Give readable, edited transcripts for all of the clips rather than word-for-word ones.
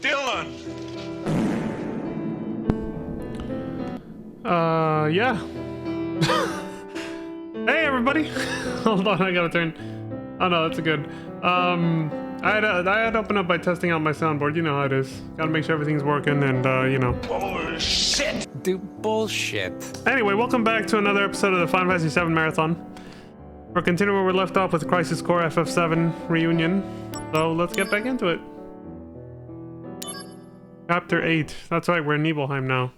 Dylan! Yeah. Hey, everybody! Hold on, I gotta turn... Oh, no, that's good. I had to open up by testing out my soundboard. You know how it is. Gotta make sure everything's working and, you know. Bullshit! Do bullshit. Anyway, welcome back to another episode of the Final Fantasy VII Marathon. We're continuing where we left off with Crisis Core FF7 Reunion. So, let's get back into it. Chapter 8. That's right, we're in Nibelheim now.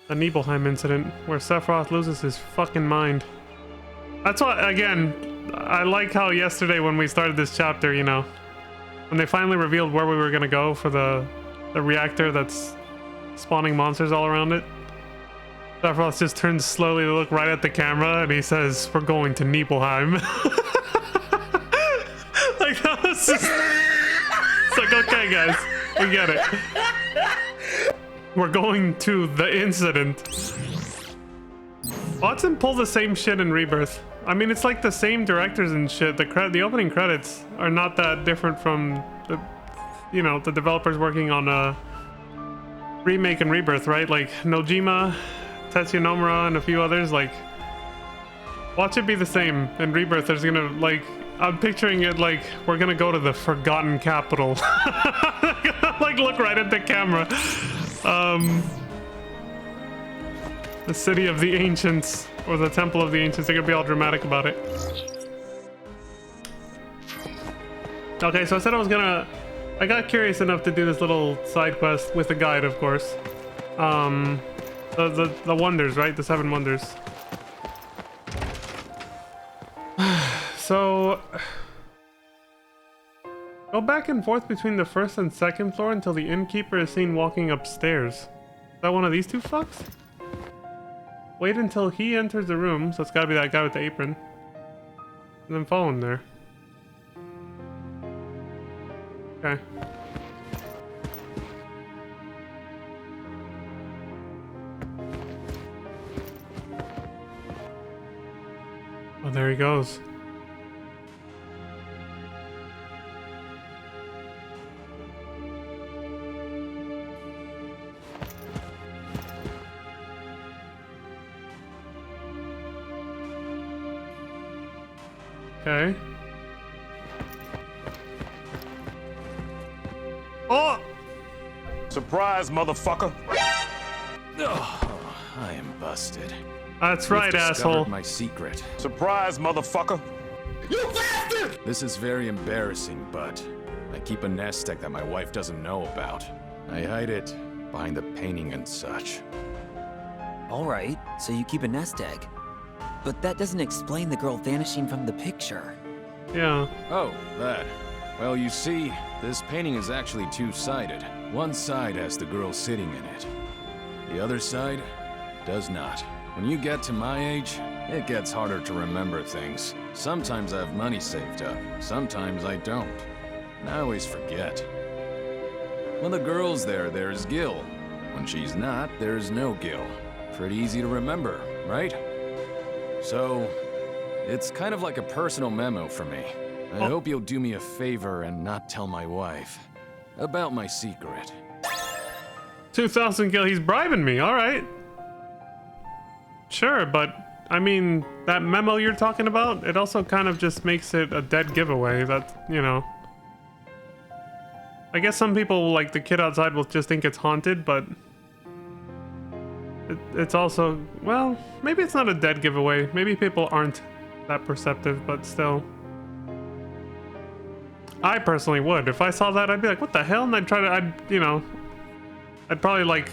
The Nibelheim incident, where Sephiroth loses his fucking mind. That's why, again, I like how yesterday when we started this chapter, you know, when they finally revealed where we were gonna go for the reactor that's spawning monsters all around it. Sephiroth just turns slowly to look right at the camera and he says, "We're going to Nibelheim." Like, that was just... It's like, okay guys, we get it. We're going to the incident. Watson pulled the same shit in Rebirth. I mean, it's like the same directors and shit. The opening credits are not that different from the, you know, the developers working on a remake and Rebirth, right? Like Nojima, Tetsuya Nomura, and a few others. Like, watch it be the same. In Rebirth, there's gonna, like, I'm picturing it like we're gonna go to the Forgotten Capital. Like, look right at the camera. The city of the ancients, or the temple of the ancients. They're gonna be all dramatic about it. Okay, so I said I got curious enough to do this little side quest with a guide, of course. The wonders, right? The 7 wonders. So go back and forth between the 1st and 2nd floor until the innkeeper is seen walking upstairs. Is that one of these two fucks? Wait until he enters the room, so it's gotta be that guy with the apron. And then follow him there. Okay. Oh, there he goes. Okay. Oh! Surprise, motherfucker! Oh, I am busted. That's right, You've asshole. discovered my secret. Surprise, motherfucker! You bastard! This is very embarrassing, but I keep a nest egg that my wife doesn't know about. I hide it behind the painting and such. Alright, so you keep a nest egg. But that doesn't explain the girl vanishing from the picture. Yeah. Oh, that. Well, you see, this painting is actually two-sided. One side has the girl sitting in it. The other side does not. When you get to my age, it gets harder to remember things. Sometimes I have money saved up, sometimes I don't. And I always forget. When the girl's there, there's Gil. When she's not, there's no Gil. Pretty easy to remember, right? So, it's kind of like a personal memo for me. I hope you'll do me a favor and not tell my wife about my secret. 2,000 gil, he's bribing me, alright. Sure, but, I mean, that memo you're talking about, it also kind of just makes it a dead giveaway that, you know. I guess some people, like the kid outside, will just think it's haunted, but... It's also, well, maybe it's not a dead giveaway. Maybe people aren't that perceptive, but still. I personally would. If I saw that, I'd be like, what the hell? And I'd try to, you know, I'd probably like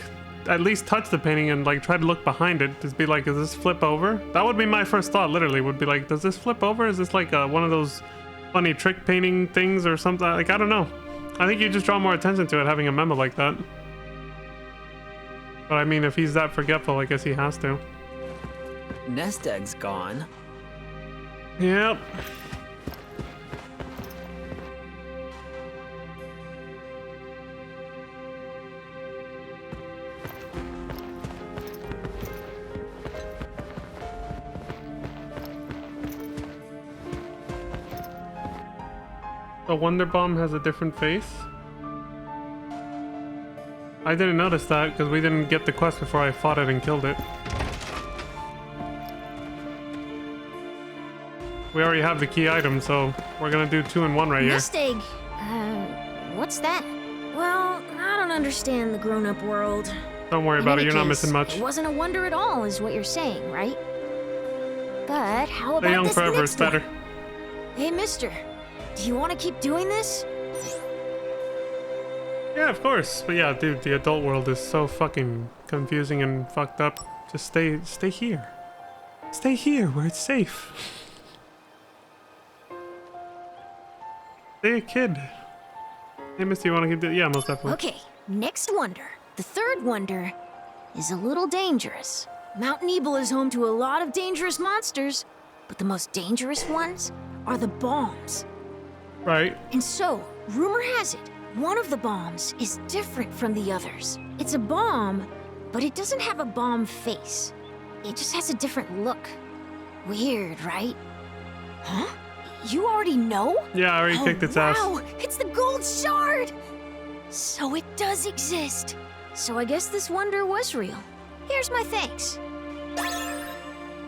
at least touch the painting and like try to look behind it. Just be like, does this flip over? That would be my first thought, literally, would be like, does this flip over? Is this like one of those funny trick painting things or something? Like, I don't know. I think you just draw more attention to it having a memo like that. But I mean, if he's that forgetful, I guess he has to. Nest egg's gone. Yep. The Wonder Bomb has a different face. I didn't notice that because we didn't get the quest before I fought it and killed it. We already have the key item, so we're gonna do 2 in 1 right here. Nest egg. What's that? Well, I don't understand the grown-up world. Don't worry about it, you're not missing much. It wasn't a wonder at all, is what you're saying, right? But how about Stay young this forever is next better. one? Hey, mister. Do you want to keep doing this? Yeah, of course. But yeah, dude, the adult world is so fucking confusing and fucked up. Just stay here. Stay here where it's safe. Stay a kid. Hey, mister, you want to keep doing? Yeah, most definitely. Okay, next wonder. The third wonder is a little dangerous. Mount Nebel is home to a lot of dangerous monsters, but the most dangerous ones are the bombs. Right. And so, rumor has it, one of the bombs is different from the others. It's a bomb, but it doesn't have a bomb face. It just has a different look. Weird, right? Huh? You already know? Yeah, I already kicked its ass. Wow, it's the gold shard! So it does exist. So I guess this wonder was real. Here's my thanks.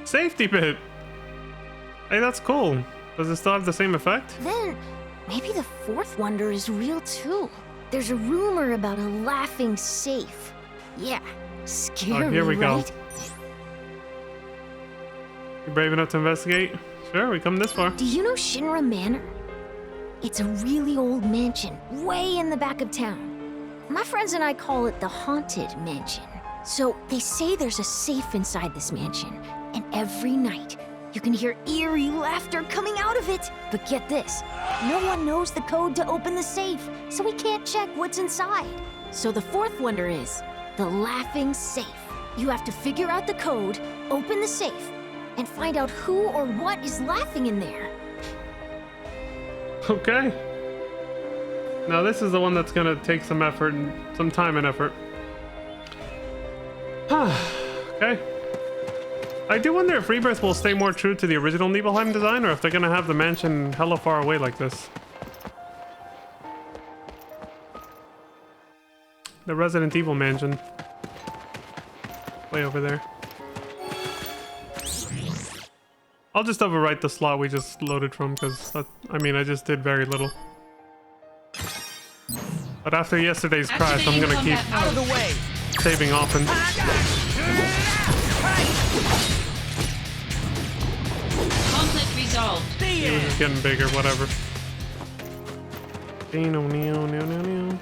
Safety bit. Hey, that's cool. Does it still have the same effect? Then, maybe the fourth wonder is real too. There's a rumor about a laughing safe. Yeah, scary, Oh, here we right? go. You brave enough to investigate? Sure, we come this far. Do you know Shinra Manor? It's a really old mansion, way in the back of town. My friends and I call it the Haunted Mansion. So they say there's a safe inside this mansion, and every night you can hear eerie laughter coming out of it. But get this, no one knows the code to open the safe, so we can't check what's inside. So the fourth wonder is the laughing safe. You have to figure out the code, open the safe, and find out who or what is laughing in there. Okay. Now this is the one that's gonna take some effort and some time and effort. Okay. I do wonder if Rebirth will stay more true to the original Nibelheim design, or if they're gonna have the mansion hella far away like this. The Resident Evil mansion. Way over there. I'll just overwrite the slot we just loaded from, because, I mean, I just did very little. But after yesterday's crash, I'm gonna keep out of the way. saving often. Conflict resolved. It was getting bigger, whatever. Neo, neo, neo, neo, neo.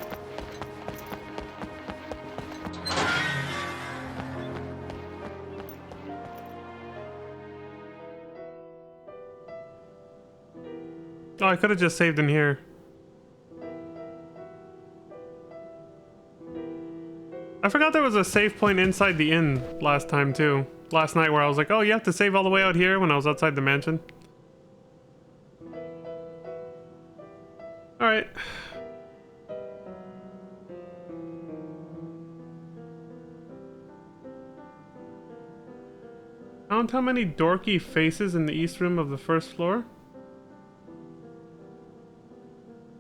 Oh, I could have just saved in here. I forgot there was a save point inside the inn last time too. Last night where I was like, oh, you have to save all the way out here when I was outside the mansion. Alright. Count how many dorky faces in the east room of the first floor?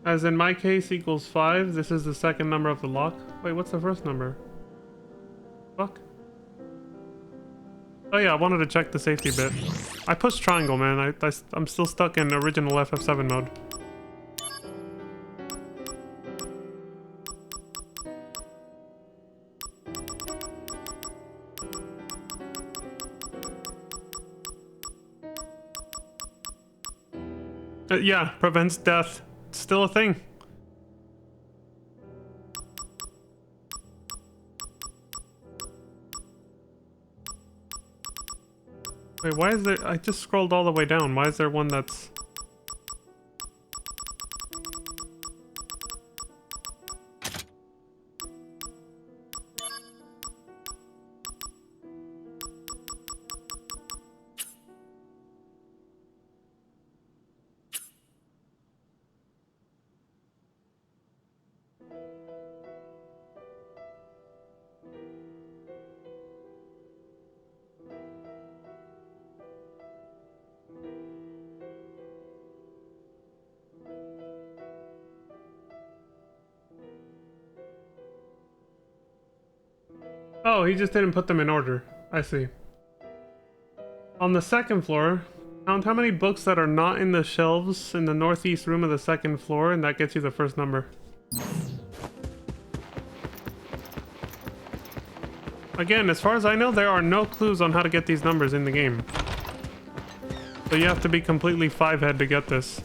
As in my case equals 5, this is the second number of the lock. Wait, what's the first number? Fuck. Oh yeah, I wanted to check the safety bit. I pushed triangle, man. I'm still stuck in original FF7 mode. Yeah, prevents death. It's still a thing. Wait, why is there... I just scrolled all the way down. Why is there one that's... Oh, he just didn't put them in order. I see. On the second floor, count how many books that are not in the shelves in the northeast room of the second floor, and that gets you the first number. Again, as far as I know, there are no clues on how to get these numbers in the game. So you have to be completely five-head to get this.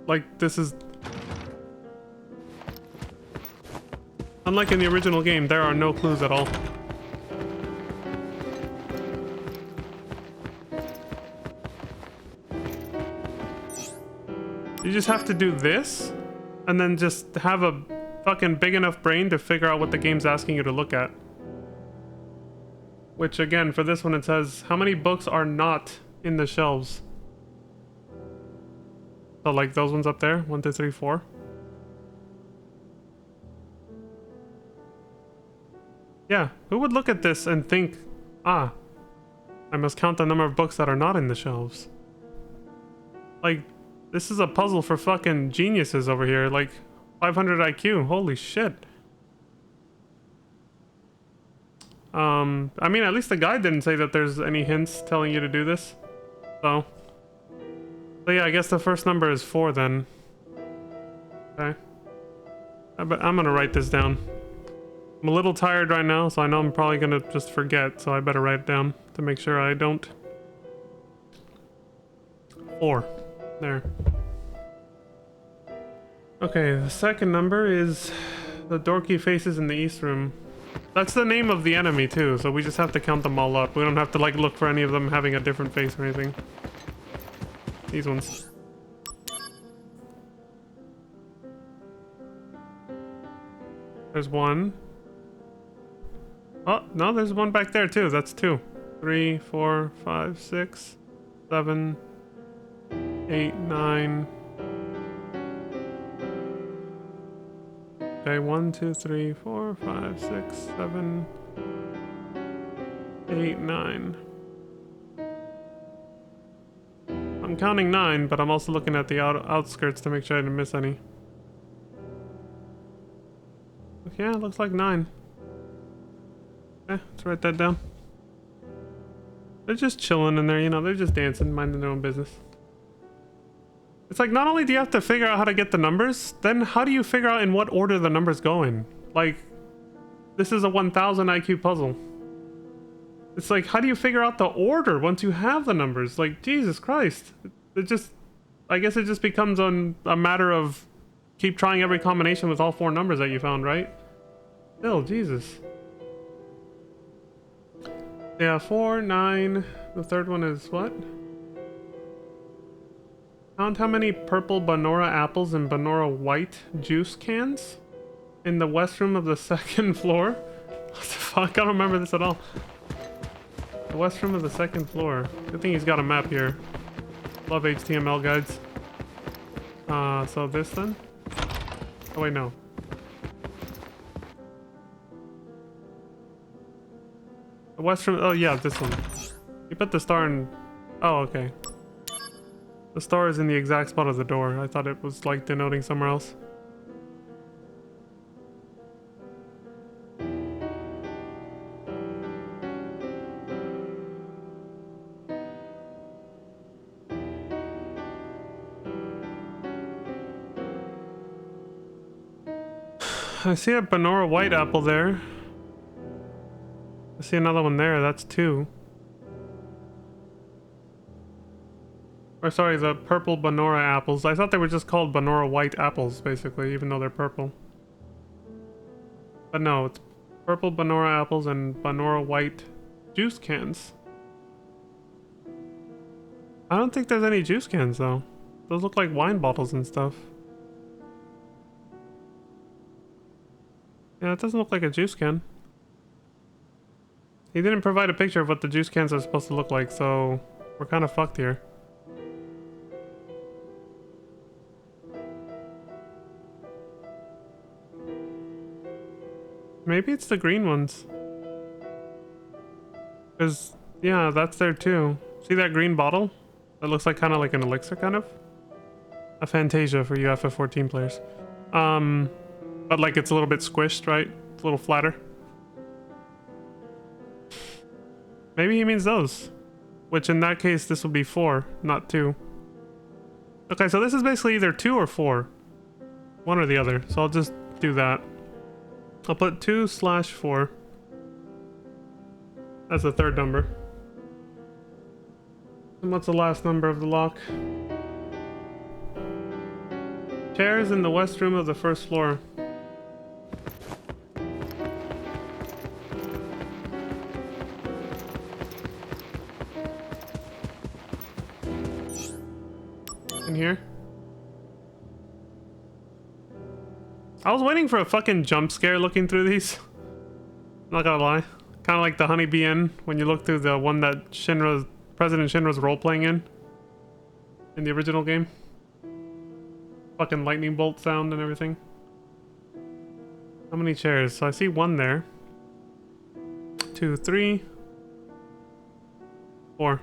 Like, this is... Unlike in the original game, there are no clues at all. You just have to do this, and then just have a fucking big enough brain to figure out what the game's asking you to look at. Which, again, for this one it says, how many books are not in the shelves? So, like, those ones up there? 1, 2, 3, 4. Yeah, who would look at this and think, ah, I must count the number of books that are not in the shelves? Like, this is a puzzle for fucking geniuses over here. Like, 500 IQ. Holy shit. I mean, at least the guide didn't say that there's any hints telling you to do this. So yeah, I guess the first number is 4 then. Okay. I'm gonna write this down. I'm a little tired right now, so I know I'm probably gonna just forget, so I better write it down to make sure I don't. 4. There. Okay, the second number is the dorky faces in the east room. That's the name of the enemy too, so we just have to count them all up. We don't have to like look for any of them having a different face or anything. These ones. There's 1. Oh, no, there's 1 back there too. That's 2. 3, 4, 5, 6, 7, 8, 9. Okay, 1, 2, 3, 4, 5, 6, 7, 8, 9. I'm counting 9, but I'm also looking at the outskirts to make sure I didn't miss any. Yeah, it looks like 9. Okay, let's write that down. They're just chilling in there, you know, they're just dancing, minding their own business. It's like, not only do you have to figure out how to get the numbers, then how do you figure out in what order the numbers go in? Like, this is a 1000 IQ puzzle. It's like, how do you figure out the order once you have the numbers? Like, Jesus Christ. It just, I guess it just becomes a matter of keep trying every combination with all 4 numbers that you found, right? Still, Jesus. Yeah, 4, 9. The third one is what? Count how many purple Banora apples and Banora white juice cans in the west room of the second floor. What the fuck? I don't remember this at all. The west room of the second floor. Good thing he's got a map here. Love HTML guides. So this then? Oh wait, no. The west room, oh yeah, this one. You put the star in, oh okay. The star is in the exact spot of the door. I thought it was like denoting somewhere else. I see a Banora white apple there. I see another one there. That's 2. Or sorry, the purple Banora apples. I thought they were just called Banora white apples, basically, even though they're purple. But no, it's purple Banora apples and Banora white juice cans. I don't think there's any juice cans, though. Those look like wine bottles and stuff. Yeah, it doesn't look like a juice can. He didn't provide a picture of what the juice cans are supposed to look like, so we're kind of fucked here. Maybe it's the green ones. Because, yeah, that's there too. See that green bottle? That looks like kind of like an elixir, kind of? A Fantasia for you FF14 players. But like it's a little bit squished, right? It's a little flatter. Maybe he means those. Which in that case, this will be 4, not 2. Okay, so this is basically either 2 or 4. One or the other. So I'll just do that. I'll put 2/4 as the third number. And what's the last number of the lock? Chairs in the west room of the first floor. In here. I was waiting for a fucking jump scare looking through these. Not gonna lie. Kind of like the Honeybee Inn when you look through the one that President Shinra's role-playing in the original game. Fucking lightning bolt sound and everything. How many chairs? So I see 1 there. 2, 3, 4.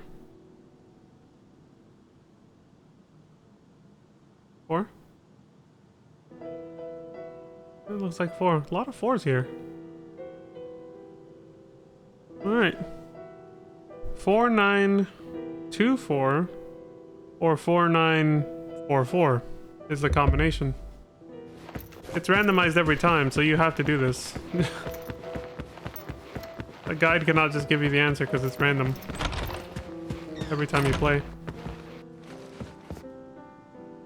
4? It looks like 4. A lot of 4s here. Alright. 4924 or 4944 is the combination. It's randomized every time, so you have to do this. A guide cannot just give you the answer because it's random every time you play.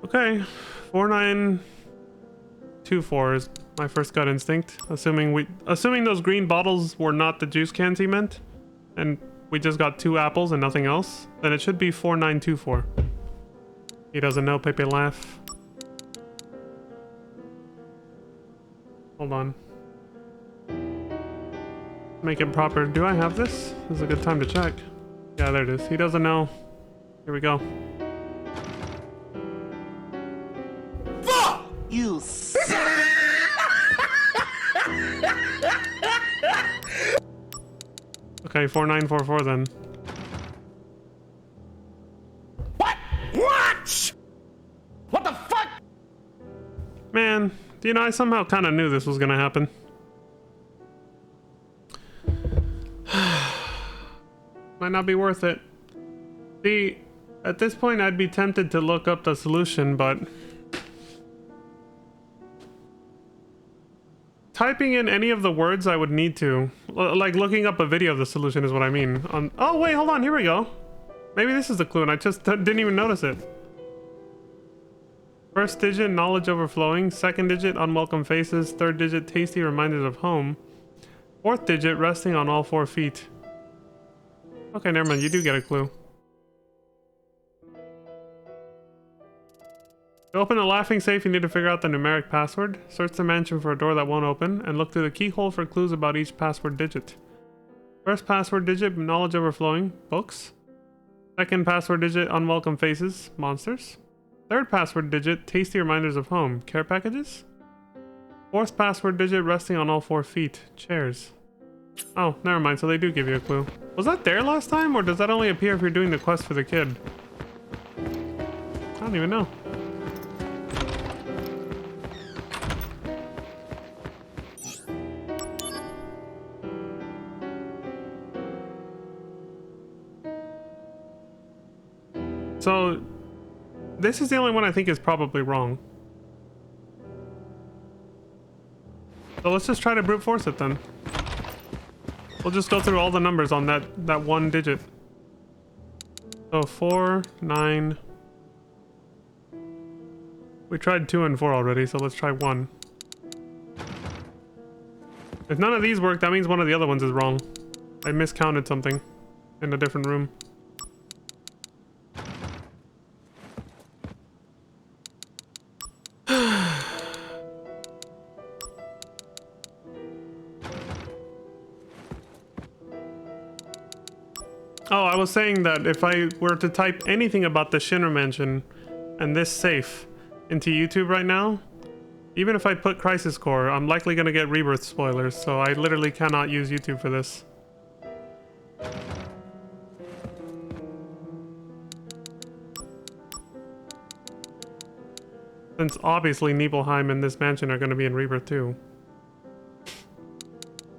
Okay, 4924 is my first gut instinct. Assuming those green bottles were not the juice cans he meant, and we just got 2 apples and nothing else, then it should be 4924. He doesn't know. Pepe laugh. Hold on. Make it proper. Do I have this? This is a good time to check. Yeah, there it is. He doesn't know. Here we go. Fuck! You suck! Okay, 4944 then. What? What? What the fuck? Man, you know, I somehow kind of knew this was gonna happen. Might not be worth it. See, at this point I'd be tempted to look up the solution, but typing in any of the words I would need to, like looking up a video of the solution is what I mean. Oh wait, hold on, here we go. Maybe this is the clue and I just didn't even notice it. First digit, knowledge overflowing. Second digit, unwelcome faces. Third digit, tasty reminders of home. Fourth digit, resting on all 4 feet. Okay, never mind, you do get a clue. To open a laughing safe, you need to figure out the numeric password. Search the mansion for a door that won't open, and look through the keyhole for clues about each password digit. First password digit, knowledge overflowing, books. Second password digit, unwelcome faces, monsters. Third password digit, tasty reminders of home, care packages. Fourth password digit, resting on all 4 feet, chairs. Oh, never mind, so they do give you a clue. Was that there last time, or does that only appear if you're doing the quest for the kid? I don't even know. So, this is the only one I think is probably wrong. So let's just try to brute force it then. We'll just go through all the numbers on that 1 digit. So 4, 9. We tried 2 and 4 already, so let's try 1. If none of these work, that means one of the other ones is wrong. I miscounted something in a different room. Oh, I was saying that if I were to type anything about the Shinra Mansion and this safe into YouTube right now, even if I put Crisis Core, I'm likely going to get Rebirth spoilers, so I literally cannot use YouTube for this. Since obviously Nibelheim and this mansion are going to be in Rebirth too.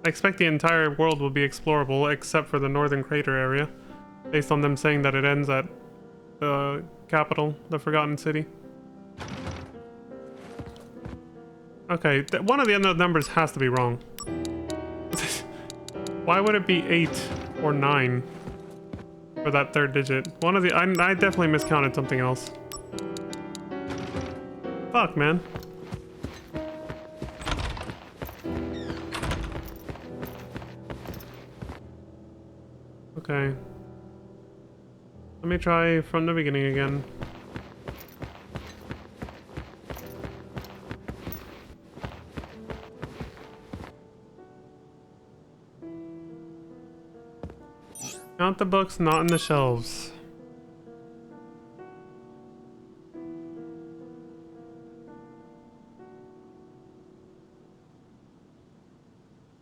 I expect the entire world will be explorable except for the northern crater area, based on them saying that it ends at the capital, the Forgotten City. Okay, one of the other numbers has to be wrong. Why would it be 8 or 9 for that third digit? One of the... I definitely miscounted something else. Fuck, man. Okay. Let me try from the beginning again. Count the books not in the shelves.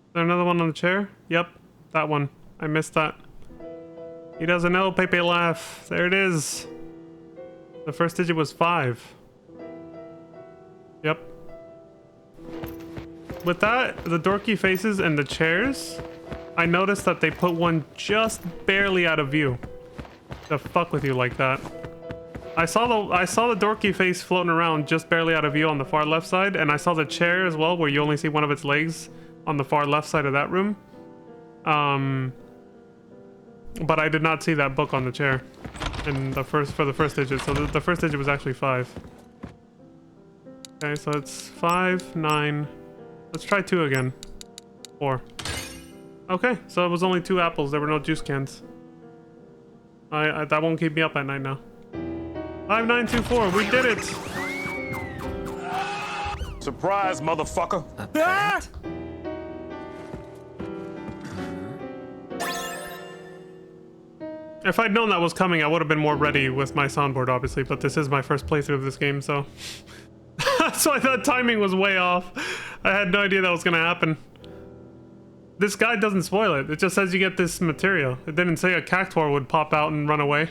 Is there another one on the chair? Yep, that one. I missed that. He doesn't know, Pepe laugh. There it is. The first digit was 5. Yep. With that, the dorky faces and the chairs, I noticed that they put one just barely out of view. To fuck with you like that. I saw the dorky face floating around just barely out of view on the far left side, and I saw the chair as well, where you only see one of its legs on the far left side of that room. But I did not see that book on the chair in the first digit. So the first digit was actually 5. Okay, so it's 5, 9. Let's try 2 again. 4. Okay, so it was only 2 apples. There were no juice cans. That won't keep me up at night now. 5924, we did it! Surprise, motherfucker. If I'd known that was coming, I would have been more ready with my soundboard, obviously, but this is my first playthrough of this game, so... That's why that timing was way off. I had no idea that was gonna happen. This guide doesn't spoil it. It just says you get this material. It didn't say a cactuar would pop out and run away.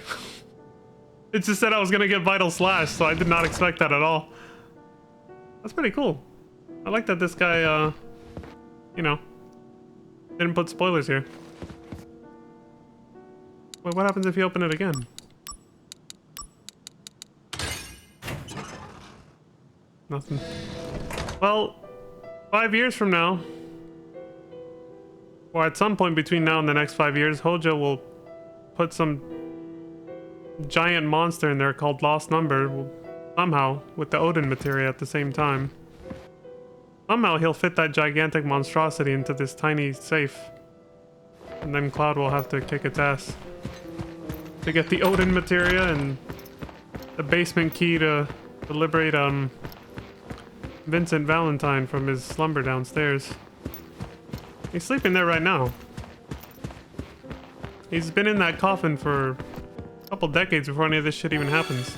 It just said I was gonna get Vital Slash, so I did not expect that at all. That's pretty cool. I like that this guy, you know, didn't put spoilers here. Wait, what happens if you open it again? Nothing. Well, 5 years from now, or at some point between now and the next 5 years, Hojo will put some giant monster in there called Lost Number, somehow, with the Odin materia at the same time. Somehow he'll fit that gigantic monstrosity into this tiny safe. And then Cloud will have to kick its ass to get the Odin materia and the basement key to liberate Vincent Valentine from his slumber downstairs. He's sleeping there right now. He's been in that coffin for a couple decades before any of this shit even happens.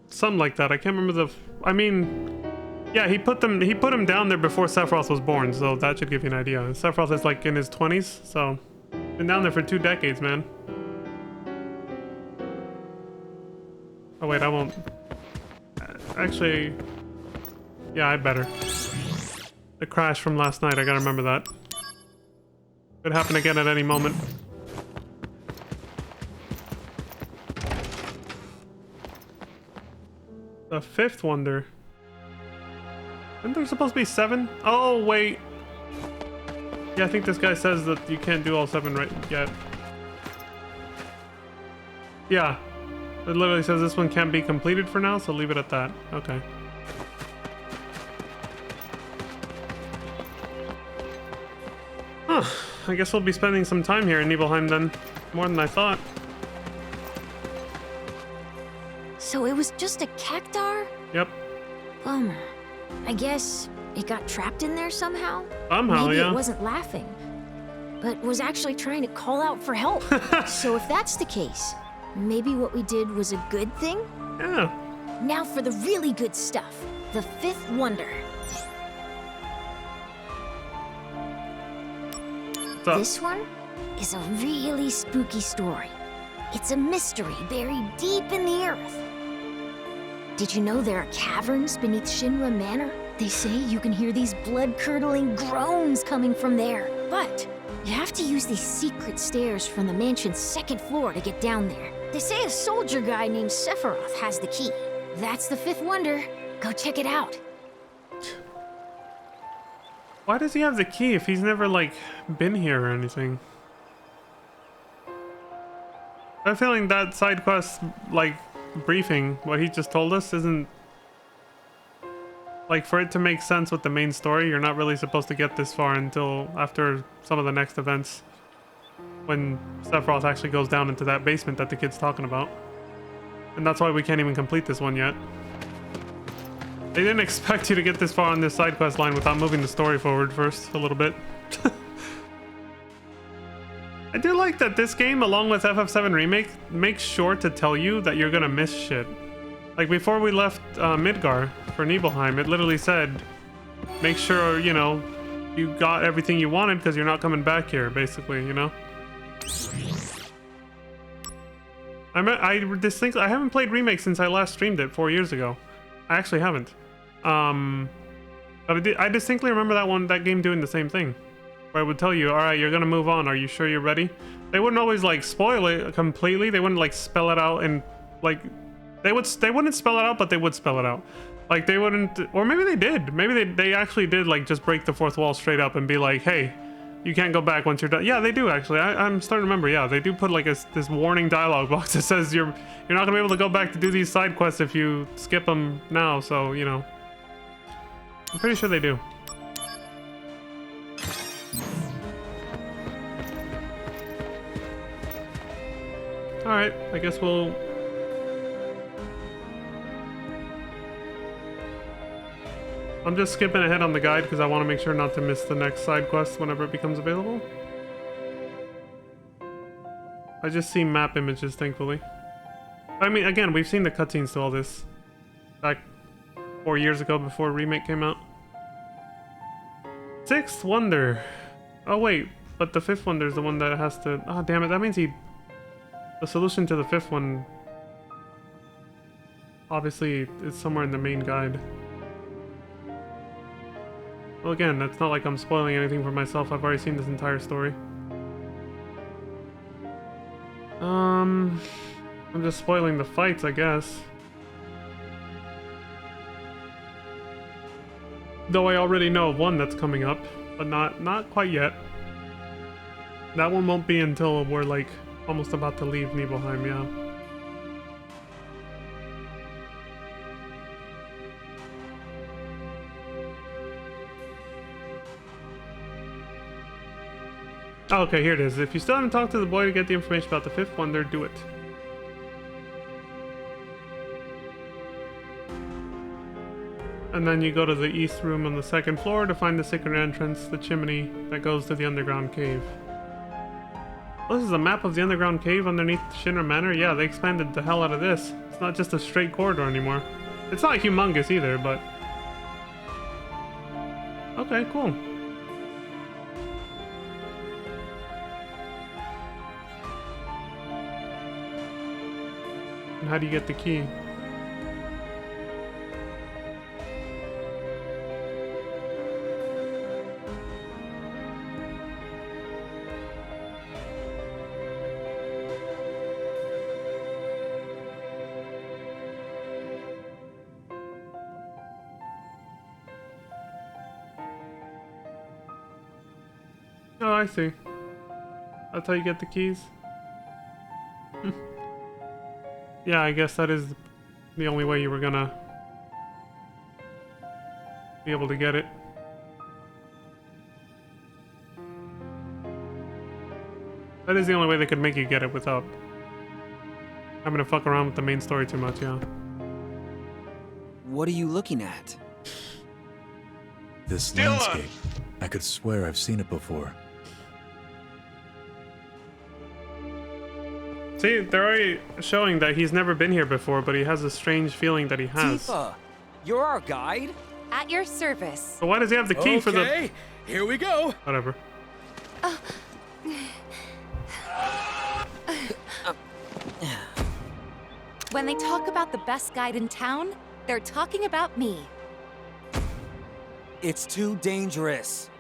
Something like that. I can't remember the... I mean... Yeah, he put him down there before Sephiroth was born, so that should give you an idea. Sephiroth is like in his 20s, so... Been down there for 2 decades, man. Oh wait, I won't... Actually... Yeah, I better. The crash from last night, I gotta remember that. Could happen again at any moment. The 5th wonder. Isn't there supposed to be 7? Oh, wait. Yeah, I think this guy says that you can't do all 7 right yet. Yeah. It literally says this one can't be completed for now, so leave it at that. Okay. Huh. I guess we'll be spending some time here in Nibelheim then. More than I thought. So it was just a cactuar? Yep. Bummer. I guess it got trapped in there somehow? Somehow, Maybe yeah. it wasn't laughing, but was actually trying to call out for help. So if that's the case, maybe what we did was a good thing? Yeah. Now for the really good stuff. The 5th wonder. What's up? This one is a really spooky story. It's a mystery buried deep in the earth. Did you know there are caverns beneath Shinra Manor? They say you can hear these blood-curdling groans coming from there. But you have to use these secret stairs from the mansion's second floor to get down there. They say a soldier guy named Sephiroth has the key. That's the fifth wonder. Go check it out. Why does he have the key if he's never, like, been here or anything? I have a feeling that side quest, like, briefing, what he just told us, isn't... Like, for it to make sense with the main story, you're not really supposed to get this far until after some of the next events. When Sephiroth actually goes down into that basement that the kid's talking about. And that's why we can't even complete this one yet. They didn't expect you to get this far on this side quest line without moving the story forward first a little bit. I do like that this game, along with FF7 Remake, makes sure to tell you that you're gonna miss shit. Like before we left Midgar for Nibelheim, it literally said, make sure, you know, you got everything you wanted because you're not coming back here, basically, you know? I haven't played Remake since I last streamed it 4 years ago. I actually haven't. But I distinctly remember that game doing the same thing. Where I would tell you, alright, you're gonna move on, are you sure you're ready? They wouldn't always like spoil it completely, they wouldn't like spell it out and like they wouldn't spell it out, but they would spell it out. Like they wouldn't, or maybe they did. Maybe they actually did like just break the fourth wall straight up and be like, hey, you can't go back once you're done. Yeah, they do actually. I'm starting to remember. Yeah, they do put like this warning dialogue box that says you're not gonna be able to go back to do these side quests if you skip them now. So you know, I'm pretty sure they do. All right, I guess we'll. I'm just skipping ahead on the guide because I want to make sure not to miss the next side quest whenever it becomes available. I just see map images, thankfully. I mean, again, we've seen the cutscenes to all this back 4 years ago before Remake came out. Sixth Wonder. Oh, wait, but the fifth wonder is the one that has to... Oh, damn it, that means the solution to the fifth one obviously is somewhere in the main guide. Well, again, it's not like I'm spoiling anything for myself. I've already seen this entire story. I'm just spoiling the fights, I guess. Though I already know of one that's coming up, but not quite yet. That one won't be until we're like almost about to leave Nibelheim, yeah. Oh, okay, here it is. If you still haven't talked to the boy to get the information about the fifth wonder, do it. And then you go to the east room on the second floor to find the secret entrance, the chimney that goes to the underground cave. Oh, this is a map of the underground cave underneath Shinra Manor? Yeah, they expanded the hell out of this. It's not just a straight corridor anymore. It's not humongous either, but... Okay, cool. And how do you get the key? Oh, I see. That's how you get the keys? Yeah, I guess that is the only way you were gonna be able to get it. That is the only way they could make you get it without having to fuck around with the main story too much, yeah. What are you looking at? This Dylan! landscape. I could swear I've seen it before. See, they're already showing that he's never been here before, but he has a strange feeling that he has. Tifa, you're our guide? At your service. So why does he have the key for the... Okay, here we go. Whatever. When they talk about the best guide in town, they're talking about me. It's too dangerous.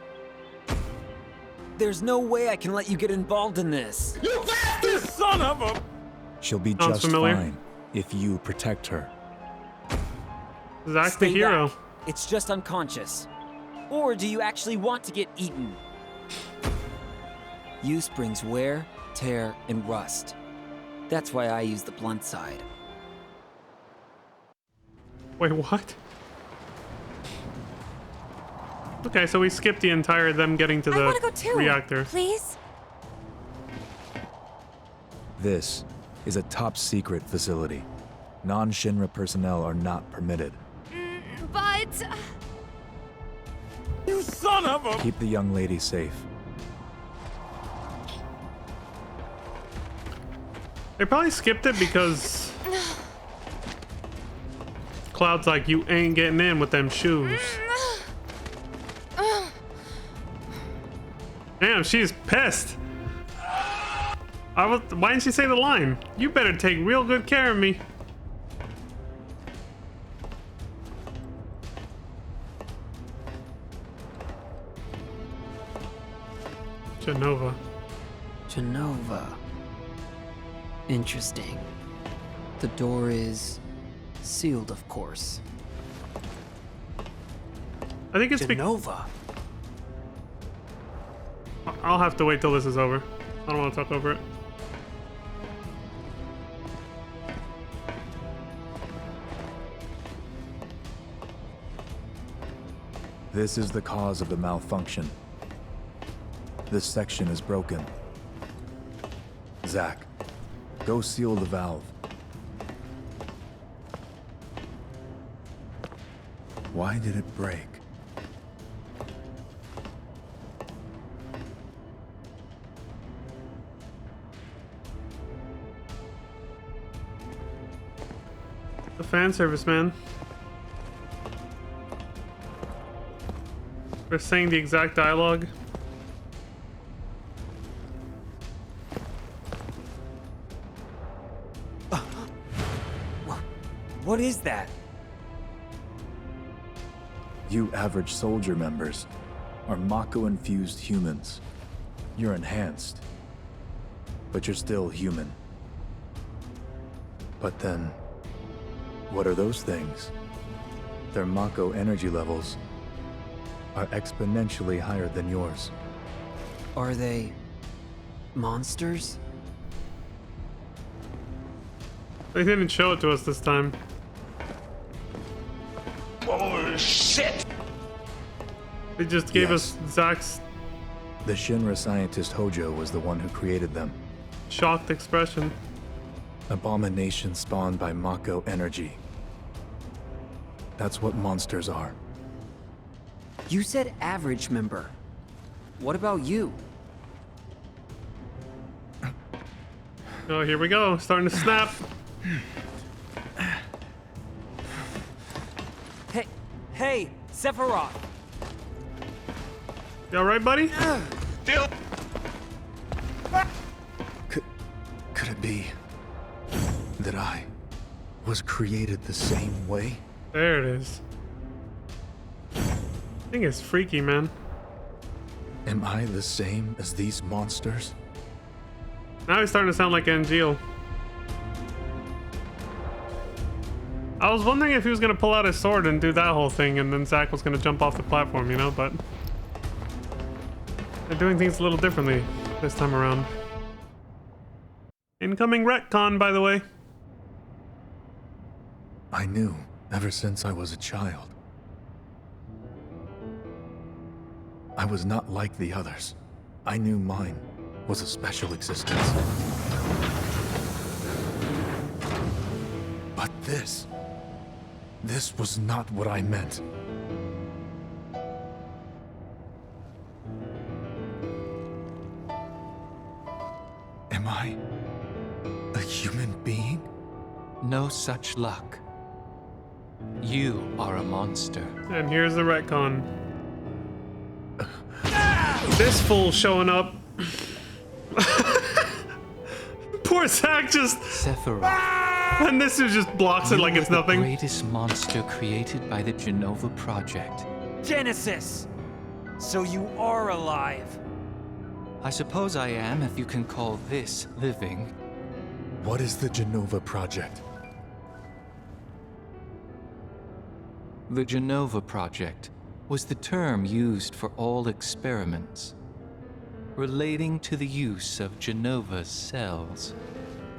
There's no way I can let you get involved in this. You bastard! Son of a... She'll be Sounds just familiar. fine if you protect her. Zach the Stay hero. back. It's just unconscious. Or do you actually want to get eaten? Use brings wear, tear, and rust. That's why I use the blunt side. Wait, what? Okay, so we skipped the entire them getting to I wanna the go too. reactor. Please? This is a top secret facility. Non-Shinra personnel are not permitted. But... You son of a... Keep the young lady safe. They probably skipped it because Cloud's like, you ain't getting in with them shoes. Damn, she's pissed. Why didn't she say the line? You better take real good care of me. Genova. Genova. Interesting. The door is sealed, of course. I think it's Genova. I'll have to wait till this is over. I don't want to talk over it. This is the cause of the malfunction. This section is broken. Zack, go seal the valve. Why did it break? The fan service, man. We're saying the exact dialogue. What is that? You average soldier members are Mako-infused humans. You're enhanced, but you're still human. But then, what are those things? Their Mako energy levels are exponentially higher than yours. Are they monsters? They didn't show it to us this time. Bullshit! They just gave Yes. us Zack's The Shinra scientist Hojo was the one who created them. shocked expression. Abomination spawned by Mako energy. That's what monsters are. You said average member. What about you? Oh, here we go. Starting to snap. Hey, Sephiroth! You alright, buddy? Still. Could it be that I was created the same way? There it is. I think it's freaky, man. Am I the same as these monsters? Now he's starting to sound like Angeal. I was wondering if he was gonna pull out his sword and do that whole thing, and then Zack was gonna jump off the platform, you know, but they're doing things a little differently this time around. Incoming retcon, by the way. I knew ever since I was a child. I was not like the others. I knew mine was a special existence. But this was not what I meant. Am I a human being? No such luck. You are a monster. And here's the retcon. This fool showing up. Poor Zack just... Sephiroth. And this is just blocks it like You it's are the nothing. greatest monster created by the Genova Project. Genesis! So you are alive. I suppose I am, if you can call this living. What is the Genova Project? The Genova Project was the term used for all experiments relating to the use of Genova's cells.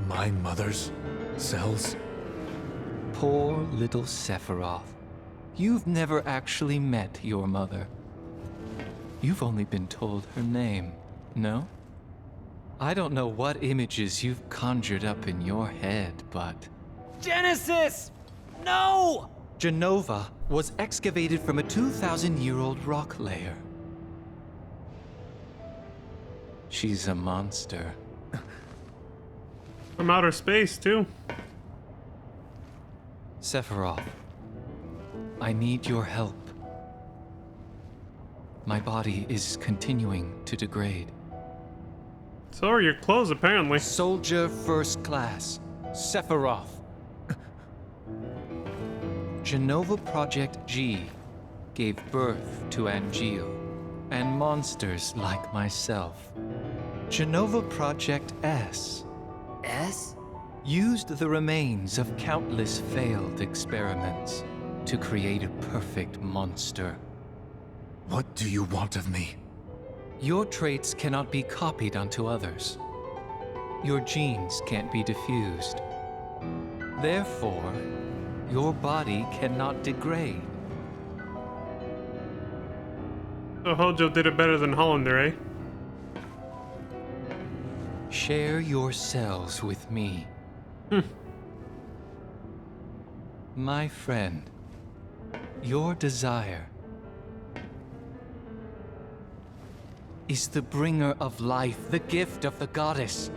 My mother's cells? Poor little Sephiroth. You've never actually met your mother. You've only been told her name, no? I don't know what images you've conjured up in your head, but... Genesis! No! Genova was excavated from a 2,000-year-old rock layer. She's a monster. From outer space, too. Sephiroth, I need your help. My body is continuing to degrade. So are your clothes, apparently. Soldier First Class, Sephiroth. Genova Project G gave birth to Angeal and monsters like myself. Genova Project S S? used the remains of countless failed experiments to create a perfect monster. What do you want of me? Your traits cannot be copied onto others. Your genes can't be diffused. Therefore, your body cannot degrade. So Hojo did it better than Hollander, eh? Share your cells with me. My friend, your desire is the bringer of life, the gift of the goddess.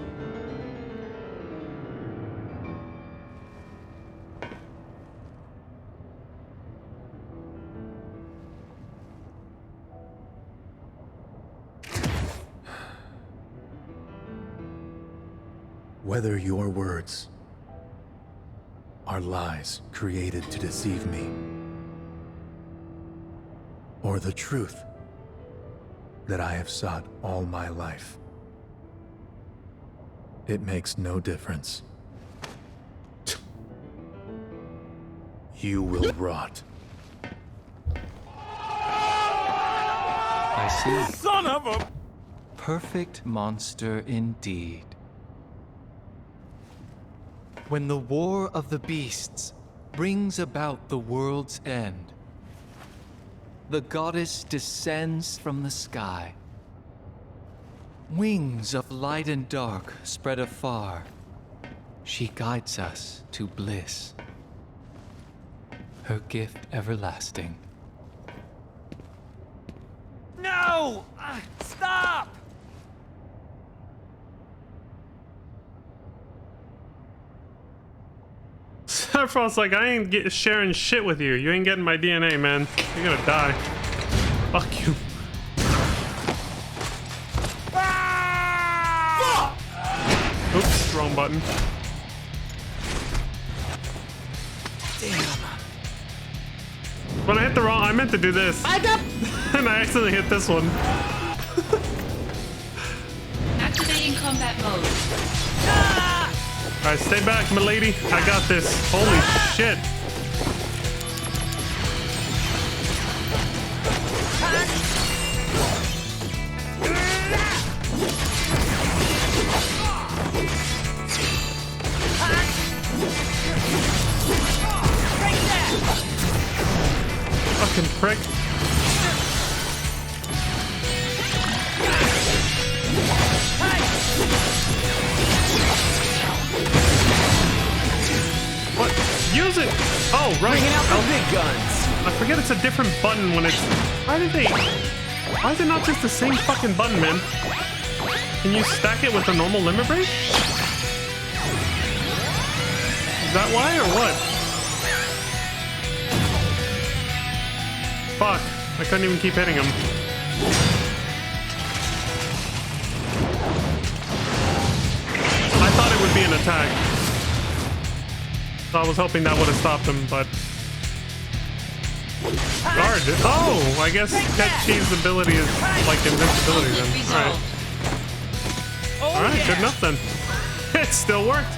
Whether your words are lies created to deceive me, or the truth that I have sought all my life, it makes no difference. You will rot. I see. Son of a... Perfect monster indeed. When the war of the beasts brings about the world's end, the goddess descends from the sky. Wings of light and dark spread afar. She guides us to bliss. Her gift everlasting. No! Stop! Sephiroth's like, I ain't sharing shit with you. You ain't getting my DNA, man. You're gonna die. Fuck you. Oops, wrong button. Damn. When I hit the wrong, I meant to do this. And I accidentally hit this one. Activating combat mode. Alright, stay back, milady. I got this. Holy shit. Fucking prick. What? Use it! Oh, right. Bringing out the big guns. I forget it's a different button when it's... Why is it not just the same fucking button, man? Can you stack it with a normal limit break? Is that why or what? Fuck. I couldn't even keep hitting him. I thought it would be an attack. So I was hoping that would have stopped him, but... Guard. Oh, I guess Ketchi's ability is like invincibility then. Alright. Alright, good enough then. It still worked.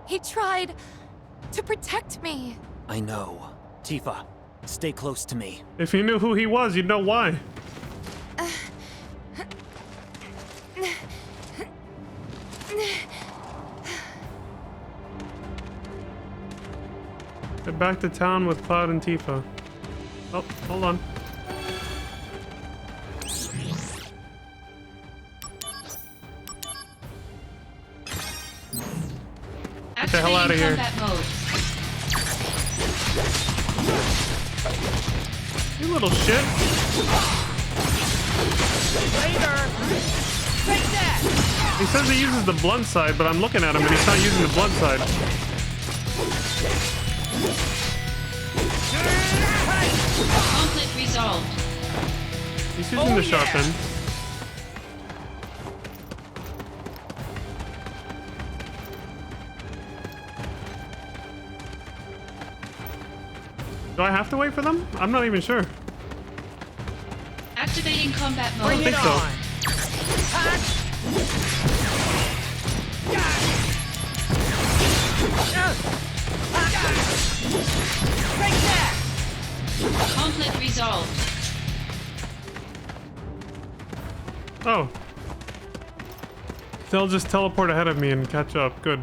He tried to protect me. I know. Tifa, stay close to me. If you knew who he was, you'd know why. Get back to town with Cloud and Tifa. Oh, hold on. Get the hell out of here. You little shit. He says he uses the blunt side, but I'm looking at him and he's not using the blunt side. Conflict resolved. He's using the sharp end. Do I have to wait for them? I'm not even sure. Activating combat mode. I don't think so. Conflict resolved. Oh. They'll just teleport ahead of me and catch up. Good.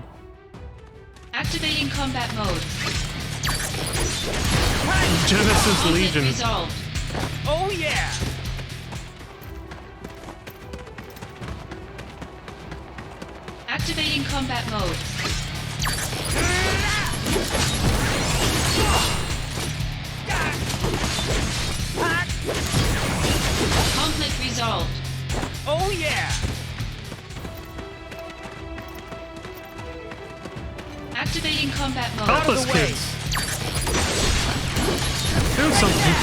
Activating combat mode. Genesis Conflict Legion. resolved. Oh yeah! Activating combat mode. Conflict resolved. Oh yeah! Activating combat mode. Help us, kids. Do something.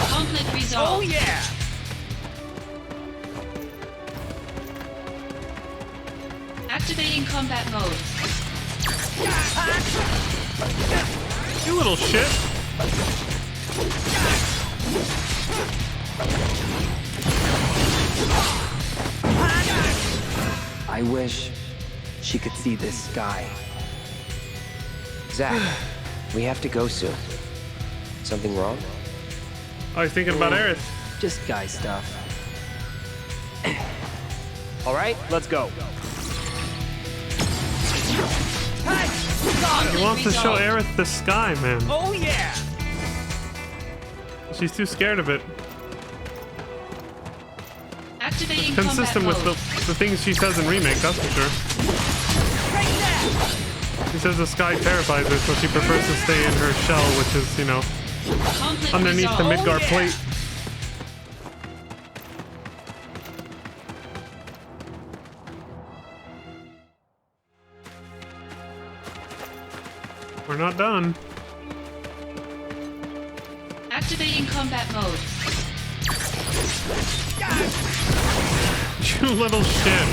Conflict resolved. Oh yeah! Activating combat mode. You little shit. I wish she could see this sky. Zach, we have to go soon. Something wrong? I was thinking about Aerith. Just guy stuff. All right, let's go. He wants to show Aerith the sky, man. Oh yeah! She's too scared of it. Activating Consistent combat with mode. the things she says in Remake, that's for sure. She says the sky terrifies her, so she prefers to stay in her shell, which is, you know, Conflict underneath the resolved. Midgar plate. We're not done. Activating combat mode. You little shit.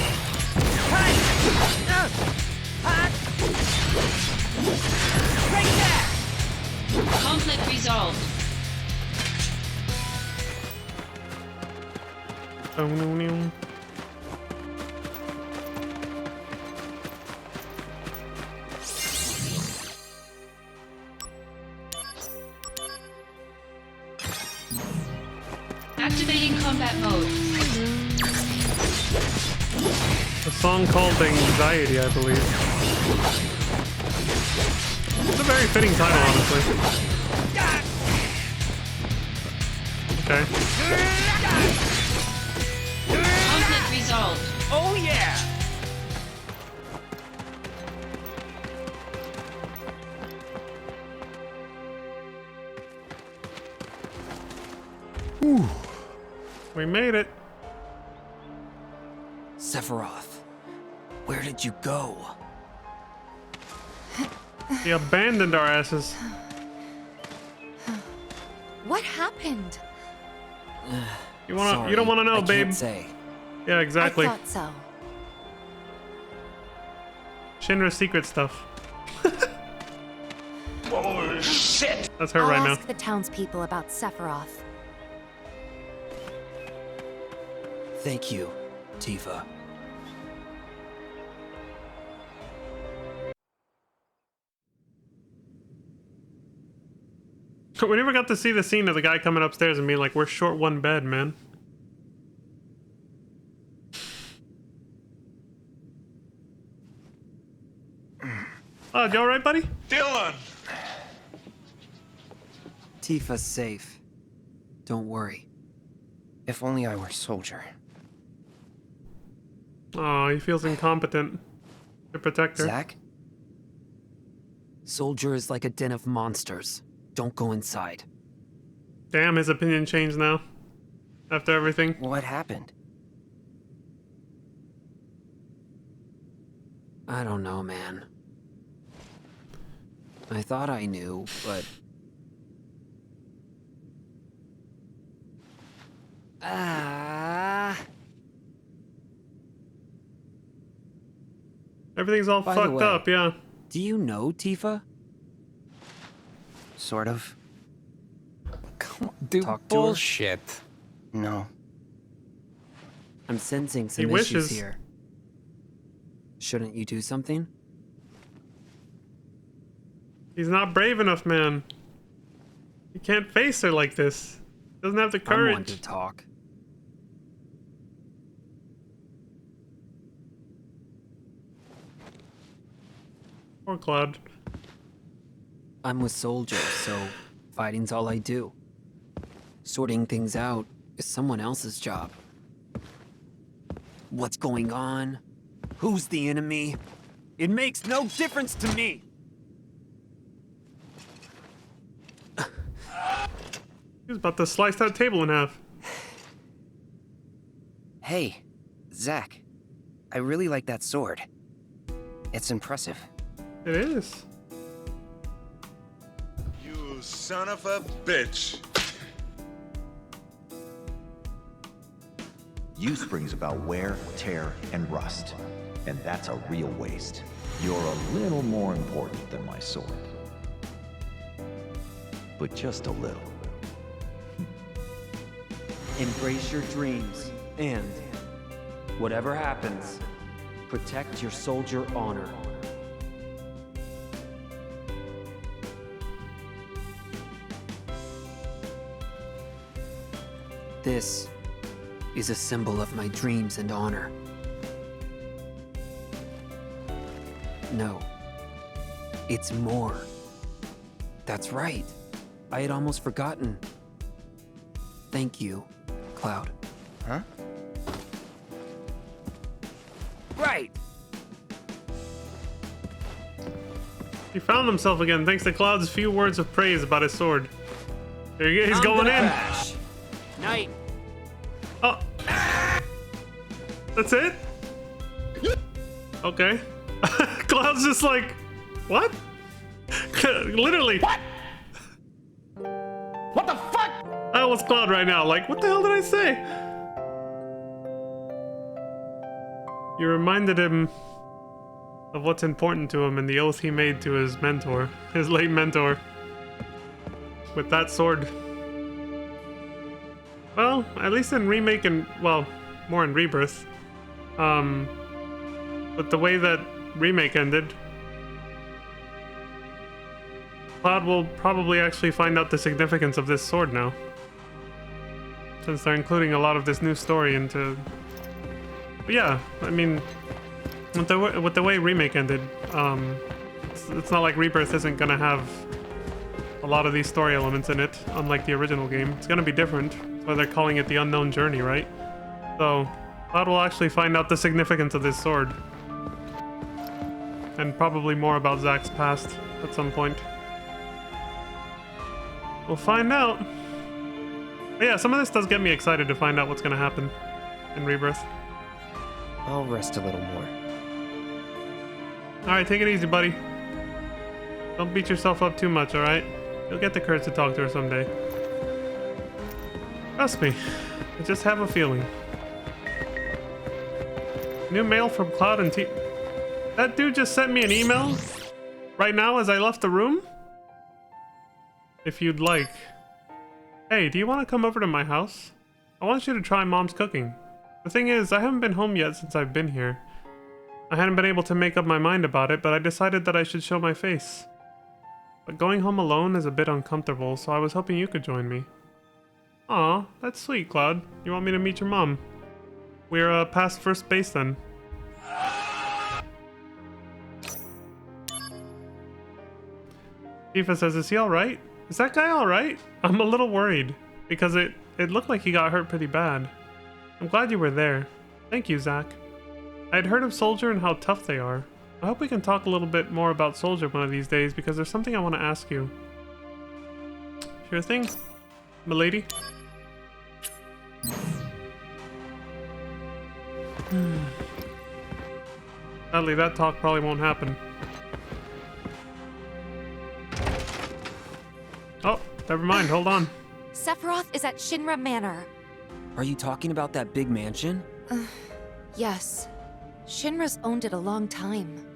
Conflict resolved. Oh, no. Activating combat mode. A song called Anxiety, I believe. It's a very fitting title, honestly. Okay. Conflict resolved. Oh yeah! We made it. Sephiroth, where did you go? He abandoned our asses. What happened? You don't wanna know, I babe. can't say. Yeah, exactly. I thought so. Shinra's secret stuff. Oh, shit! That's her I'll right ask now. the townspeople about Sephiroth. Thank you, Tifa. We never got to see the scene of the guy coming upstairs and being like, we're short one bed, man. Oh, you alright, buddy? Dylan! Tifa's safe. Don't worry. If only I were soldier. Oh, he feels incompetent to protect her. Zack? Soldier is like a den of monsters. Don't go inside. Damn, his opinion changed now. After everything. What happened? I don't know, man. I thought I knew, but... Everything's all By the fucked way, up, yeah. Do you know Tifa? Sort of. Come on, dude. Talk to her? Bullshit. No. I'm sensing some He issues wishes. here. Shouldn't you do something? He's not brave enough, man. He can't face her like this. Doesn't have the I'm one courage. to talk. Poor Cloud. I'm with soldiers, so fighting's all I do. Sorting things out is someone else's job. What's going on? Who's the enemy? It makes no difference to me! He was about to slice that table in half. Hey, Zack. I really like that sword. It's impressive. It is. You son of a bitch. Use brings about wear, tear, and rust. And that's a real waste. You're a little more important than my sword. But just a little. Embrace your dreams, and whatever happens, protect your soldier honor. This is a symbol of my dreams and honor. No, it's more. That's right. I had almost forgotten. Thank you, Cloud. Huh? Right! He found himself again thanks to Cloud's few words of praise about his sword. There he is, he's going in. Night. Oh. That's it? Okay. Cloud's just like, what? Literally. What? What the fuck? That was Cloud right now. Like, what the hell did I say? You reminded him of what's important to him and the oath he made to his mentor, his late mentor, with that sword. Well, at least in Remake and, well, more in Rebirth. But the way that Remake ended, Cloud will probably actually find out the significance of this sword now. Since they're including a lot of this new story into... But yeah, I mean, with the way Remake ended, it's not like Rebirth isn't gonna have a lot of these story elements in it, unlike the original game. It's gonna be different. That's why they're calling it the Unknown Journey, right? So, Cloud will actually find out the significance of this sword. And probably more about Zack's past at some point. We'll find out. But yeah, some of this does get me excited to find out what's gonna happen in Rebirth. I'll rest a little more. Alright, take it easy, buddy. Don't beat yourself up too much, alright? You'll get the courage to talk to her someday. Trust me. I just have a feeling. New mail from Cloud and T. That dude just sent me an email right now as I left the room. If you'd like. Hey, do you want to come over to my house? I want you to try Mom's cooking. The thing is, I haven't been home yet since I've been here. I hadn't been able to make up my mind about it, but I decided that I should show my face. But going home alone is a bit uncomfortable, so I was hoping you could join me. Aw, that's sweet, Cloud. You want me to meet your mom? We're past first base then. Tifa says, is he alright? Is that guy alright? I'm a little worried, because it looked like he got hurt pretty bad. I'm glad you were there. Thank you, Zach. I had heard of Soldier and how tough they are. I hope we can talk a little bit more about Soldier one of these days, because there's something I want to ask you. Sure thing, milady. Sadly, that talk probably won't happen. Oh, never mind, hold on. Sephiroth is at Shinra Manor. Are you talking about that big mansion? Yes. Shinra's owned it a long time.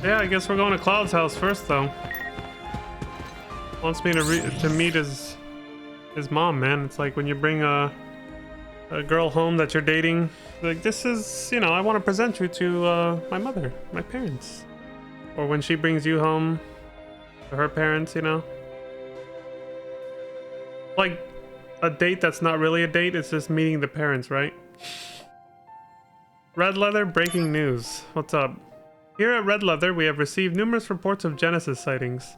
Yeah, I guess we're going to Cloud's house first, though. Wants me to meet his mom, man. It's like when you bring a girl home that you're dating. Like, this is, you know, I want to present you to my mother, my parents. Or when she brings you home to her parents, you know. Like a date that's not really a date, it's just meeting the parents, right? Red Leather breaking news. What's up? Here at Red Leather, we have received numerous reports of Genesis sightings.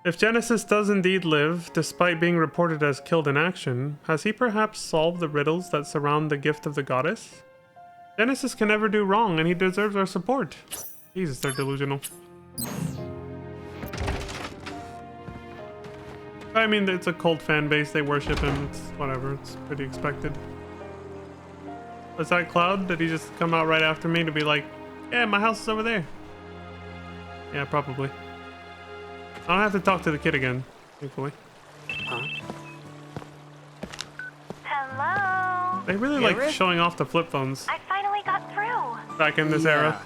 If Genesis does indeed live, despite being reported as killed in action, has he perhaps solved the riddles that surround the gift of the goddess? Genesis can never do wrong, and he deserves our support. Jesus, they're delusional. I mean, it's a cult fan base, they worship him, it's whatever, it's pretty expected. Was that Cloud? Did he just come out right after me to be like, yeah, my house is over there? Yeah, probably. I don't have to talk to the kid again, thankfully. Hello? They really like showing off the flip phones I finally got through. back in this era.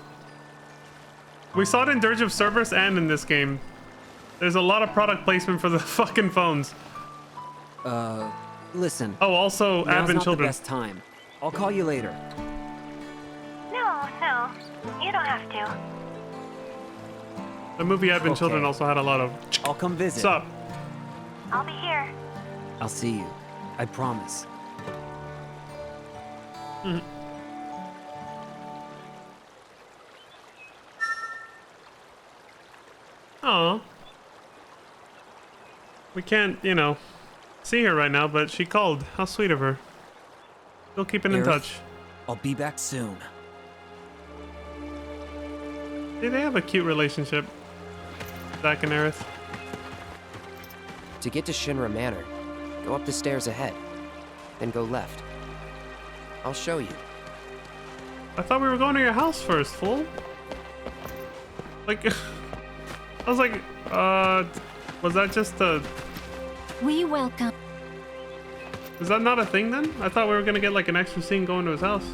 We saw it in Dirge of Cerberus and in this game. There's a lot of product placement for the fucking phones. Listen. Oh, also now's Advent not Children. the best time. I'll call you later. No, you don't have to. The movie Advent Children also had a lot of. I'll come visit. What's up? I'll be here. I'll see you. I promise. Aw. We can't, you know, see her right now, but she called. How sweet of her. Still keeping in touch. I'll be back soon. See, they have a cute relationship, Zack and Aerith. To get to Shinra Manor, go up the stairs ahead, then go left. I'll show you. I thought we were going to your house first, fool. Like, I was like, was that just a... We welcome. Is that not a thing then? I thought we were gonna get like an extra scene going to his house.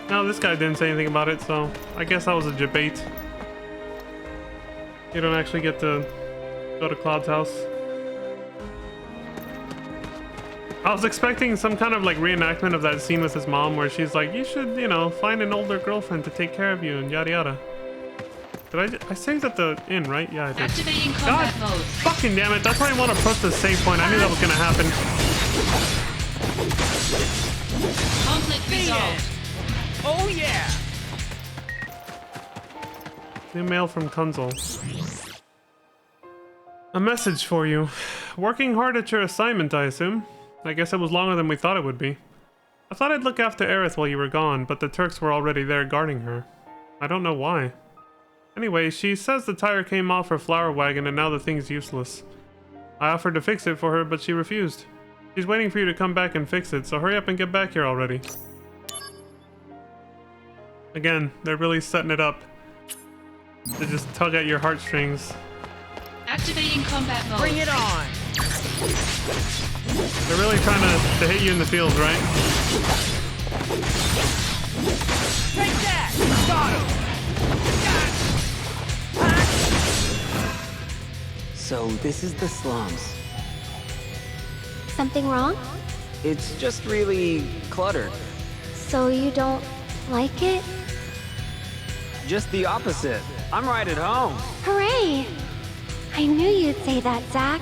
No, this guy didn't say anything about it, so I guess that was a debate. You don't actually get to go to Cloud's house. I was expecting some kind of like reenactment of that scene with his mom where she's like, you should, you know, find an older girlfriend to take care of you and yada yada. Did I saved at the inn, right? Yeah, I did. Activating combat mode. Fucking damn it, that's why I want to approach the save point. I knew that was gonna happen. Conflict resolved. Oh yeah! New mail from Kunzel. A message for you. Working hard at your assignment, I assume. I guess it was longer than we thought it would be. I thought I'd look after Aerith while you were gone, but the Turks were already there guarding her. I don't know why. Anyway, she says the tire came off her flower wagon and now the thing's useless. I offered to fix it for her, but she refused. She's waiting for you to come back and fix it, so hurry up and get back here already. Again, they're really setting it up to just tug at your heartstrings. Activating combat mode. Bring it on! They're really trying to hit you in the feels, right? Take that! Got him! So this is the slums. Something wrong? It's just really cluttered. So you don't like it? Just the opposite. I'm right at home. Hooray! I knew you'd say that, Zach.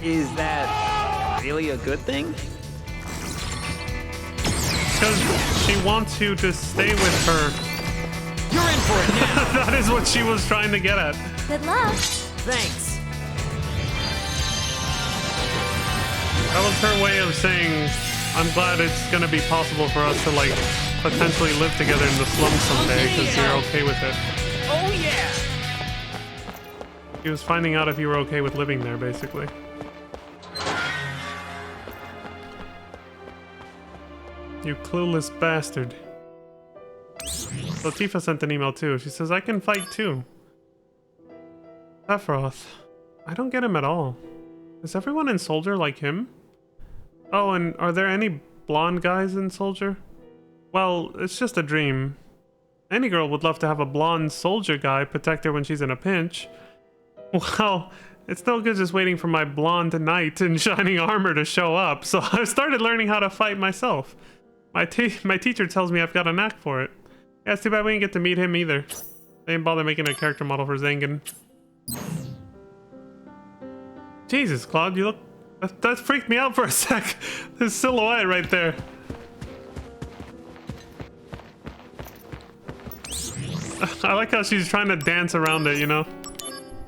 Is that really a good thing? Because she wants you to stay with her. You're in for it now! That is what she was trying to get at. Good luck. Thanks. That was her way of saying, I'm glad it's gonna be possible for us to, like, potentially live together in the slums someday, because you're okay with it. Oh yeah! He was finding out if you were okay with living there, basically. You clueless bastard. Latifah sent an email too. She says, I can fight too. Sephiroth. I don't get him at all. Is everyone in Soldier like him? Oh, and are there any blonde guys in Soldier? Well, it's just a dream. Any girl would love to have a blonde soldier guy protect her when she's in a pinch. Well, it's no good just waiting for my blonde knight in shining armor to show up, so I started learning how to fight myself. My teacher tells me I've got a knack for it. Yeah, it's too bad we didn't get to meet him either. They didn't bother making a character model for Zangan. Jesus, Claude, you look... That freaked me out for a sec. This silhouette right there. I like how she's trying to dance around it, you know?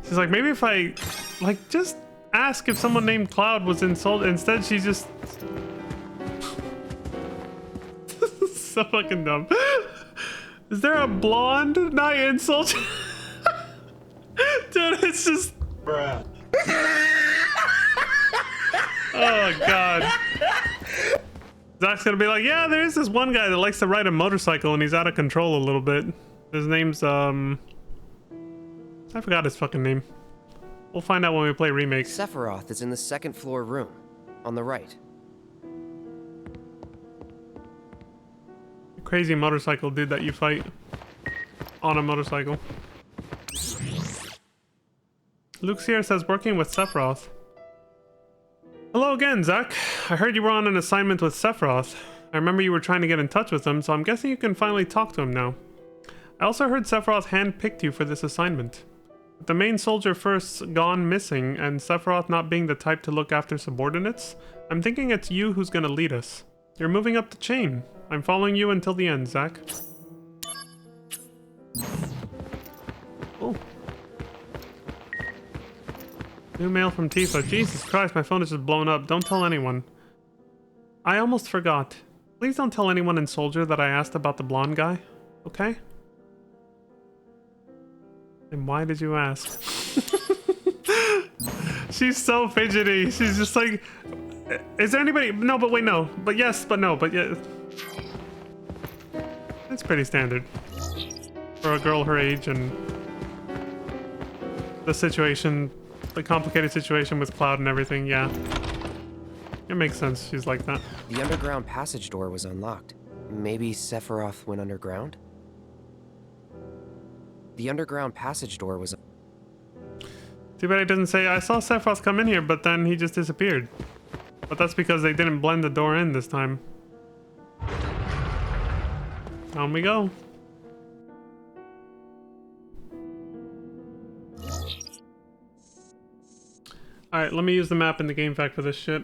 She's like, maybe if I... Like, just ask if someone named Cloud was insulted. Instead, she just... So fucking dumb. Is there a blonde knight in Soldier? Dude, it's just... Bruh. Oh, God. Zach's gonna be like, yeah, there is this one guy that likes to ride a motorcycle and he's out of control a little bit. His name's, I forgot his fucking name. We'll find out when we play Remake. Sephiroth is in the second floor room, on the right. Crazy motorcycle dude that you fight on a motorcycle. Luke's here, says working with Sephiroth. Hello again, Zach. I heard you were on an assignment with Sephiroth. I remember you were trying to get in touch with him, so I'm guessing you can finally talk to him now. I also heard Sephiroth handpicked you for this assignment. With the main soldier first gone missing, and Sephiroth not being the type to look after subordinates, I'm thinking it's you who's gonna lead us. You're moving up the chain. I'm following you until the end, Zach. Oh. New mail from Tifa. Jesus Christ, my phone is just blown up. Don't tell anyone. I almost forgot. Please don't tell anyone in Soldier that I asked about the blonde guy. Okay? And why did you ask? She's so fidgety. She's just like... Is there anybody... No, but wait, no. But yes, but no, but yeah. It's pretty standard. For a girl her age and... the situation... the complicated situation with Cloud and everything, yeah. It makes sense she's like that. The underground passage door was unlocked. Maybe Sephiroth went underground? The underground passage door was... Too bad it doesn't say, I saw Sephiroth come in here, but then he just disappeared. But that's because they didn't blend the door in this time. On we go. Alright, let me use the map in the game fact for this shit.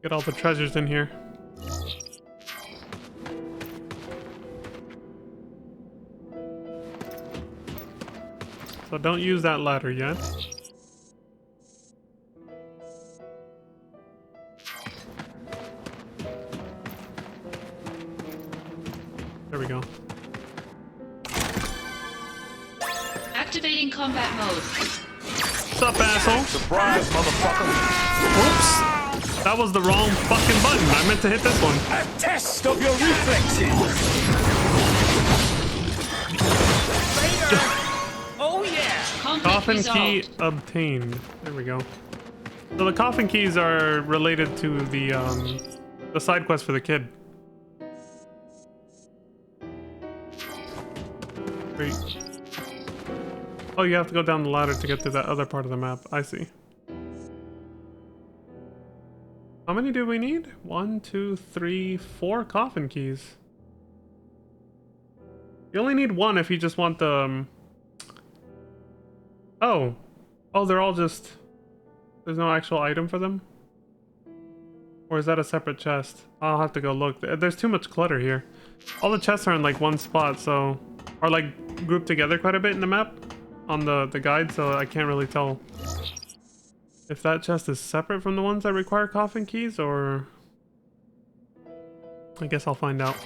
Get all the treasures in here. So don't use that ladder yet. There we go. Activating combat mode. What's up, asshole? Surprise, motherfucker. Whoops! That was the wrong fucking button. I meant to hit this one. A test of your reflexes. Oh yeah! Coffin key obtained. There we go. So the coffin keys are related to the side quest for the kid. Great. Oh, you have to go down the ladder to get to that other part of the map. I see. How many do we need? 1, 2, 3, 4 coffin keys. You only need one if you just want the... Oh, they're all just... There's no actual item for them? Or is that a separate chest? I'll have to go look. There's too much clutter here. All the chests are in like one spot, so... Are like grouped together quite a bit in the map. On the guide, so I can't really tell if that chest is separate from the ones that require coffin keys, or... I guess I'll find out.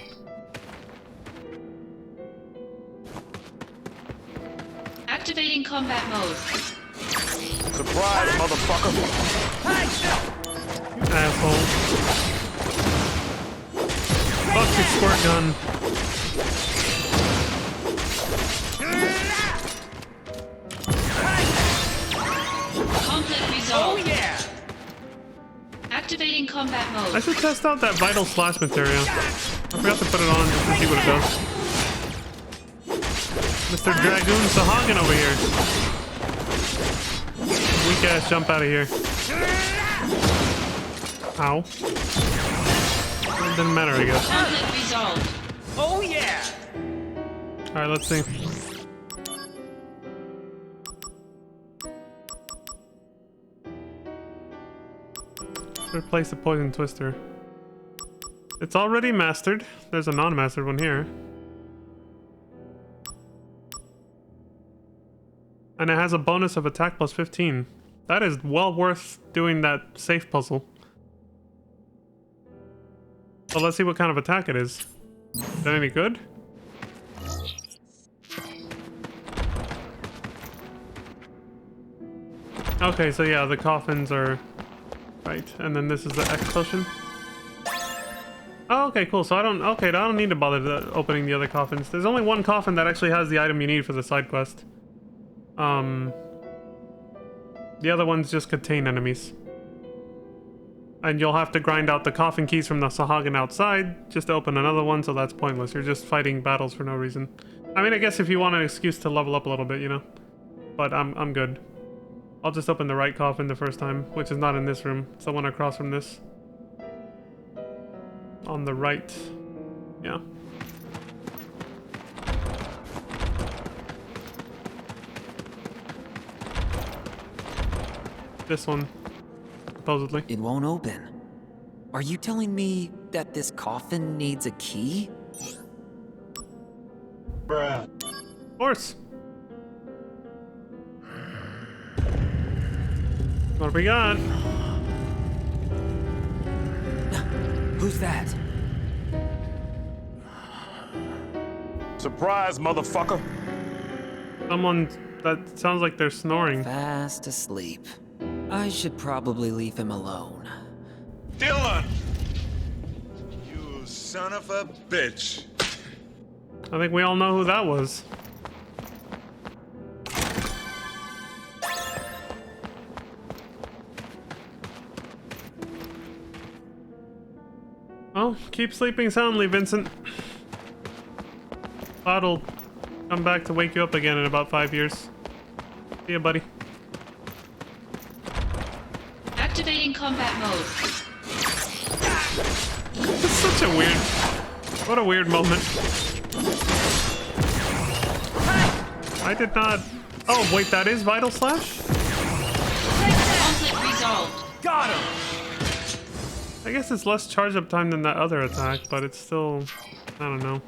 Activating combat mode. Surprise, motherfucker. You asshole. Fuck your squirt gun. Conflict resolved. Oh yeah! Activating combat mode. I should test out that vital slash material. I forgot to put it on just to see what it does. Mr. Dragoon Sahagin over here. Weak ass jump out of here. Ow. It didn't matter, I guess. Conflict resolved. Oh yeah! Alright, let's see. Replace the poison twister. It's already mastered. There's a non-mastered one here. And it has a bonus of attack plus 15. That is well worth doing that safe puzzle. So let's see what kind of attack it is. Is that any good? Okay, so yeah, the coffins are... Right, and then this is the X potion. Oh, okay, cool. So I don't need to bother opening the other coffins. There's only one coffin that actually has the item you need for the side quest. The other ones just contain enemies. And you'll have to grind out the coffin keys from the Sahagin outside just to open another one, so that's pointless. You're just fighting battles for no reason. I mean, I guess if you want an excuse to level up a little bit, you know. But I'm good. I'll just open the right coffin the first time, which is not in this room. It's the one across from this. On the right. Yeah. This one, supposedly. It won't open. Are you telling me that this coffin needs a key? Bruh. Of course. What have we got? Who's that? Surprise, motherfucker. Someone that sounds like they're snoring. Fast asleep. I should probably leave him alone. Dylan! You son of a bitch. I think we all know who that was. Well, keep sleeping soundly, Vincent. I'll come back to wake you up again in about 5 years. See ya, buddy. Activating combat mode. It's such a weird... What a weird moment. I did not... Oh, wait, that is Vital Slash? Conflict resolved. Got him! I guess it's less charge up time than that other attack, but it's still... I don't know.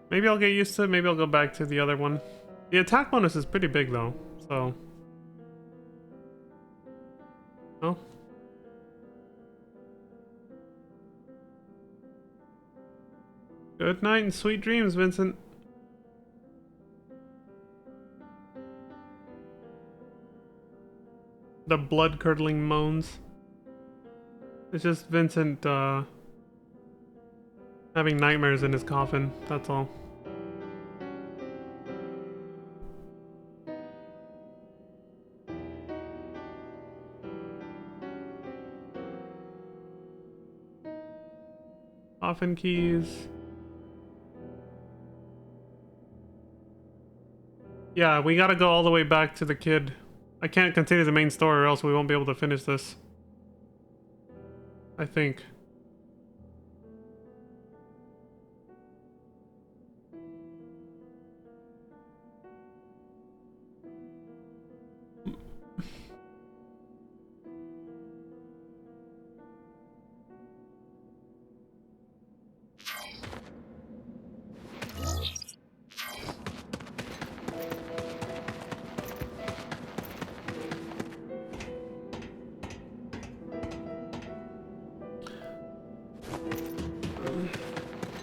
Maybe I'll get used to it, maybe I'll go back to the other one. The attack bonus is pretty big though, so. Oh. Good night and sweet dreams, Vincent. The blood-curdling moans. It's just Vincent, having nightmares in his coffin, that's all. Coffin keys. Yeah, we gotta go all the way back to the kid. I can't continue the main story or else we won't be able to finish this. I think.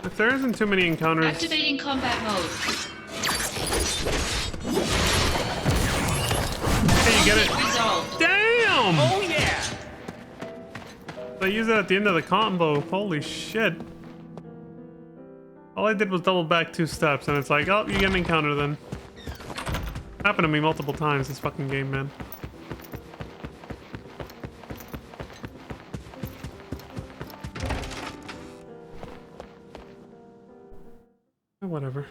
If there isn't too many encounters... Activating combat mode. Hey, you get it? Resolved. Damn! Oh yeah! I use it at the end of the combo. Holy shit. All I did was double back 2 steps and it's like, oh, you get an encounter then. Happened to me multiple times this fucking game, man. Whatever.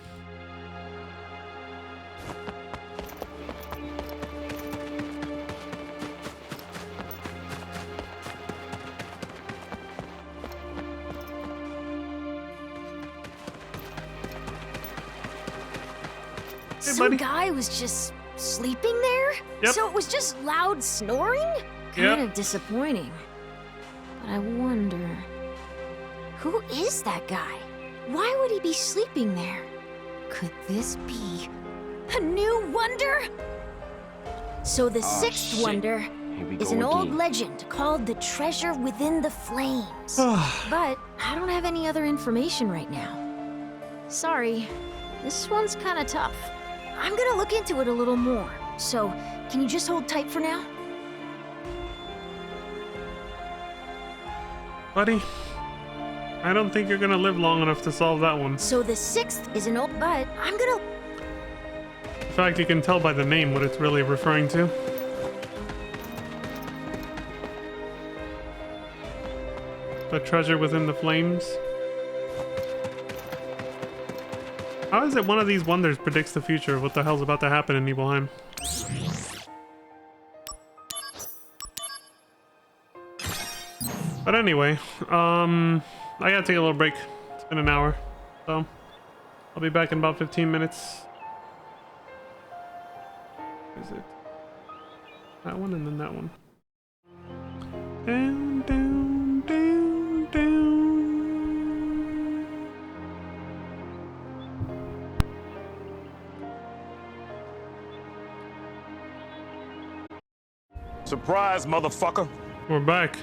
Some guy was just sleeping there? Yep. So it was just loud snoring? Kind of disappointing. But I wonder... who is that guy? Why would he be sleeping there? Could this be a new wonder? So the sixth wonder is an old legend called the Treasure Within the Flames. But I don't have any other information right now. Sorry, this one's kind of tough. I'm gonna look into it a little more. So, can you just hold tight for now? Buddy, I don't think you're gonna live long enough to solve that one. So the sixth is an old, but I'm gonna... In fact, you can tell by the name what it's really referring to. The Treasure Within the Flames. How is it one of these wonders predicts the future of what the hell's about to happen in Nibelheim? But anyway, I gotta take a little break. It's been an hour, so I'll be back in about 15 minutes. Where is it? That one and then that one. Down, down, down, down. Surprise, motherfucker. We're back.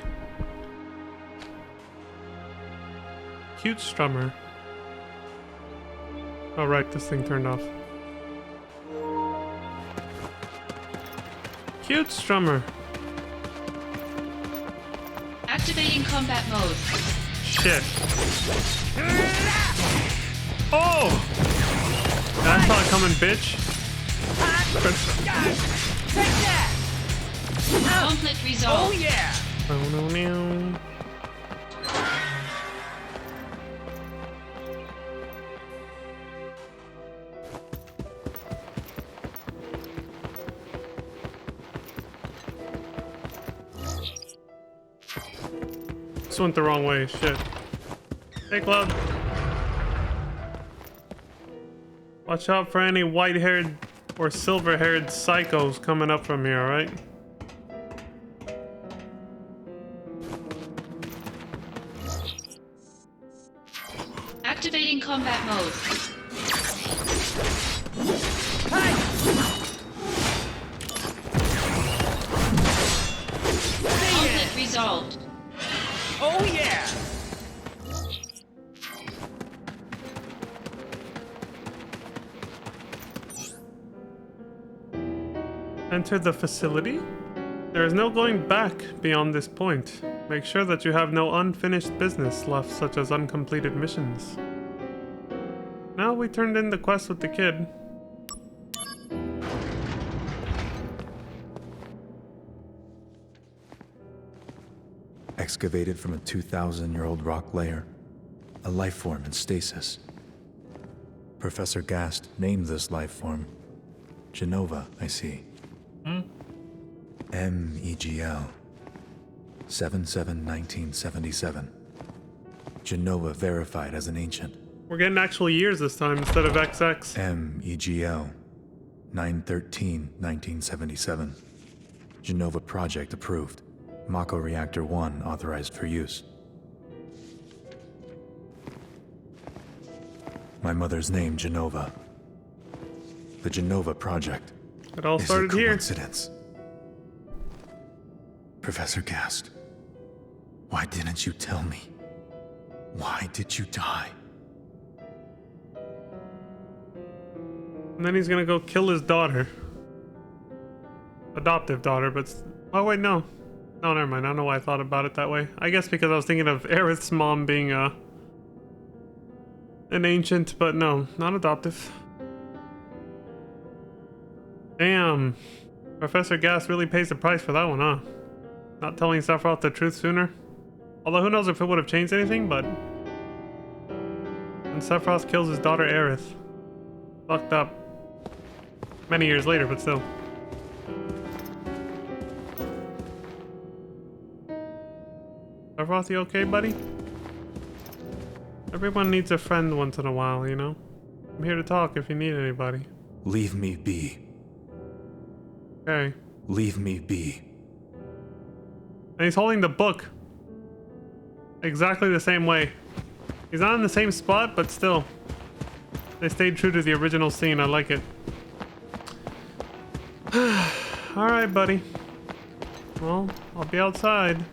Cute strummer. Oh right, this thing turned off. Cute strummer. Activating combat mode. Shit. Oh! I saw it coming, bitch. Take that! Conflict resolved. Oh yeah! Oh no no. This went the wrong way, shit. Hey Cloud. Watch out for any white-haired or silver-haired psychos coming up from here, alright? Activating combat mode. Hey! resolved. Oh yeah! Enter the facility? There is no going back beyond this point. Make sure that you have no unfinished business left, such as uncompleted missions. Now we turned in the quest with the kid. Excavated from a 2,000-year-old rock layer, a life form in stasis. Professor Gast named this life form Genova, I see. MEGL 77-1977. Genova verified as an ancient. We're getting actual years this time instead of XX. MEGL 9/13/1977. Genova project approved. Mako Reactor 1 authorized for use. My mother's name, Genova. The Genova project. It all started here. Coincidence. Professor Gast, why didn't you tell me? Why did you die? And then he's gonna go kill his daughter. Adoptive daughter, but... Oh wait, no. No, never mind. I don't know why I thought about it that way. I guess because I was thinking of Aerith's mom being an ancient, but no, not adoptive. Damn. Professor Gas really pays the price for that one, huh? Not telling Sephiroth the truth sooner. Although who knows if it would have changed anything, but... When Sephiroth kills his daughter Aerith. Fucked up. Many years later, but still. Sephiroth, you okay, buddy? Everyone needs a friend once in a while, you know? I'm here to talk if you need anybody. Leave me be. Okay. Leave me be. And he's holding the book. Exactly the same way. He's not in the same spot, but still. They stayed true to the original scene. I like it. Alright, buddy. Well, I'll be outside.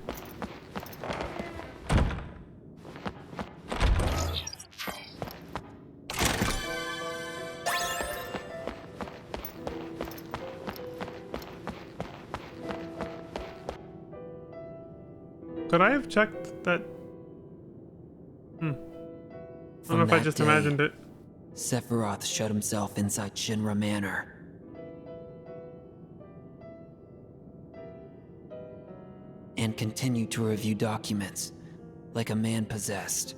Could I have checked that? I don't know if I just imagined it. Sephiroth shut himself inside Shinra Manor. And continued to review documents, like a man possessed.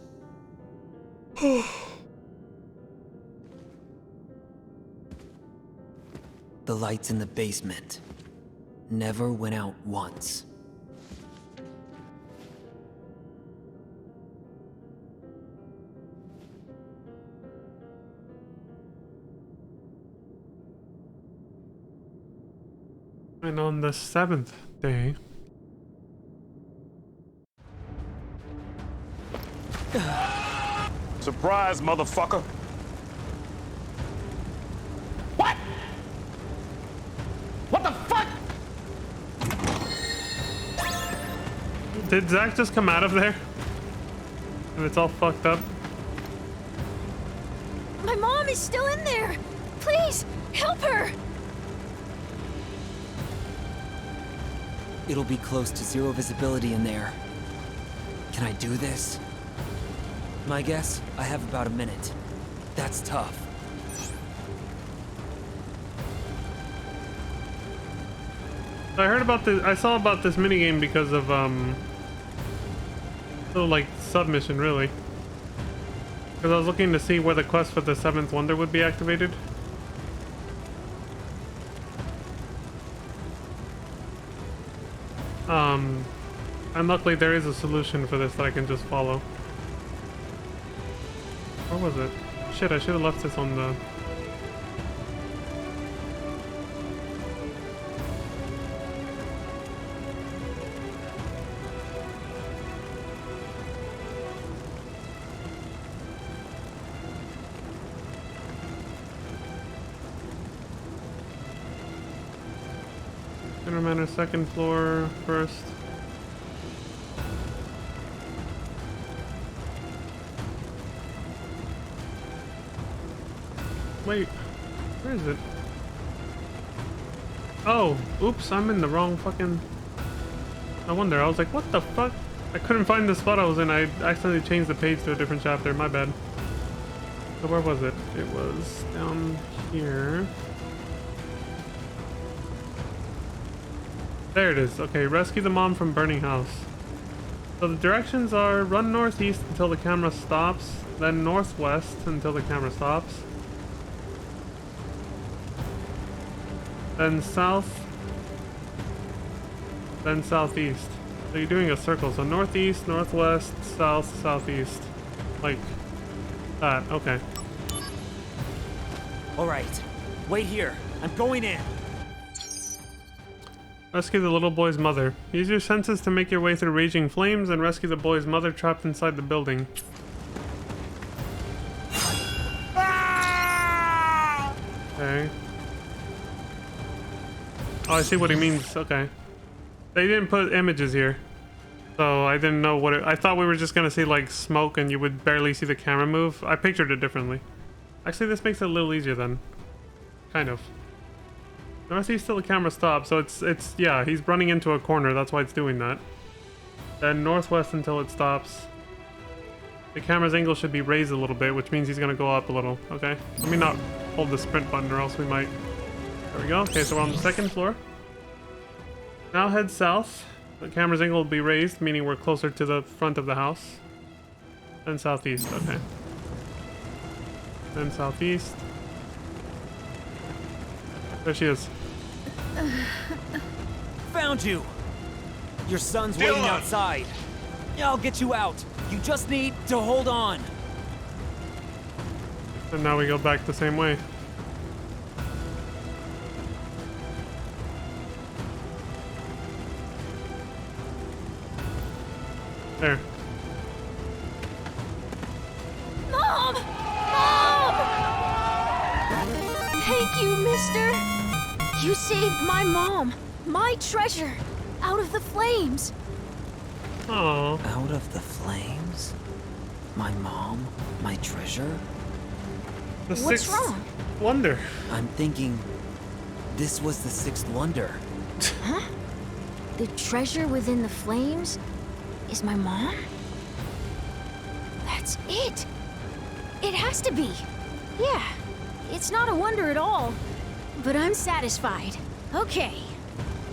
The lights in the basement never went out once. And on the 7th day... Surprise, motherfucker! What? What the fuck? Did Zack just come out of there? And it's all fucked up? My mom is still in there! Please, help her! It'll be close to zero visibility in there. Can I do this? My guess, I have about a minute. That's tough. I heard about this. I saw about this minigame because of little like submission, really. Because I was looking to see where the quest for the 7th wonder would be activated. And luckily there is a solution for this that I can just follow. Where was it? Shit, I should have left this on the... Inner Manor, 2nd floor, first. Wait, where is it? Oh, oops, I'm in the wrong fucking... No wonder, I was like, what the fuck? I couldn't find the spot I was in. I accidentally changed the page to a different chapter, my bad. So where was it? It was down here. There it is. Okay, rescue the mom from burning house. So the directions are run northeast until the camera stops, then northwest until the camera stops, then south, then southeast. So you're doing a circle. So northeast, northwest, south, southeast. Like that. Okay. All right. Wait here. I'm going in. Rescue the little boy's mother. Use your senses to make your way through raging flames and rescue the boy's mother trapped inside the building. Okay. Oh, I see what he means. Okay. They didn't put images here. So I didn't know what it... I thought we were just gonna see like smoke and you would barely see the camera move. I pictured it differently. Actually, this makes it a little easier then. Kind of. Northeast till the camera stops, so it's yeah, he's running into a corner, that's why it's doing that. Then northwest until it stops. The camera's angle should be raised a little bit, which means he's gonna go up a little, okay? Let me not hold the sprint button or else we might... There we go, okay, so we're on the second floor. Now head south. The camera's angle will be raised, meaning we're closer to the front of the house. Then southeast, okay. Then southeast. There she is. Found you. Your son's waiting outside. I'll get you out. You just need to hold on. And now we go back the same way. There. Mom! Mom! Thank you, mister. You saved my mom, my treasure, out of the flames. Oh. Out of the flames? My mom? My treasure? The What's sixth wrong? wonder. I'm thinking this was the sixth wonder. Huh? The treasure within the flames is my mom? That's it. It has to be. Yeah, it's not a wonder at all. But I'm satisfied. Okay,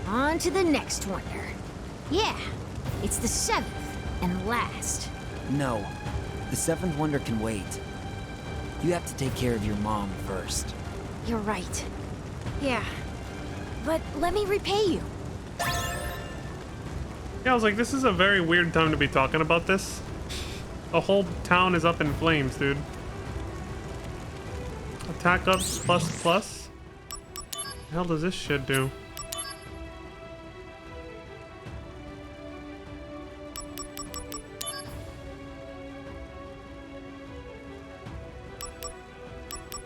on to the next wonder. Yeah, it's the seventh and last. No, the seventh wonder can wait. You have to take care of your mom first. You're right. Yeah, but let me repay you. Yeah, I was like, this is a very weird time to be talking about this. The whole town is up in flames, dude. Attack up plus plus? The hell does this shit do?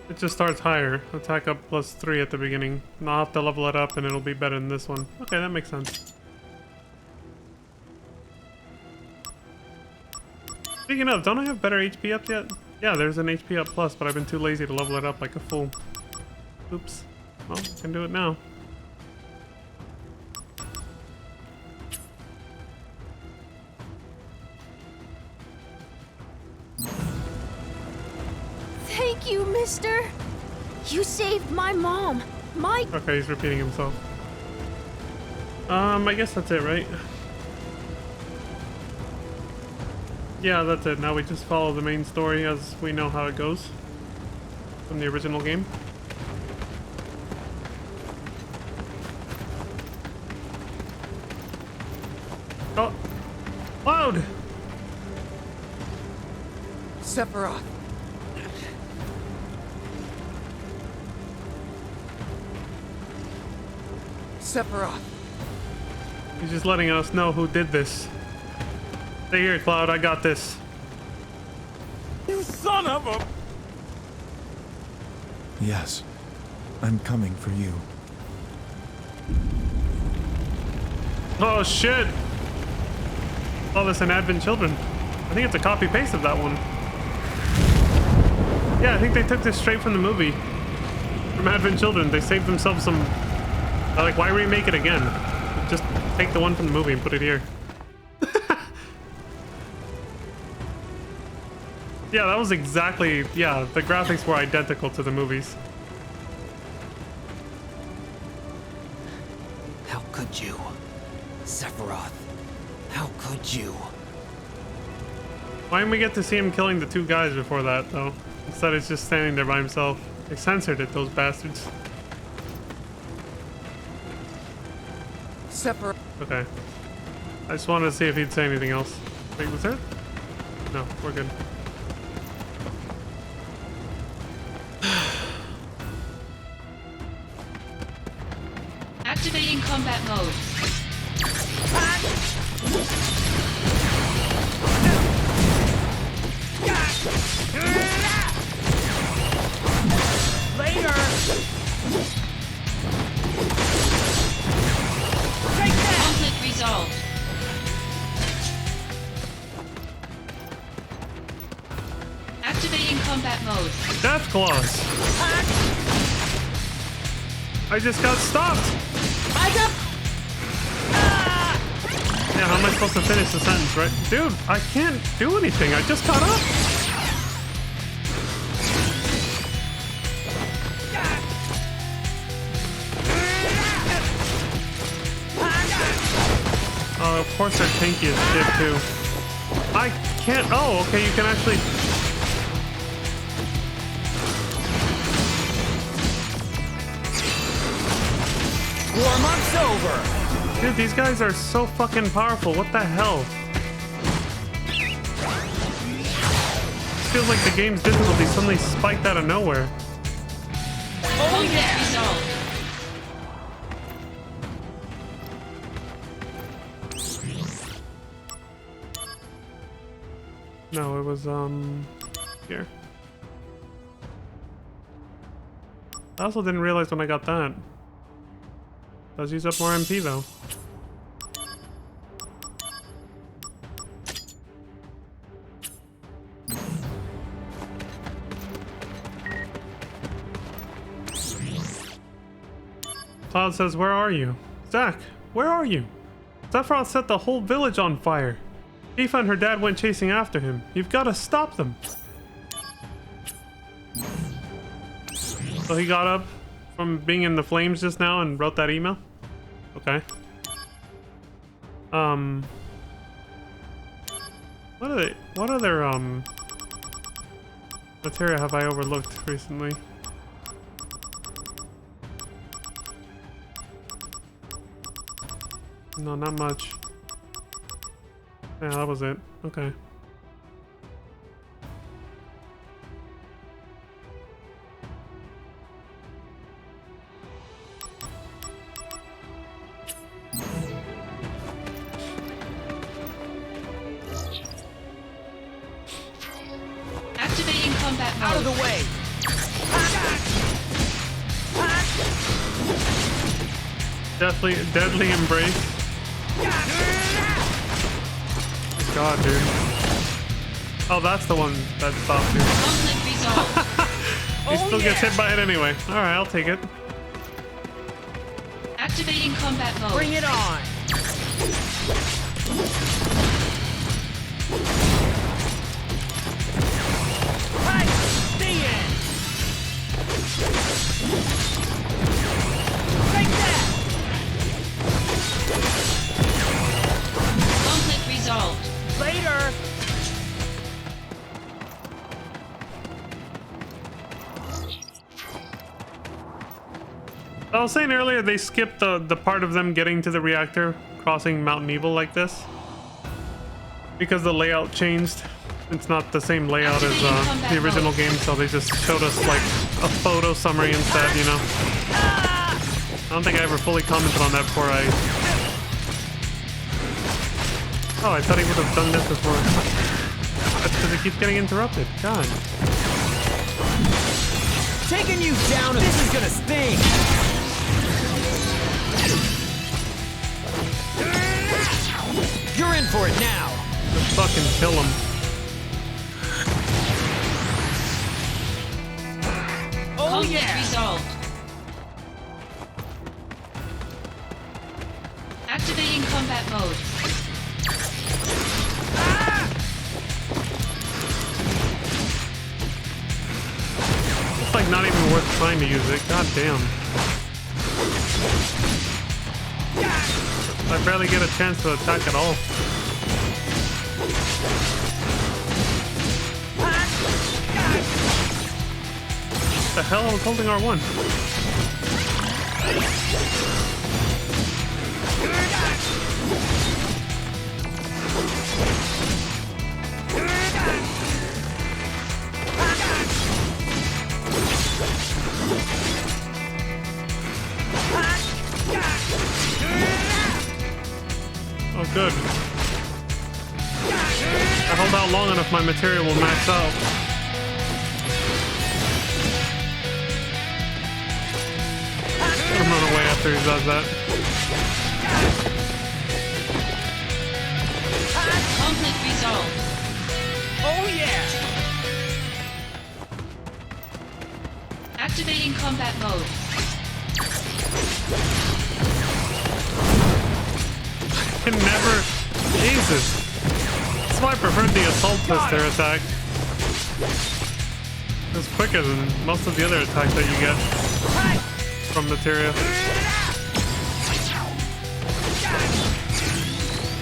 It just starts higher. Attack up plus 3 at the beginning. And I'll have to level it up and it'll be better than this one. Okay, that makes sense. Speaking of, don't I have better HP up yet? Yeah, there's an HP up plus, but I've been too lazy to level it up like a fool. Oops. Well, I can do it now. Thank you, mister. You saved my mom. Okay, he's repeating himself. I guess that's it, right? Yeah, that's it. Now we just follow the main story as we know how it goes from the original game. Oh! Loud! Sephiroth. Sephiroth. He's just letting us know who did this. Stay here, Cloud. I got this. You son of a... Yes, I'm coming for you. Oh, shit! Oh, this in Advent Children. I think it's a copy-paste of that one. Yeah, I think they took this straight from the movie. from Advent Children. They saved themselves some... like, why remake it again? Just take the one from the movie and put it here. Yeah, that was exactly... yeah, the graphics were identical to the movies. How could you? Sephiroth, how could you? Why didn't we get to see him killing the two guys before that, though? Instead, it's just standing there by himself. They censored it, those bastards. Sephiroth. Okay. I just wanted to see if he'd say anything else. Wait, was there? No, we're good. Activating combat mode. Later! Conflict resolved. Activating combat mode. Death claws. I just got stopped. I got. Yeah, how am I supposed to finish the sentence, right? Dude, I can't do anything. I just got up. Oh, of course they're tanky as shit, too. I can't... oh, okay, you can actually... Warm-up's over! Dude, these guys are so fucking powerful. What the hell? It feels like the game's difficulty suddenly spiked out of nowhere. Oh yeah! Resolved. No, it was, here. I also didn't realize when I got that. Does use up more MP, though. Cloud says, where are you? Zack, where are you? Sephiroth set the whole village on fire. Tifa and her dad went chasing after him. You've got to stop them. So he got up from being in the flames just now and wrote that email? Okay. What other, materia have I overlooked recently? No, not much. Yeah, that was it. Okay. Activating combat mode. Out of the way! Deadly embrace. God, dude. Oh, that's the one that stopped you. Conflict resolved. He still gets hit by it anyway. Alright, I'll take it. Activating combat mode. Bring it on! Right, stay in! Take that! Conflict resolved. Later! I was saying earlier they skipped the part of them getting to the reactor, crossing Mountain Evil like this. Because the layout changed. It's not the same layout as the original game, so they just showed us like a photo summary instead, you know? I don't think I ever fully commented on that before I... Oh, I thought he would have done this before. That's because it keeps getting interrupted. God. Taking you down, this is gonna sting! You're in for it now! Just fucking kill him. Oh Conflict yeah! resolved. worth trying to use it. God damn. I barely get a chance to attack at all. What the hell? I was holding R1. Oh, good. I hold out long enough, my material will max out. Let him run away after he does that. Conflict resolved. Oh yeah! Activating combat mode. Can never. Jesus. That's why I preferred the assault twister attack. It's quicker than most of the other attacks that you get from materia.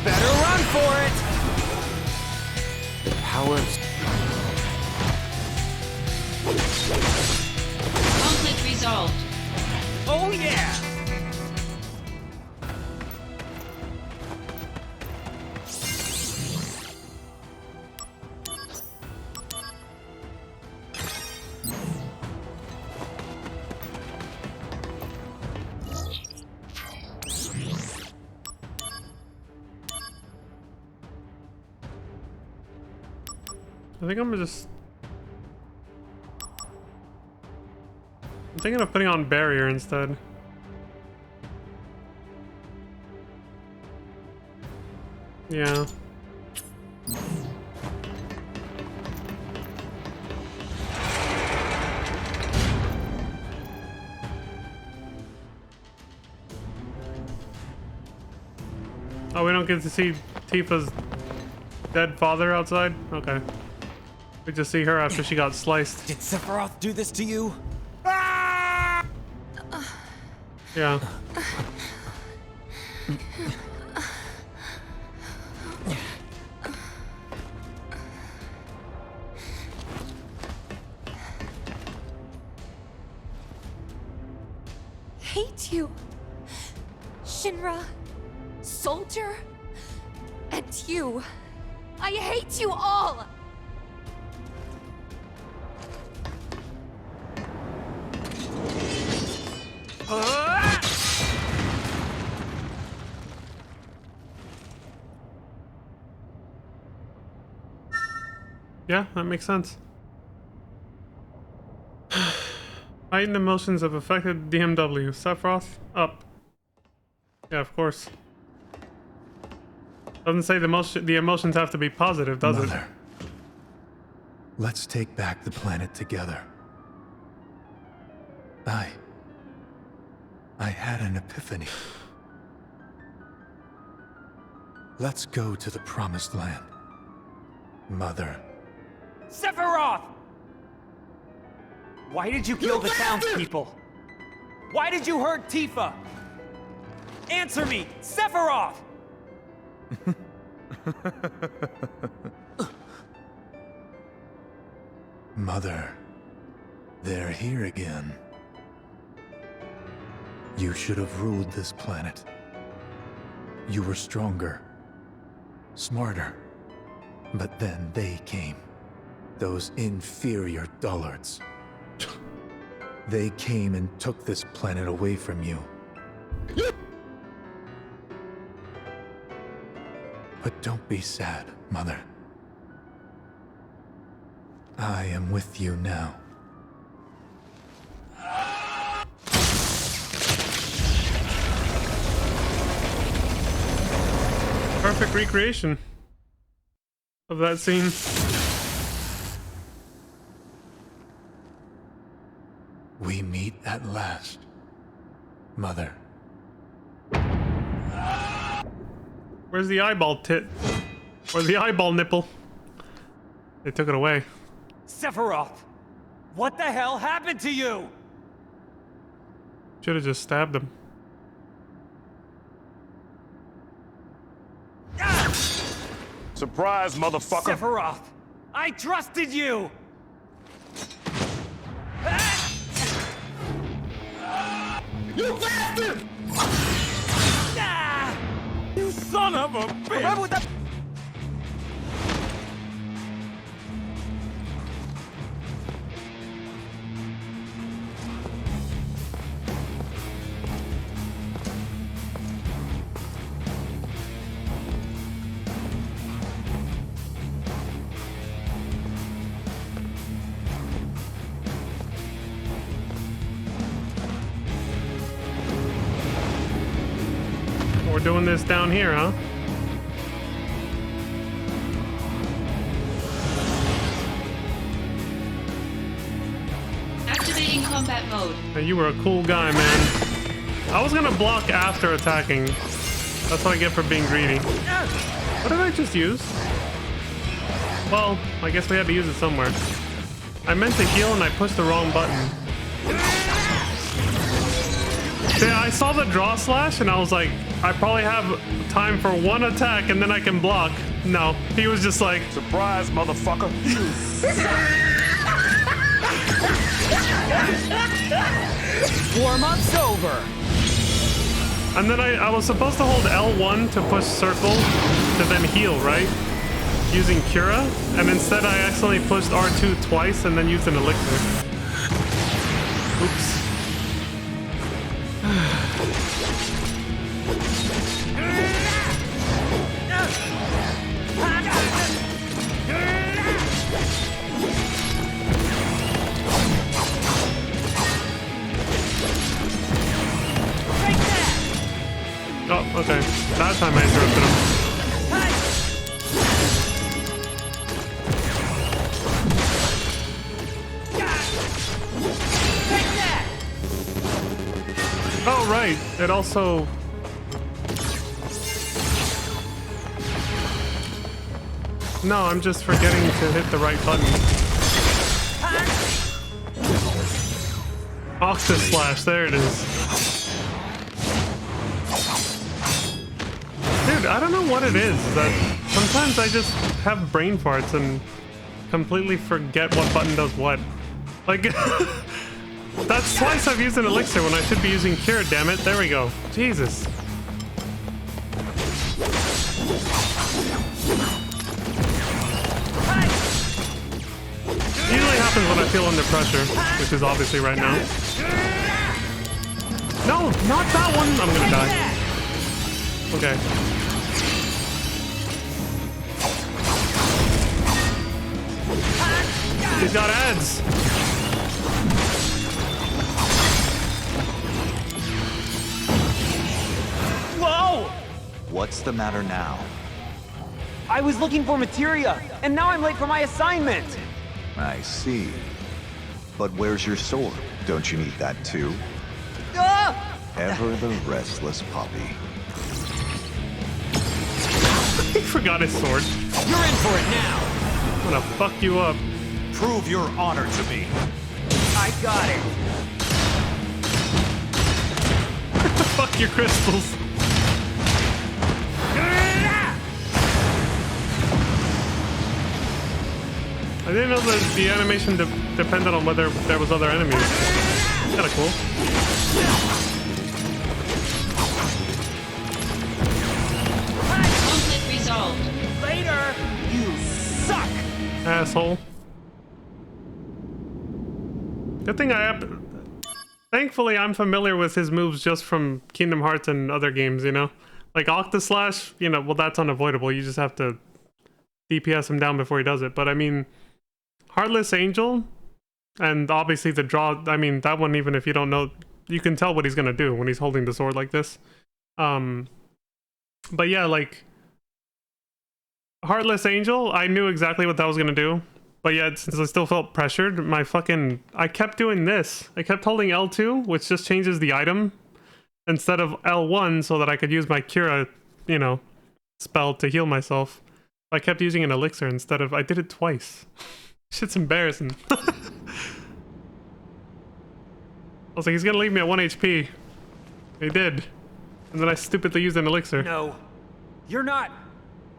Better run for it! The power of... Conflict resolved. Oh yeah! I think I'm thinking of putting on barrier instead. Yeah. Oh, we don't get to see Tifa's dead father outside? Okay. We just see her after she got sliced. Did Sephiroth do this to you? Yeah. Hate you. Shinra, Soldier, and you. I hate you all! Yeah, that makes sense. Heightened emotions have affected DMW. Sephiroth, up. Yeah, of course. Doesn't say the emotions have to be positive, does it? Mother, let's take back the planet together. I had an epiphany. Let's go to the Promised Land. Mother. Sephiroth! Why did you kill the townspeople? Why did you hurt Tifa? Answer me, Sephiroth! Mother, they're here again. You should have ruled this planet. You were stronger, smarter, but then they came. Those inferior dullards. They came and took this planet away from you. But don't be sad, Mother. I am with you now. Perfect recreation of that scene. We meet at last, Mother. Where's the eyeball tit? Where's the eyeball nipple? They took it away. Sephiroth! What the hell happened to you? Should have just stabbed him. Surprise, motherfucker! Sephiroth, I trusted you! You bastard! You son of a bitch! We're doing this down here, huh? Activating combat mode. Hey, you were a cool guy, man. I was gonna block after attacking. That's what I get for being greedy. What did I just use? Well, I guess we had to use it somewhere. I meant to heal and I pushed the wrong button. See, I saw the draw slash and I was like, I probably have time for one attack and then I can block. No, he was just like, surprise, motherfucker! Warm-up's over. And then I was supposed to hold L1 to push circle to then heal, right? Using Cura, and instead I accidentally pushed R2 twice and then used an elixir. Oops. Oh, okay. That time I interrupted him. Oh, right. It also... No, I'm just forgetting to hit the right button. Octa Slash, there it is. Dude, I don't know what it is that sometimes I just have brain farts and completely forget what button does what. Like, that's twice I've used an elixir when I should be using Cure, damn it. There we go. Jesus. Usually happens when I feel under pressure, which is obviously right now. No, not that one. I'm gonna die. Okay. He's got ads. Whoa! What's the matter now? I was looking for materia, and now I'm late for my assignment. I see. But where's your sword? Don't you need that too? Ah! Ever the restless puppy. He forgot his sword. You're in for it now. I'm gonna fuck you up. Prove your honor to me. I got it. Fuck your crystals. I didn't know that the animation depended on whether there was other enemies. Kinda cool. Conflict resolved. Later, you suck. Asshole. Good thing thankfully, I'm familiar with his moves just from Kingdom Hearts and other games, you know? Like Octa Slash, you know, well, that's unavoidable. You just have to DPS him down before he does it. But I mean, Heartless Angel, and obviously the draw, I mean, that one, even if you don't know, you can tell what he's gonna do when he's holding the sword like this. But yeah, like, Heartless Angel, I knew exactly what that was gonna do. But yeah, since I still felt pressured, I kept doing this. I kept holding L2, which just changes the item, instead of L1, so that I could use my Cura, you know, spell to heal myself. I kept using an elixir instead of, I did it twice. Shit's embarrassing. was like, he's gonna leave me at 1 HP. He did. And then I stupidly used an elixir. No. You're not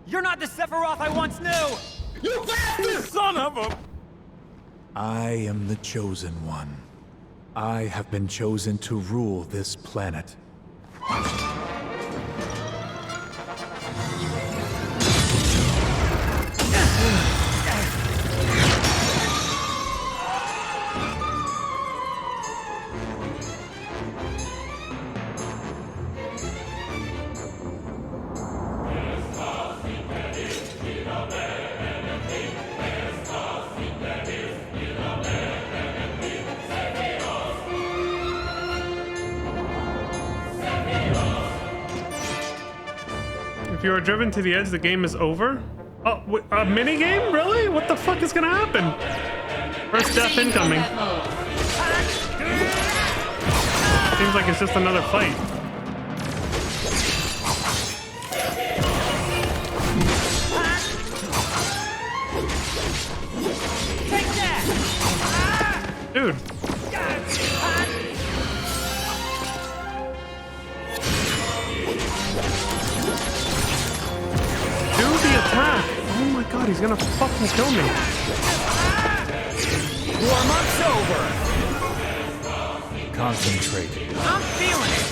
the Sephiroth I once knew! You bastard son of a... I am the chosen one. I have been chosen to rule this planet. If you are driven to the edge, the game is over? Oh, a mini game? Really? What the fuck is gonna happen? First death incoming. Seems like it's just another fight. Dude. Attack! Oh my god, he's gonna fucking kill me. Warm-up's over. Concentrate. I'm feeling it.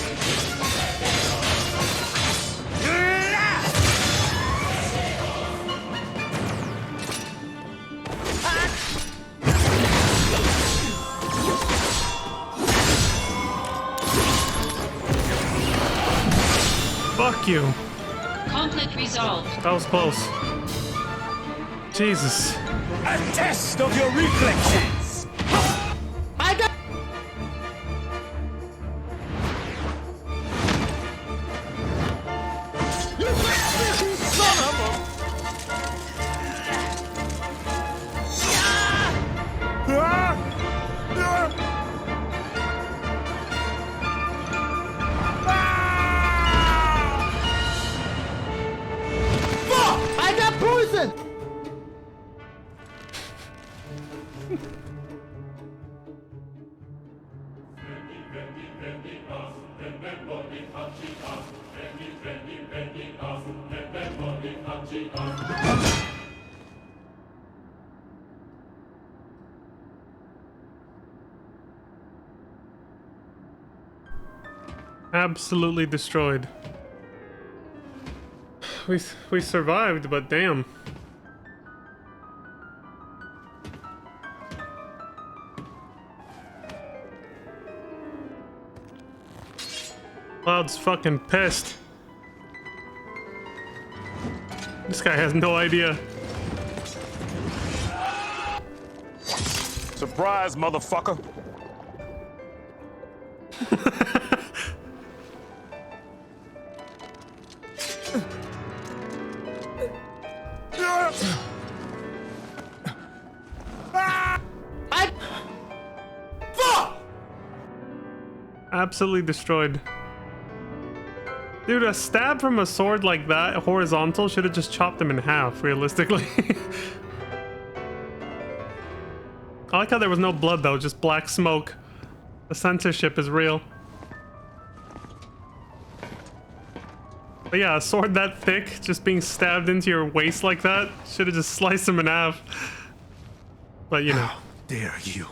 Fuck you. Conflict resolved. That was close. Jesus. A test of your reflexes. I got. You son of a. Poison! Absolutely destroyed. We survived, but damn. Cloud's fucking pissed. This guy has no idea. Surprise, motherfucker. Absolutely destroyed. Dude, a stab from a sword like that, horizontal, should have just chopped him in half, realistically. I like how there was no blood, though, just black smoke. The censorship is real. But yeah, a sword that thick, just being stabbed into your waist like that, should have just sliced him in half. But, you know. How dare you?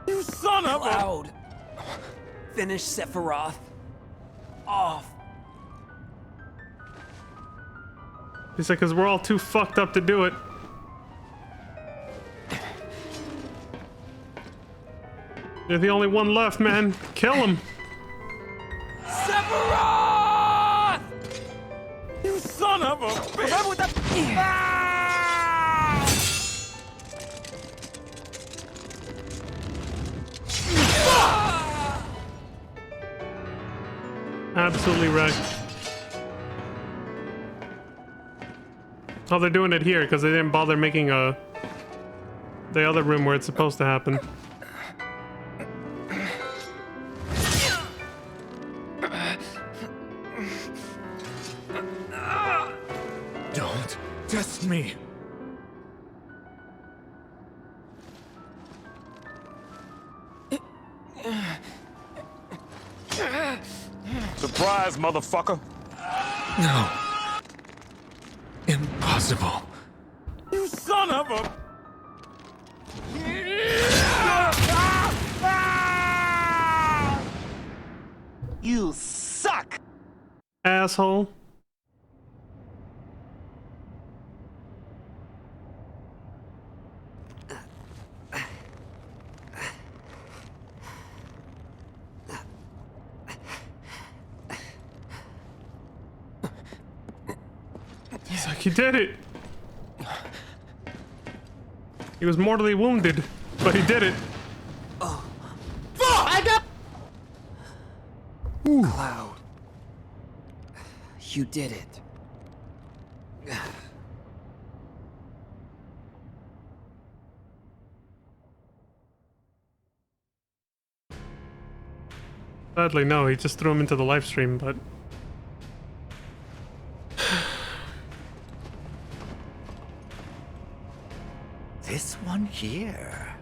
You son of a... Cloud. Finish Sephiroth off. He said, because we're all too fucked up to do it. You're the only one left, man. Kill him. Sephiroth! You son of a bitch! Remember with that... Absolutely wrecked. Oh, they're doing it here because they didn't bother making the other room where it's supposed to happen. Don't test me. Surprise, motherfucker. No. Impossible. You son of a... You suck! Asshole. He's like, he did it. He was mortally wounded, but he did it. Oh. Fuck! I got... Cloud. You did it. Sadly, no, he just threw him into the live stream, but... This one here.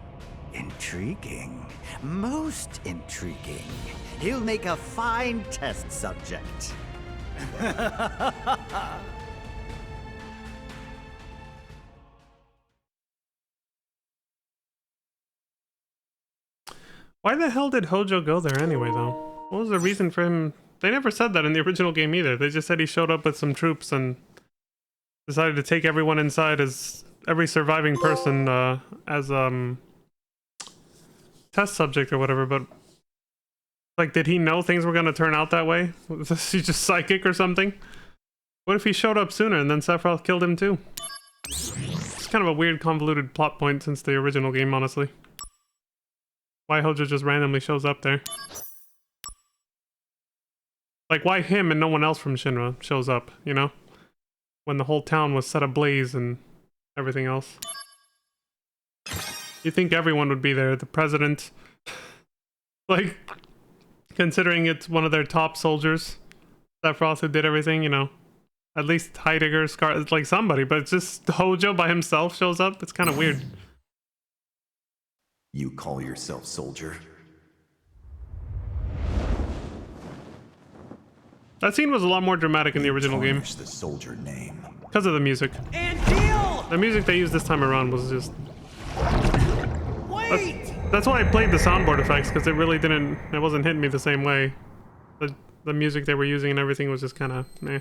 Intriguing. Most intriguing. He'll make a fine test subject. Why the hell did Hojo go there anyway, though? What was the reason for him? They never said that in the original game either. They just said he showed up with some troops and decided to take everyone inside as every surviving person as test subject or whatever. But like, did he know things were gonna turn out that way? Was he just psychic or something? What if he showed up sooner and then Sephiroth killed him too? It's kind of a weird, convoluted plot point since the original game, honestly. Why Hojo just randomly shows up there? Like, why him and no one else from Shinra shows up, you know? When the whole town was set ablaze and everything else. You think everyone would be there, the president. Like, considering it's one of their top soldiers, Sephiroth who did everything, you know. At least Heidegger, Scar, like somebody, but it's just Hojo by himself shows up. It's kind of weird. You call yourself soldier? That scene was a lot more dramatic in the original game. The soldier name. Because of the music. The music they used this time around was just... That's why I played the soundboard effects, because it really didn't... It wasn't hitting me the same way. The music they were using and everything was just kind of meh.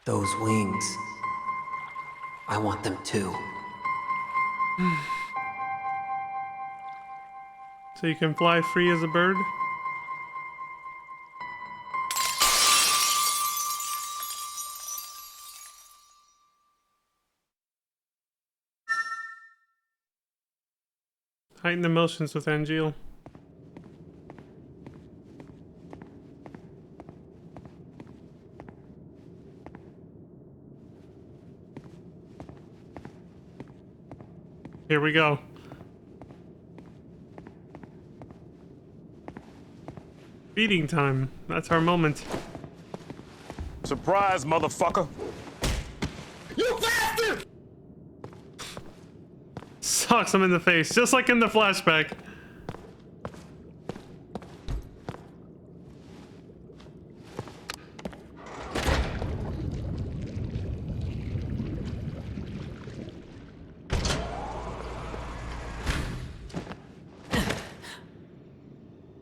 Those wings. I want them too. So you can fly free as a bird? Heighten emotions with Angeal. Here we go. Feeding time. That's our moment. Surprise, motherfucker. You bastard! Socks him in the face, just like in the flashback.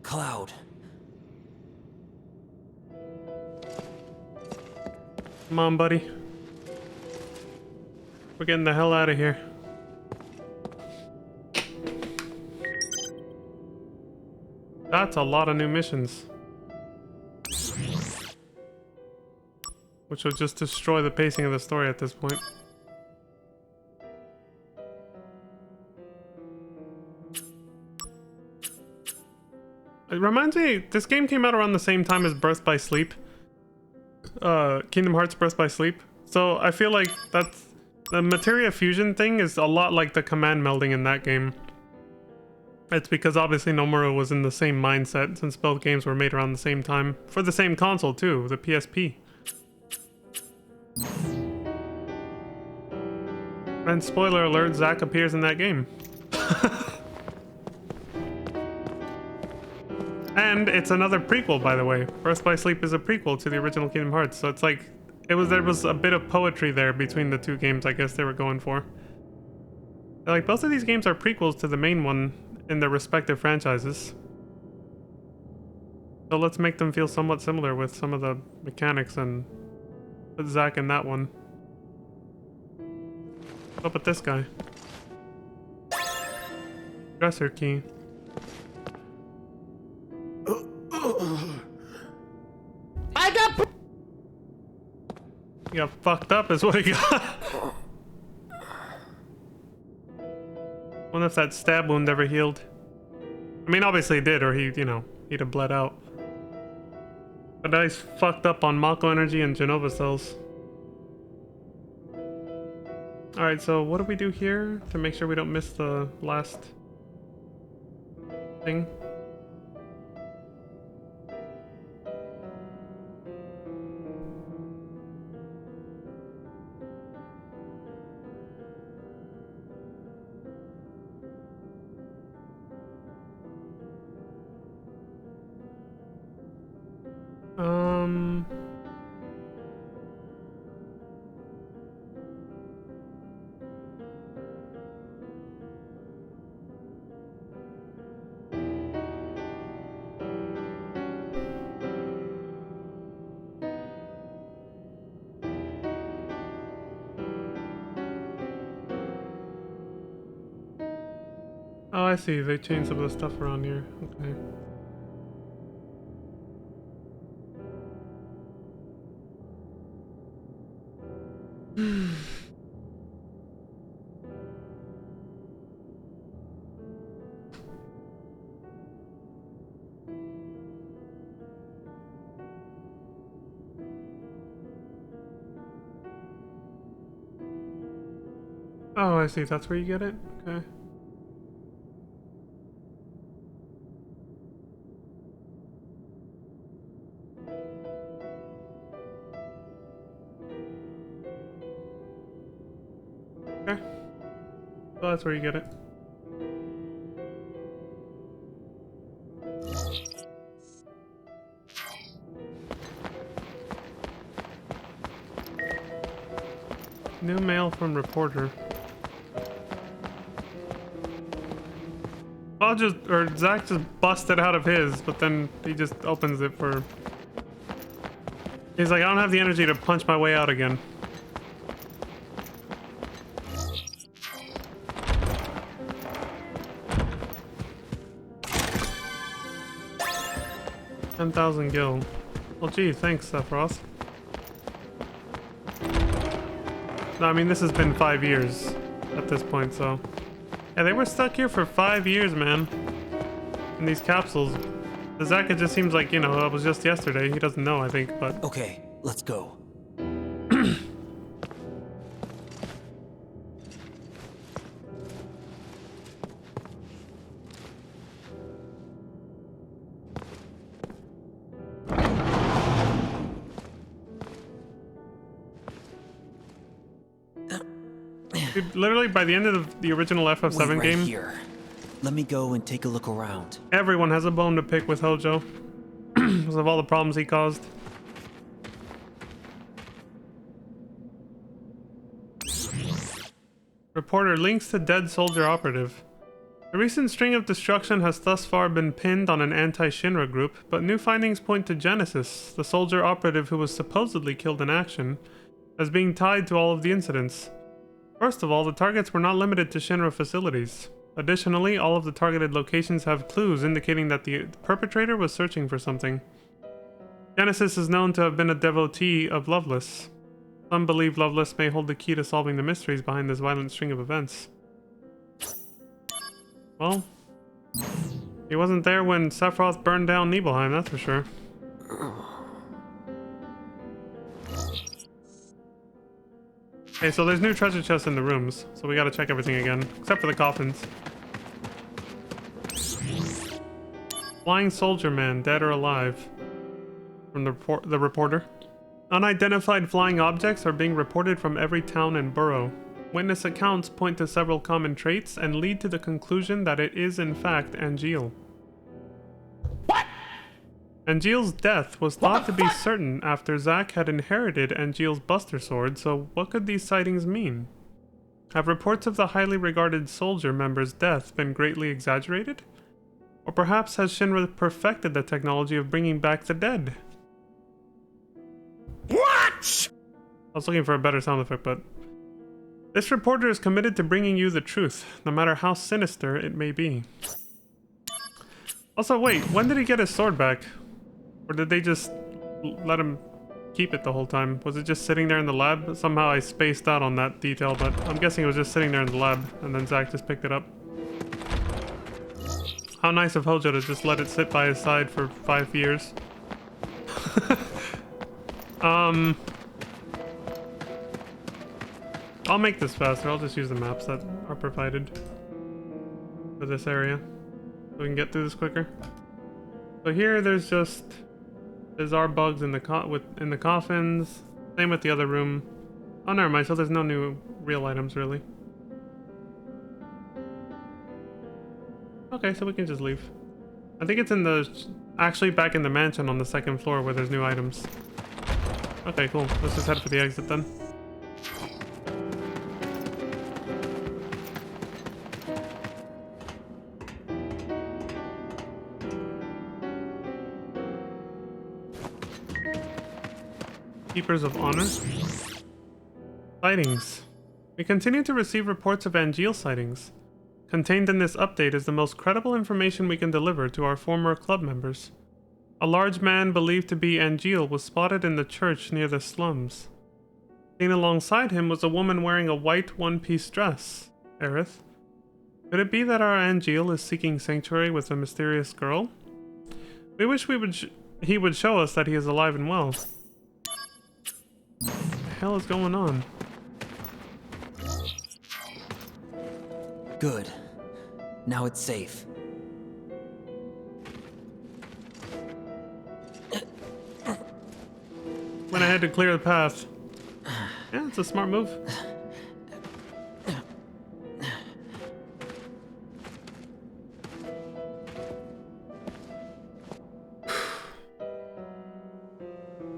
Cloud. Come on, buddy. We're getting the hell out of here. That's a lot of new missions. Which will just destroy the pacing of the story at this point. It reminds me, this game came out around the same time as Birth by Sleep. Kingdom Hearts Birth by Sleep. So I feel like that's... The materia fusion thing is a lot like the command melding in that game. It's because obviously Nomura was in the same mindset since both games were made around the same time. For the same console too, the PSP. And spoiler alert, Zack appears in that game. And it's another prequel, by the way. Birth by Sleep is a prequel to the original Kingdom Hearts, so it's like there was a bit of poetry there between the two games I guess they were going for. Like, both of these games are prequels to the main one in their respective franchises. So let's make them feel somewhat similar with some of the mechanics and put Zack in that one. What's up with this guy? Dresser key. I got. He got fucked up is what he got. Wonder if that stab wound ever healed. I mean, obviously it did, or he, you know, he'd have bled out. But now he's fucked up on Mako energy and Genova cells. Alright, so what do we do here to make sure we don't miss the last thing? Oh, I see. They changed some of the stuff around here. Okay. Oh, I see. That's where you get it? Okay. Okay. So that's where you get it. New mail from reporter. Zack just busted out of his, but then he just opens it for... He's like, I don't have the energy to punch my way out again. $10,000 gil. Well, gee, thanks, Sephiroth. No, I mean, this has been 5 years at this point, so... Yeah, they were stuck here for 5 years, man. In these capsules. The Zack, it just seems like, you know, it was just yesterday. He doesn't know, I think, but... Okay, let's go. Dude, literally, by the end of the original FF7 game... Here. Let me go and take a look around. Everyone has a bone to pick with Hojo. Because of all the problems he caused. Reporter links to dead soldier operative. A recent string of destruction has thus far been pinned on an anti-Shinra group, but new findings point to Genesis, the soldier operative who was supposedly killed in action, as being tied to all of the incidents. First of all, the targets were not limited to Shinra facilities. Additionally, all of the targeted locations have clues indicating that the perpetrator was searching for something. Genesis is known to have been a devotee of Loveless. Some believe Loveless may hold the key to solving the mysteries behind this violent string of events. Well, he wasn't there when Sephiroth burned down Nibelheim, that's for sure. Okay, so there's new treasure chests in the rooms, so we gotta check everything again, except for the coffins. Flying soldier man, dead or alive. From the reporter. Unidentified flying objects are being reported from every town and borough. Witness accounts point to several common traits and lead to the conclusion that it is in fact Angeal. What? Angeal's death was thought to be certain after Zack had inherited Angeal's Buster Sword, so what could these sightings mean? Have reports of the highly regarded soldier member's death been greatly exaggerated? Or perhaps has Shinra perfected the technology of bringing back the dead? What? I was looking for a better sound effect, but... This reporter is committed to bringing you the truth, no matter how sinister it may be. Also, wait, when did he get his sword back? Or did they just let him keep it the whole time? Was it just sitting there in the lab? Somehow I spaced out on that detail, but I'm guessing it was just sitting there in the lab, and then Zack just picked it up. How nice of Hojo to just let it sit by his side for 5 years. I'll make this faster. I'll just use the maps that are provided for this area so we can get through this quicker. So here there's our bugs in the coffins. Same with the other room. Oh, never mind. So there's no new real items really. Okay, so we can just leave. I think it's actually back in the mansion on the 2nd floor where there's new items. Okay, cool. Let's just head for the exit then. Keepers of Honor. Sightings. We continue to receive reports of Angeal sightings. Contained in this update is the most credible information we can deliver to our former club members. A large man believed to be Angeal was spotted in the church near the slums. Seen alongside him was a woman wearing a white one-piece dress. Aerith. Could it be that our Angeal is seeking sanctuary with a mysterious girl? We wish he would show us that he is alive and well. What the hell is going on? Good. Now it's safe. Went ahead to clear the path. Yeah, it's a smart move.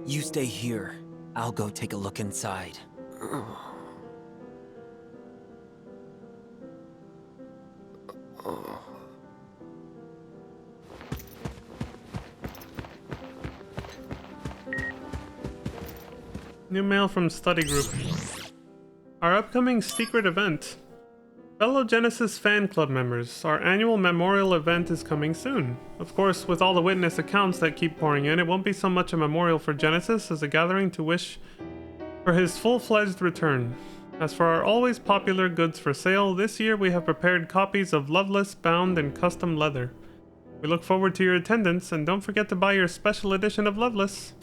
You stay here. I'll go take a look inside. New mail from study group. Our upcoming secret event. Fellow Genesis fan club members, our annual memorial event is coming soon. Of course, with all the witness accounts that keep pouring in, it won't be so much a memorial for Genesis as a gathering to wish for his full-fledged return. As for our always popular goods for sale, this year we have prepared copies of Loveless bound in custom leather. We look forward to your attendance, and don't forget to buy your special edition of Loveless.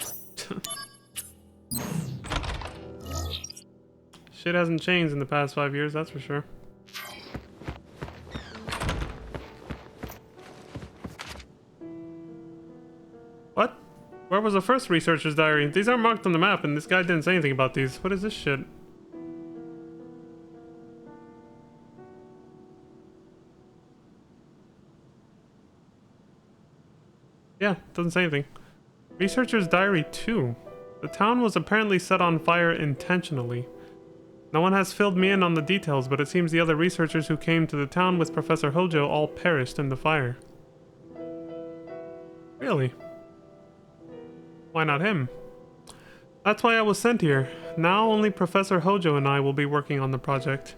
Shit hasn't changed in the past 5 years, that's for sure. What? Where was the first researcher's diary? These aren't marked on the map, and this guy didn't say anything about these. What is this shit? Yeah, doesn't say anything. Researcher's diary 2. The town was apparently set on fire intentionally. No one has filled me in on the details, but it seems the other researchers who came to the town with Professor Hojo all perished in the fire. Really? Why not him? That's why I was sent here. Now only Professor Hojo and I will be working on the project.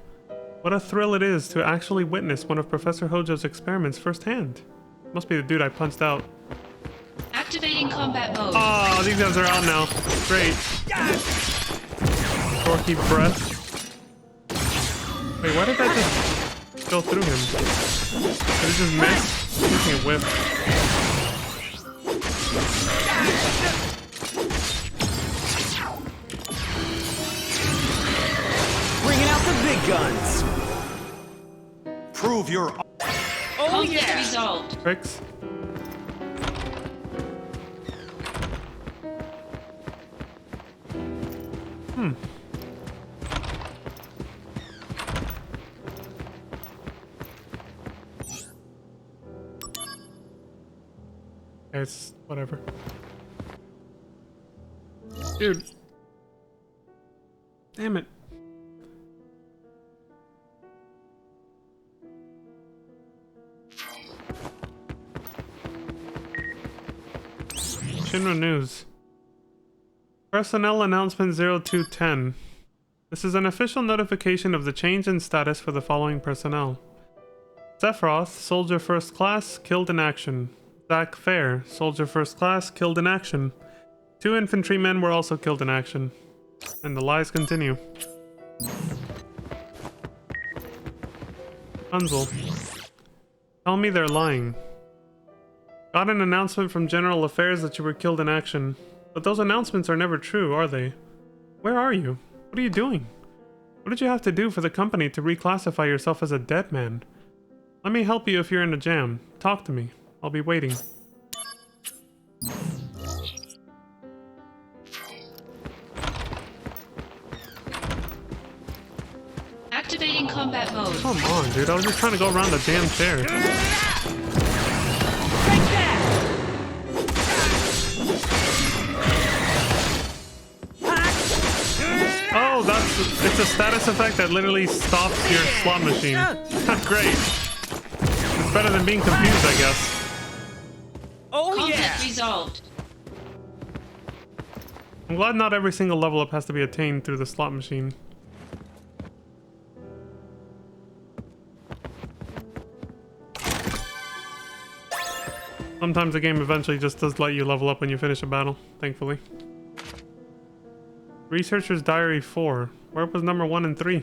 What a thrill it is to actually witness one of Professor Hojo's experiments firsthand. Must be the dude I punched out. Activating combat mode. Oh, these guys are out now. Great. Torquey breath. Wait, why did that just go through him? Did it just miss? Taking a whip. Bringing out the big guns. Prove your... Oh yeah. Resolved. Tricks. It's whatever. Dude. Damn it. Shinra News. Personnel Announcement 0210. This is an official notification of the change in status for the following personnel. Sephiroth, Soldier First Class, killed in action. Zach Fair, Soldier First Class, killed in action. 2 infantrymen were also killed in action. And the lies continue. Punzel. Tell me they're lying. Got an announcement from General Affairs that you were killed in action. But those announcements are never true, are they? Where are you? What are you doing? What did you have to do for the company to reclassify yourself as a dead man? Let me help you if you're in a jam. Talk to me. I'll be waiting. Activating combat mode. Come on, dude. I was just trying to go around the damn chair. Oh, it's a status effect that literally stops your slot machine. Great. It's better than being confused, I guess. Oh Conflict resolved. I'm glad not every single level up has to be attained through the slot machine. Sometimes the game eventually just does let you level up when you finish a battle, thankfully. Researcher's Diary 4. Where was number 1 and 3?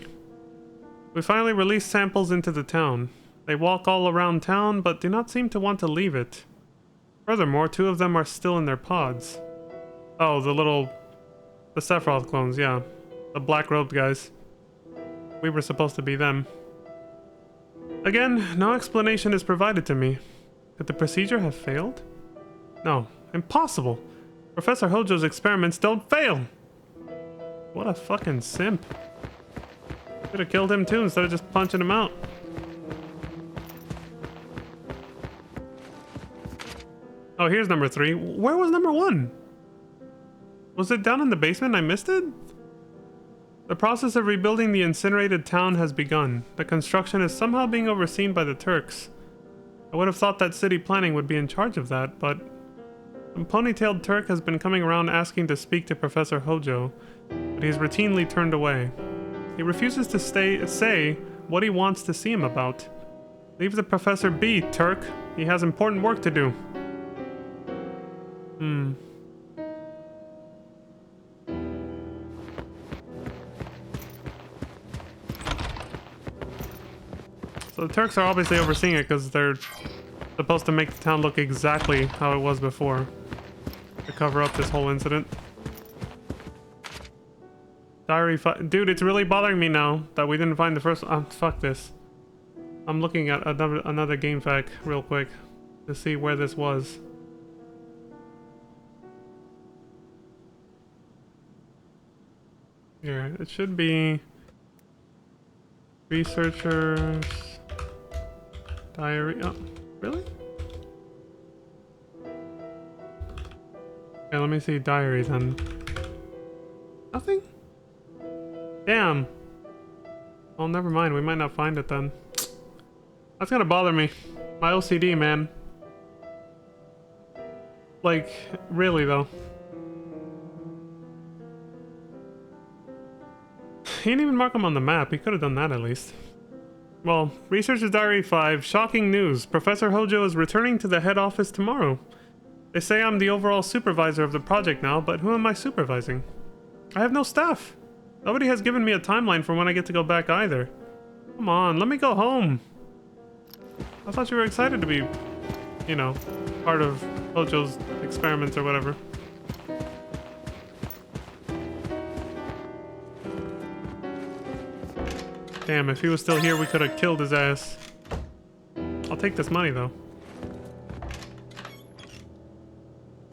We finally released samples into the town. They walk all around town, but do not seem to want to leave it. Furthermore, 2 of them are still in their pods. Oh, the Sephiroth clones, yeah. The black-robed guys. We were supposed to be them. Again, no explanation is provided to me. Could the procedure have failed? No, impossible. Professor Hojo's experiments don't fail. What a fucking simp. Could have killed him too instead of just punching him out. Oh, here's number 3. Where was number 1? Was it down in the basement? I missed it? The process of rebuilding the incinerated town has begun. The construction is somehow being overseen by the Turks. I would have thought that city planning would be in charge of that, but some ponytailed Turk has been coming around asking to speak to Professor Hojo, but he's routinely turned away. He refuses to say what he wants to see him about. Leave the professor be, Turk. He has important work to do. So the Turks are obviously overseeing it because they're supposed to make the town look exactly how it was before, to cover up this whole incident. Diary dude, it's really bothering me now that we didn't find the first. Fuck this. I'm looking at another game fact real quick to see where this was. Here, it should be researchers diary. Oh, really? Okay, let me see diary then. Nothing? Damn. Oh, never mind. We might not find it then. That's gonna bother me. My OCD, man. Like, really though. He didn't even mark them on the map. He could have done that at least. Well, Researcher's Diary 5. Shocking news. Professor Hojo is returning to the head office tomorrow. They say I'm the overall supervisor of the project now, but who am I supervising? I have no staff. Nobody has given me a timeline for when I get to go back either. Come on, let me go home. I thought you were excited to be, you know, part of Hojo's experiments or whatever. Damn, if he was still here, we could have killed his ass. I'll take this money, though.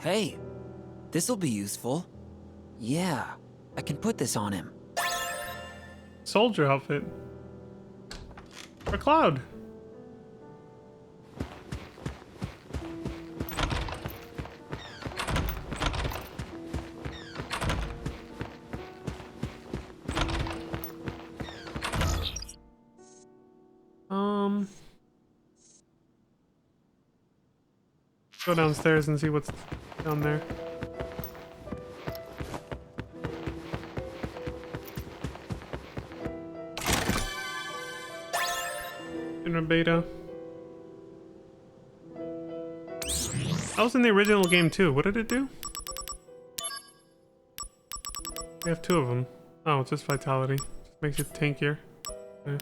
Hey, this'll be useful. Yeah, I can put this on him. Soldier outfit. For Cloud. Go downstairs and see what's down there. Inner beta. I was in the original game too. What did it do? We have 2 of them. Oh, it's just vitality. Just makes it tankier. Okay.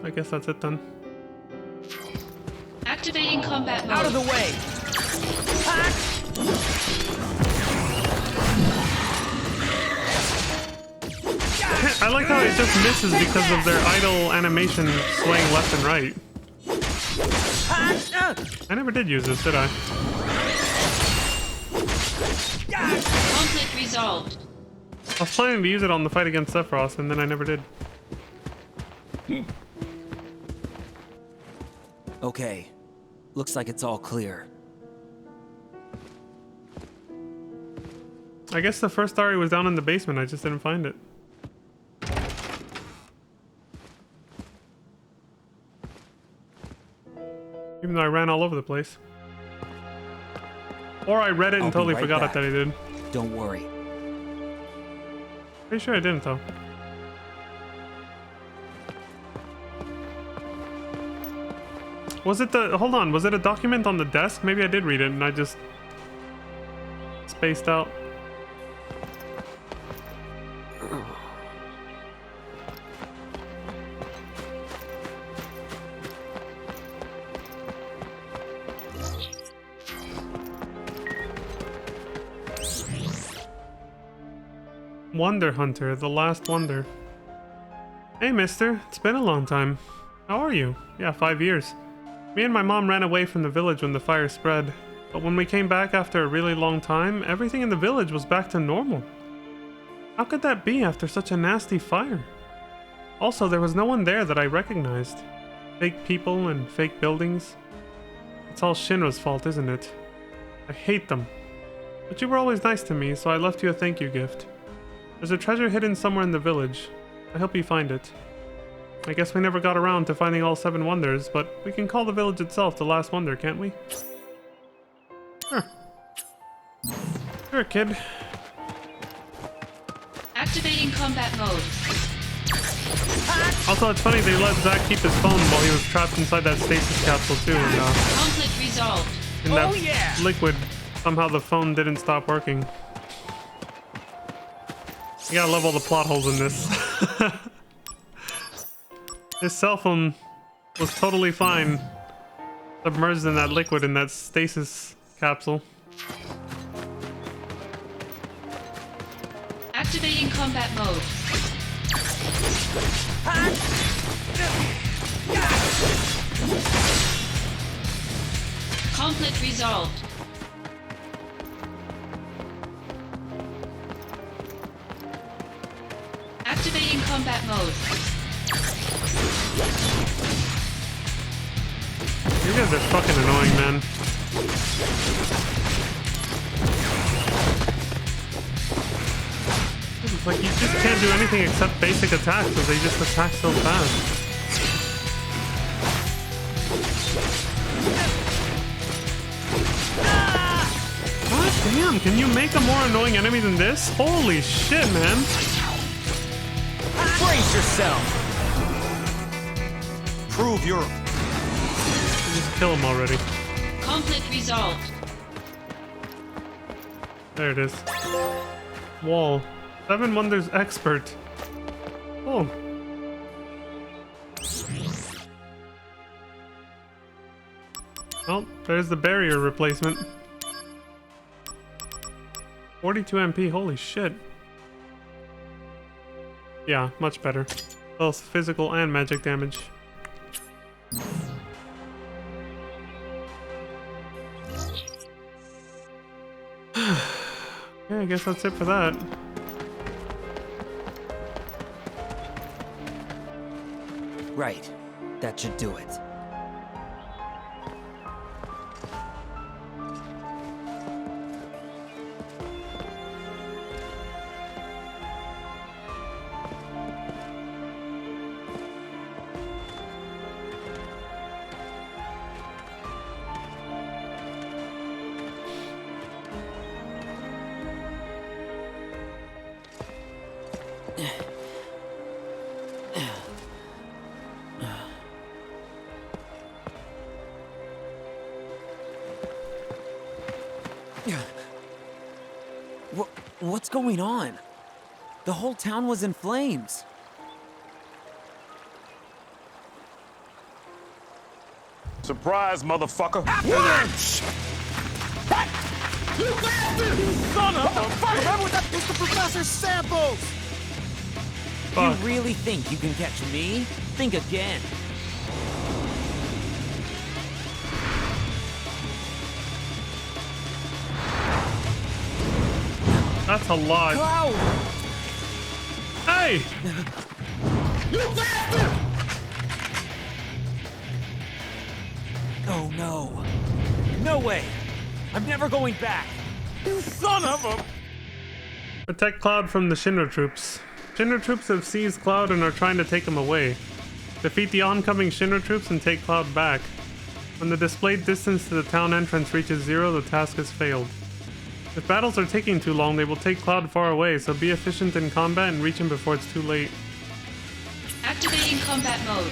I guess that's it then. Activating combat mode. Out of the way! I like how it just misses because of their idle animation swaying left and right. I never did use this, did I? Conflict resolved. I was planning to use it on the fight against Sephiroth, and then I never did. Okay. Looks like it's all clear. I guess the first story was down in the basement, I just didn't find it. Even though I ran all over the place. Or I read it and I'll be totally right forgot back. it that I did. Don't worry. Pretty sure I didn't though. Was it the, hold on, was it a document on the desk? Maybe I did read it and I just spaced out. Wonder Hunter, the last wonder. Hey mister, it's been a long time. How are you? Yeah, 5 years. Me and my mom ran away from the village when the fire spread. But when we came back after a really long time, everything in the village was back to normal. How could that be after such a nasty fire? Also, there was no one there that I recognized. Fake people and fake buildings. It's all Shinra's fault, isn't it? I hate them. But you were always nice to me, so I left you a thank you gift. There's a treasure hidden somewhere in the village. I hope you find it. I guess we never got around to finding all 7 wonders, but we can call the village itself the last wonder, can't we? Sure. Sure, kid. Activating combat mode. Also, it's funny they let Zack keep his phone while he was trapped inside that stasis capsule too, and Conflict resolved. in that liquid, somehow the phone didn't stop working. You gotta love all the plot holes in this. His cell phone was totally fine, submerged in that liquid in that stasis capsule. Activating combat mode. Conflict resolved. Activating combat mode. You guys are fucking annoying, man. It's like you just can't do anything except basic attacks because they just attack so fast. God damn, can you make a more annoying enemy than this? Holy shit, man. Brace yourself! Prove your... Just kill him already. Conflict resolved. There it is. Wall. 7 Wonders Expert. Oh. Oh, there's the barrier replacement. 42 MP, holy shit. Yeah, much better. Both physical and magic damage. Yeah, I guess that's it for that. Right. That should do it. What's going on? The whole town was in flames. Surprise, motherfucker. You bastard! You son of a fuck! Remember that was the professor's samples! Fuck. You really think you can catch me? Think again. That's a lot. Cloud! Hey! You bastard! Oh no. No way! I'm never going back! You son of a... Protect Cloud from the Shinra troops. Shinra troops have seized Cloud and are trying to take him away. Defeat the oncoming Shinra troops and take Cloud back. When the displayed distance to the town entrance reaches 0, the task has failed. If battles are taking too long, they will take Cloud far away, so be efficient in combat and reach him before it's too late. Activating combat mode.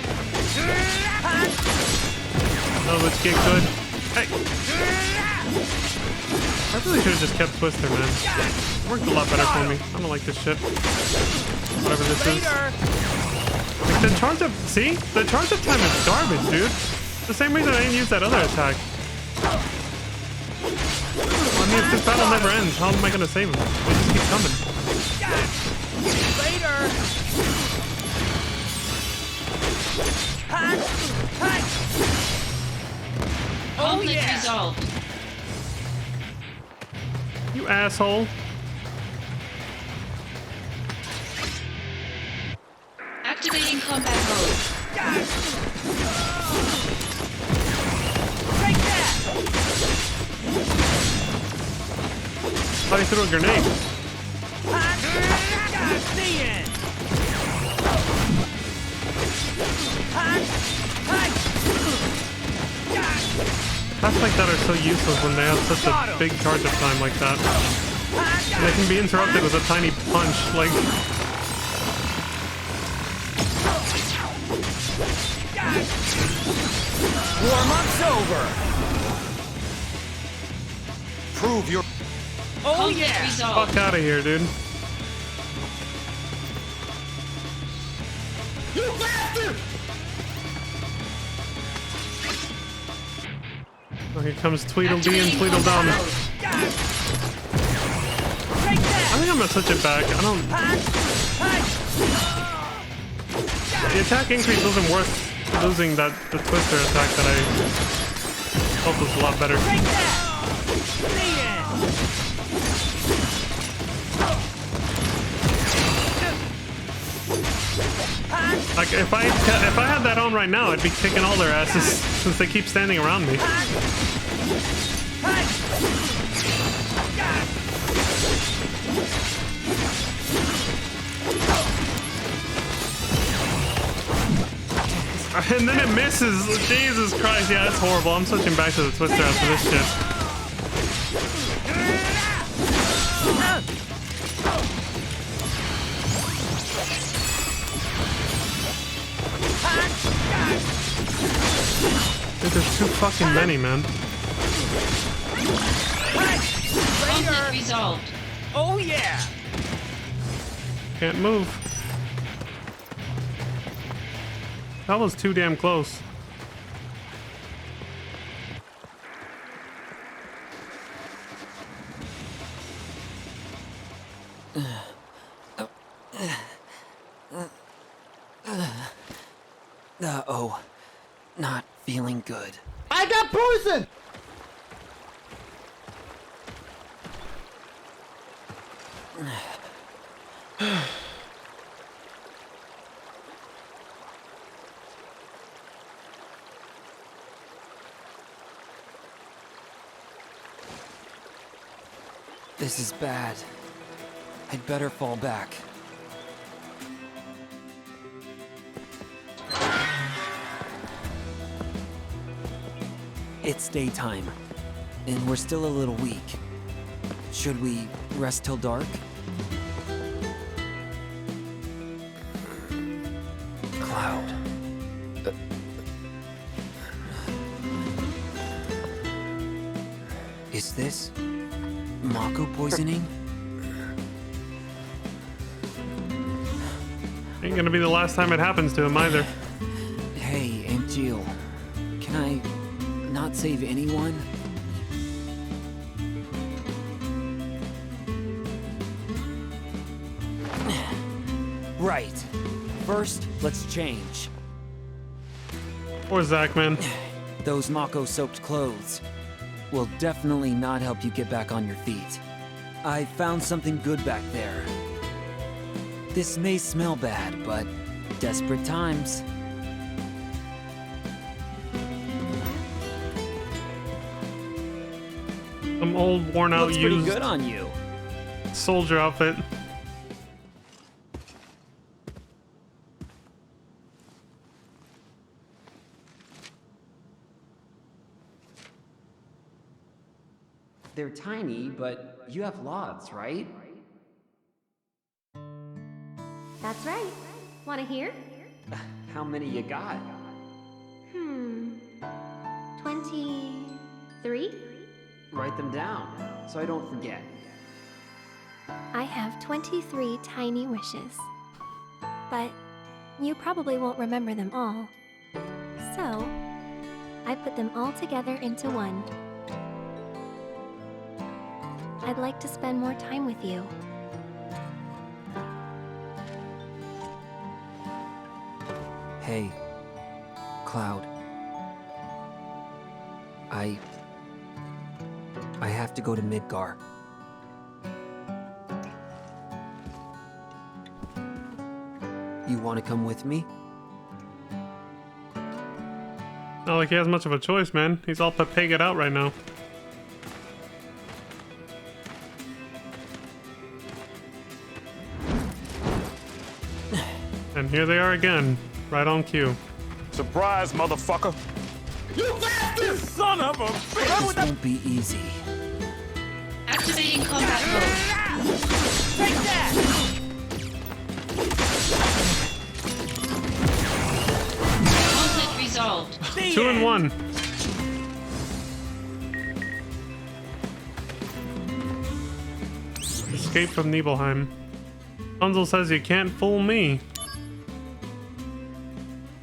Oh, let's get good. Hey! I really should have just kept Twister, man. It worked a lot better for me. I don't like this shit. Whatever this is. Like, the charge up... See? The charge up time is garbage, dude. The same reason I didn't use that other attack. I mean, if this battle never ends, how am I gonna save him? They just keep coming. Later! Conflict resolved. You asshole. Activating combat mode. Take that! Thought he threw a grenade. Attacks like that are so useless when they have such a big charge up time like that. And they can be interrupted with a tiny punch, like... Warm-up's over! Prove your... Oh Conflict yeah! resolved. Fuck out of here, dude. You bastard! Oh, here comes Tweedledee and Tweedledum. I think I'm gonna switch it back. I don't... The attack increase wasn't worth losing the Twister attack that I felt was a lot better. Like, if I had that on right now, I'd be kicking all their asses since they keep standing around me. And then it misses. Jesus Christ, yeah, that's horrible. I'm switching back to the Twister after this shit. Dude, there's too fucking many, man. Conflict resolved. Oh yeah! Can't move. That was too damn close. Uh-oh. Not feeling good. I got poison! This is bad. I'd better fall back. It's daytime, and we're still a little weak. Should we rest till dark? Cloud. Is this Mako poisoning? Ain't gonna be the last time it happens to him either. Hey, Aunt Jill. Can I not save anyone? Right. First, let's change. Poor Zach, man. Those Mako-soaked clothes will definitely not help you get back on your feet. I found something good back there. This may smell bad, but desperate times. Some old, worn-out, Looks used pretty good on you. soldier outfit. They're tiny, but you have lots, right? That's right. Want to hear? How many you got? 23? Write them down, so I don't forget. I have 23 tiny wishes. But you probably won't remember them all. So, I put them all together into one. I'd like to spend more time with you. Hey, Cloud. I have to go to Midgar. You want to come with me? Not like he has much of a choice, man. He's all Pepega out right now. And here they are again, right on cue. Surprise, motherfucker! You bastard! Son of a bitch! This won't be easy. Activating combat mode. Take that! Conflict resolved. 2 and 1. Escape from Nibelheim. Hansel says you can't fool me.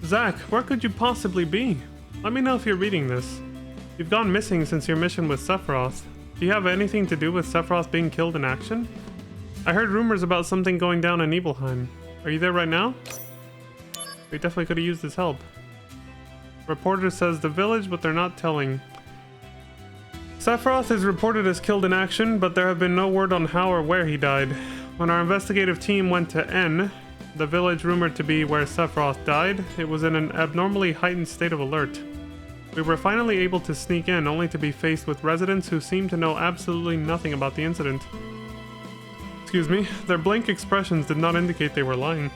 Zach, where could you possibly be? Let me know if you're reading this. You've gone missing since your mission with Sephiroth. Do you have anything to do with Sephiroth being killed in action? I heard rumors about something going down in Nibelheim. Are you there right now? We definitely could have used his help. Reporter says the village, but they're not telling. Sephiroth is reported as killed in action, but there have been no word on how or where he died. When our investigative team went to N, the village rumored to be where Sephiroth died, it was in an abnormally heightened state of alert. We were finally able to sneak in, only to be faced with residents who seemed to know absolutely nothing about the incident. Excuse me, their blank expressions did not indicate they were lying.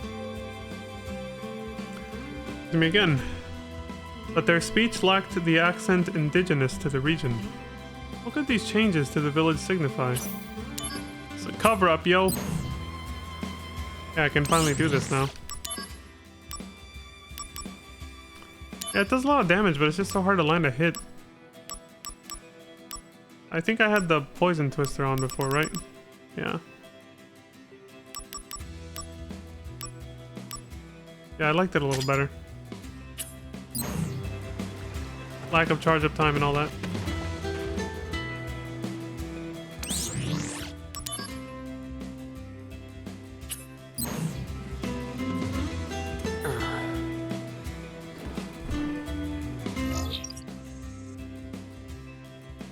Excuse me again. But their speech lacked the accent indigenous to the region. What could these changes to the village signify? It's a cover-up, yo! Yeah, I can finally do this now. Yeah, it does a lot of damage, but it's just so hard to land a hit. I think I had the poison twister on before, right? Yeah. Yeah, I liked it a little better. Lack of charge up time and all that.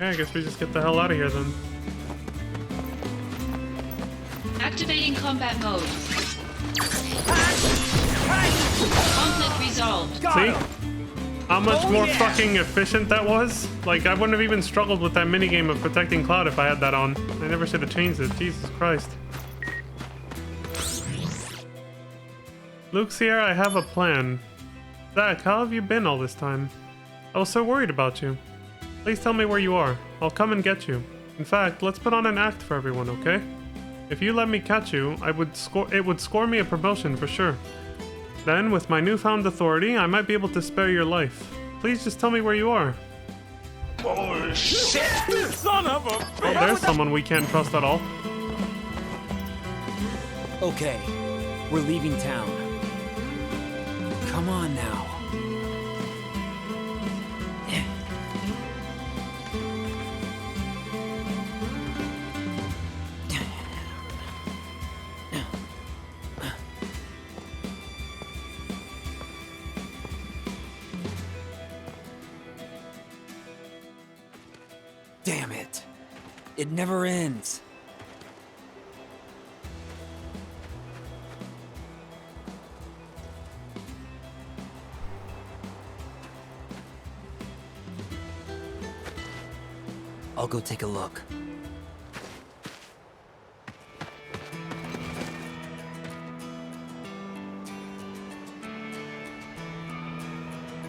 Yeah, I guess we just get the hell out of here then. Activating combat mode. Conflict resolved. See? How much more fucking efficient that was? Like, I wouldn't have even struggled with that minigame of protecting Cloud if I had that on. I never should have changed it. Jesus Christ. Luke's here, I have a plan. Zach, how have you been all this time? I was so worried about you. Please tell me where you are. I'll come and get you. In fact, let's put on an act for everyone, okay? If you let me catch you, it would score me a promotion for sure. Then, with my newfound authority, I might be able to spare your life. Please just tell me where you are. Bullshit! Son of a bitch! Oh, there's someone we can't trust at all. Okay, we're leaving town. Come on now. Damn it. It never ends. I'll go take a look.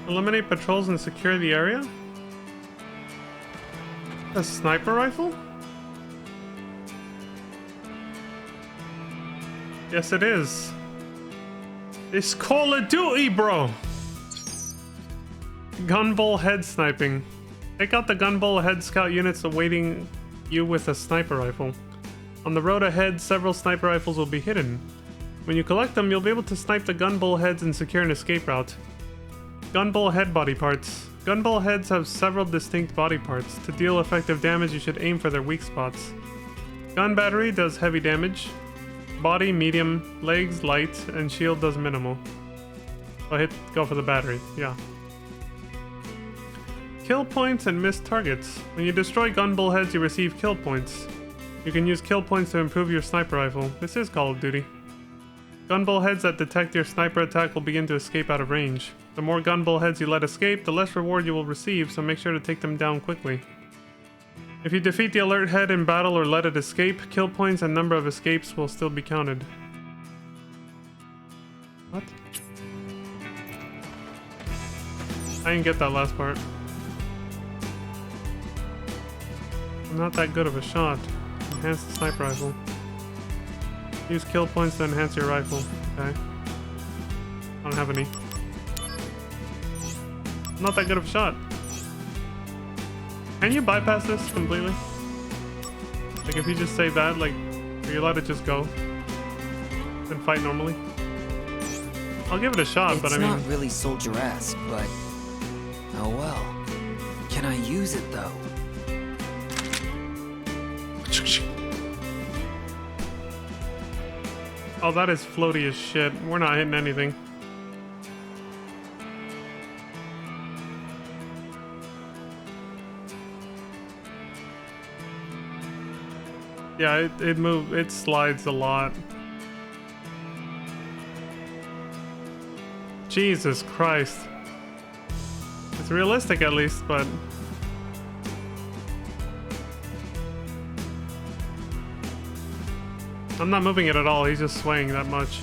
Eliminate patrols and secure the area? A sniper rifle? Yes, it is. It's Call of Duty, bro! Gunbull head sniping. Take out the Gunbull head scout units awaiting you with a sniper rifle. On the road ahead, several sniper rifles will be hidden. When you collect them, you'll be able to snipe the Gunbull heads and secure an escape route. Gunbull head body parts. Gunbull heads have several distinct body parts. To deal effective damage, you should aim for their weak spots. Gun battery does heavy damage. Body, medium. Legs, light. And shield does minimal. So go for the battery, yeah. Kill points and missed targets. When you destroy Gunbull heads, you receive kill points. You can use kill points to improve your sniper rifle. This is Call of Duty. Gunbull heads that detect your sniper attack will begin to escape out of range. The more Gunbull heads you let escape, the less reward you will receive, so make sure to take them down quickly. If you defeat the alert head in battle or let it escape, kill points and number of escapes will still be counted. What? I didn't get that last part. I'm not that good of a shot. Enhance the sniper rifle. Use kill points to enhance your rifle. Okay. I don't have any. I'm not that good of a shot. Can you bypass this completely? Like if you just say that, like, are you allowed to just go and fight normally? I'll give it a shot, but I mean... It's not really soldier-esque, but... oh well. Can I use it, though? Oh, that is floaty as shit. We're not hitting anything. Yeah, it slides a lot. Jesus Christ. It's realistic at least, but... I'm not moving it at all, he's just swaying that much.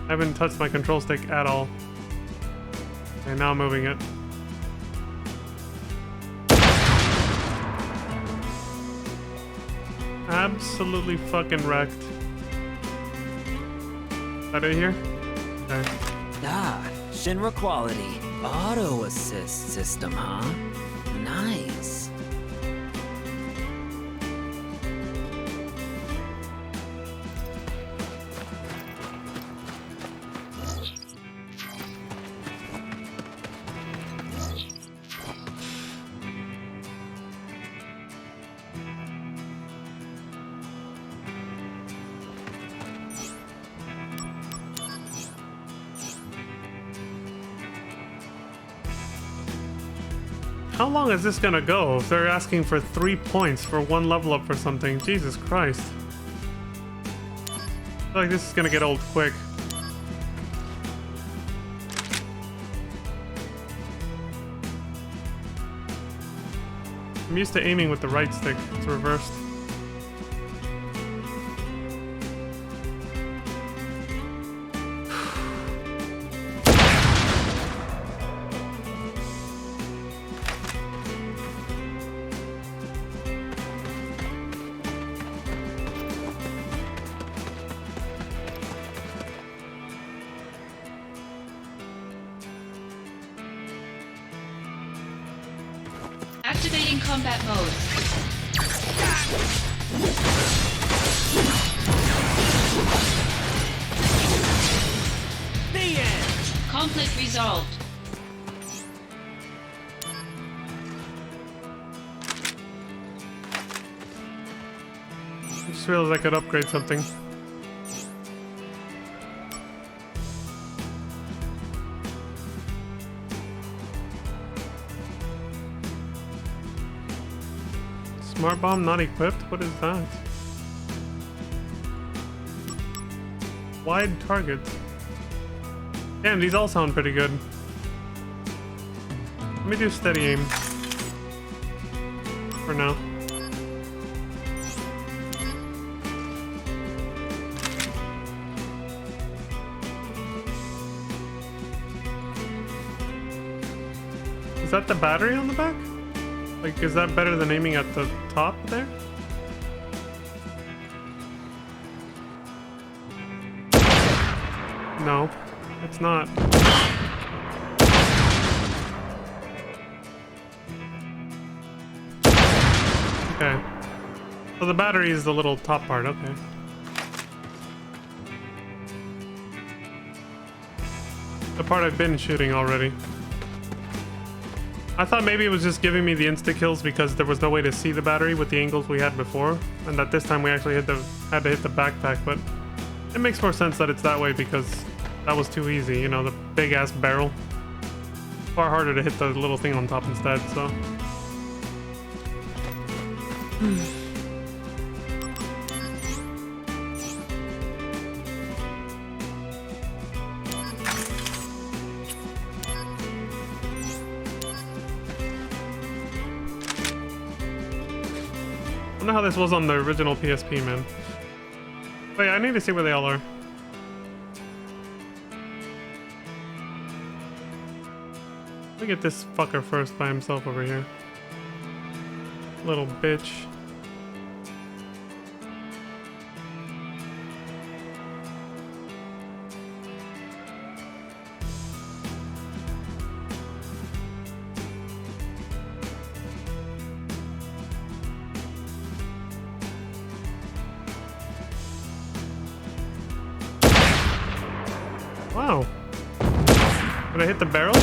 I haven't touched my control stick at all. Okay, now I'm moving it. Absolutely fucking wrecked. Is that it here? Okay. Ah, Shinra quality. Auto assist system, huh? Nice. How long is this gonna go if they're asking for 3 points for 1 level up or something? Jesus Christ. I feel like this is gonna get old quick. I'm used to aiming with the right stick. It's reversed. Activating combat mode. The end. Conflict resolved. I just realized I could upgrade something. Smart bomb not equipped? What is that? Wide targets. Damn, these all sound pretty good. Let me do steady aim. For now. Is that the battery on the back? Like, is that better than aiming at the top there? No, it's not. Okay. So the battery is the little top part, okay. The part I've been shooting already. I thought maybe it was just giving me the insta-kills because there was no way to see the battery with the angles we had before, and that this time we actually had to hit the backpack, but it makes more sense that it's that way because that was too easy, you know, the big-ass barrel. Far harder to hit the little thing on top instead, so... I don't know how this was on the original PSP, man. Wait, I need to see where they all are. Let me get this fucker first by himself over here. Little bitch. Wow. Did I hit the barrel?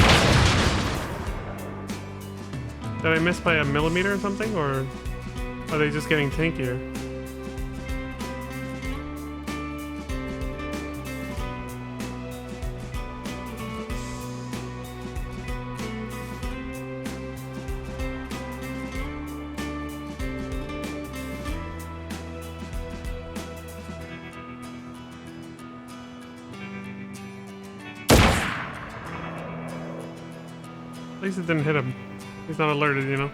Did I miss by a millimeter or something, or are they just getting tankier? At least it didn't hit him. He's not alerted, you know?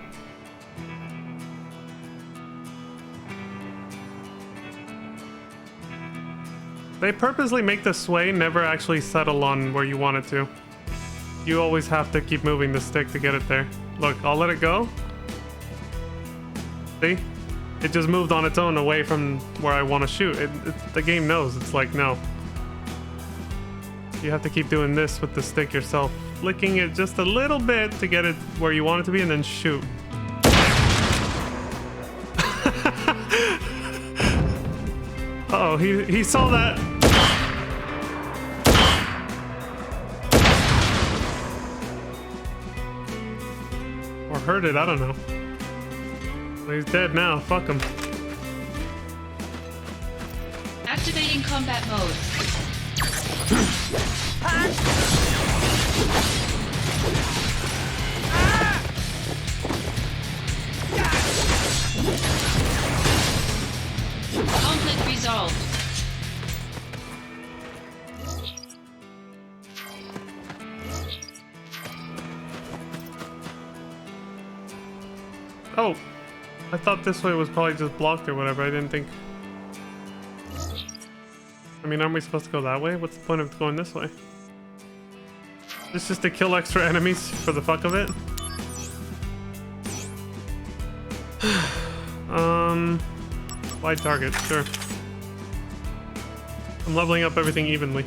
They purposely make the sway never actually settle on where you want it to. You always have to keep moving the stick to get it there. Look, I'll let it go. See? It just moved on its own away from where I want to shoot. The game knows. It's like, no. You have to keep doing this with the stick yourself. Flicking it just a little bit to get it where you want it to be and then shoot. Uh-oh, he saw that. Or heard it, I don't know. Well, he's dead now, fuck him. Activating combat mode. Oh, I thought this way was probably just blocked or whatever. I didn't think. I mean, aren't we supposed to go that way? What's the point of going this way? It's just to kill extra enemies for the fuck of it. Wide target, sure. I'm leveling up everything evenly.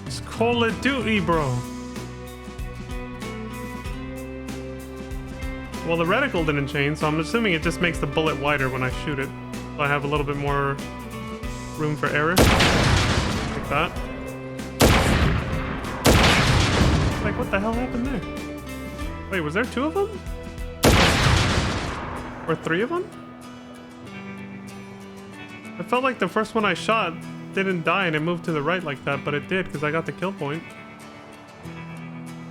It's Call of Duty, bro. Well, the reticle didn't change, so I'm assuming it just makes the bullet wider when I shoot it. So I have a little bit more room for error. Like that. Like, what the hell happened there? Wait, was there 2 of them? Or 3 of them? I felt like the first one I shot didn't die and it moved to the right like that, but it did because I got the kill point.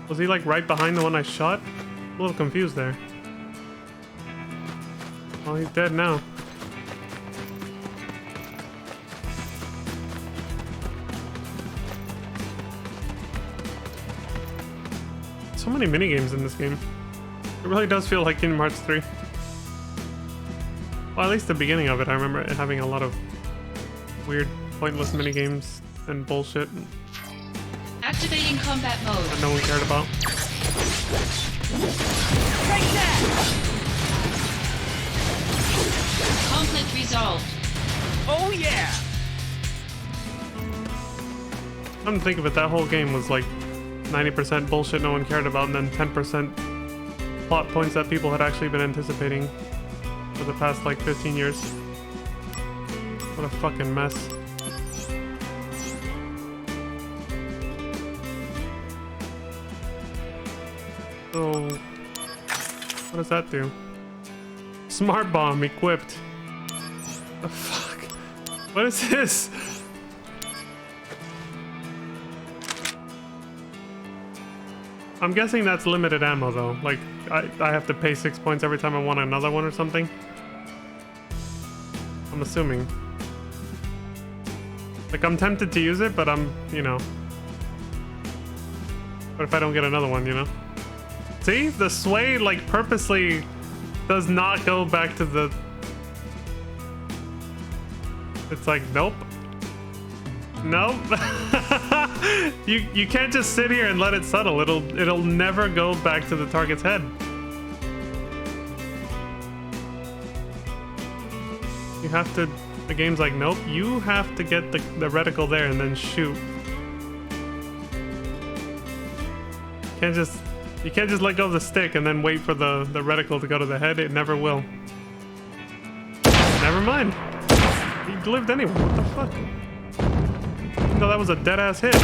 Was he like right behind the one I shot? A little confused there. Oh, he's dead now. So many minigames in this game. It really does feel like Kingdom Hearts 3. Well, at least the beginning of it, I remember it having a lot of weird, pointless minigames and bullshit Activating combat mode. that no one cared about. Take that! Conflict resolved. Oh yeah! Come to think of it, that whole game was like 90% bullshit no one cared about, and then 10% plot points that people had actually been anticipating for the past like 15 years. What a fucking mess. So, what does that do? Smart bomb equipped. The fuck? What is this? I'm guessing that's limited ammo though. Like, I have to pay 6 points every time I want another one or something. I'm assuming. Like, I'm tempted to use it, but I'm, you know. What if I don't get another one, you know? See? The sway, like, purposely does not go back to the... It's like, nope. Nope. You can't just sit here and let it settle. It'll never go back to the target's head. You have to... The game's like, nope. You have to get the reticle there and then shoot. You can't just let go of the stick and then wait for the reticle to go to the head. It never will. Never mind. He lived anyway. What the fuck? No, that was a dead-ass hit.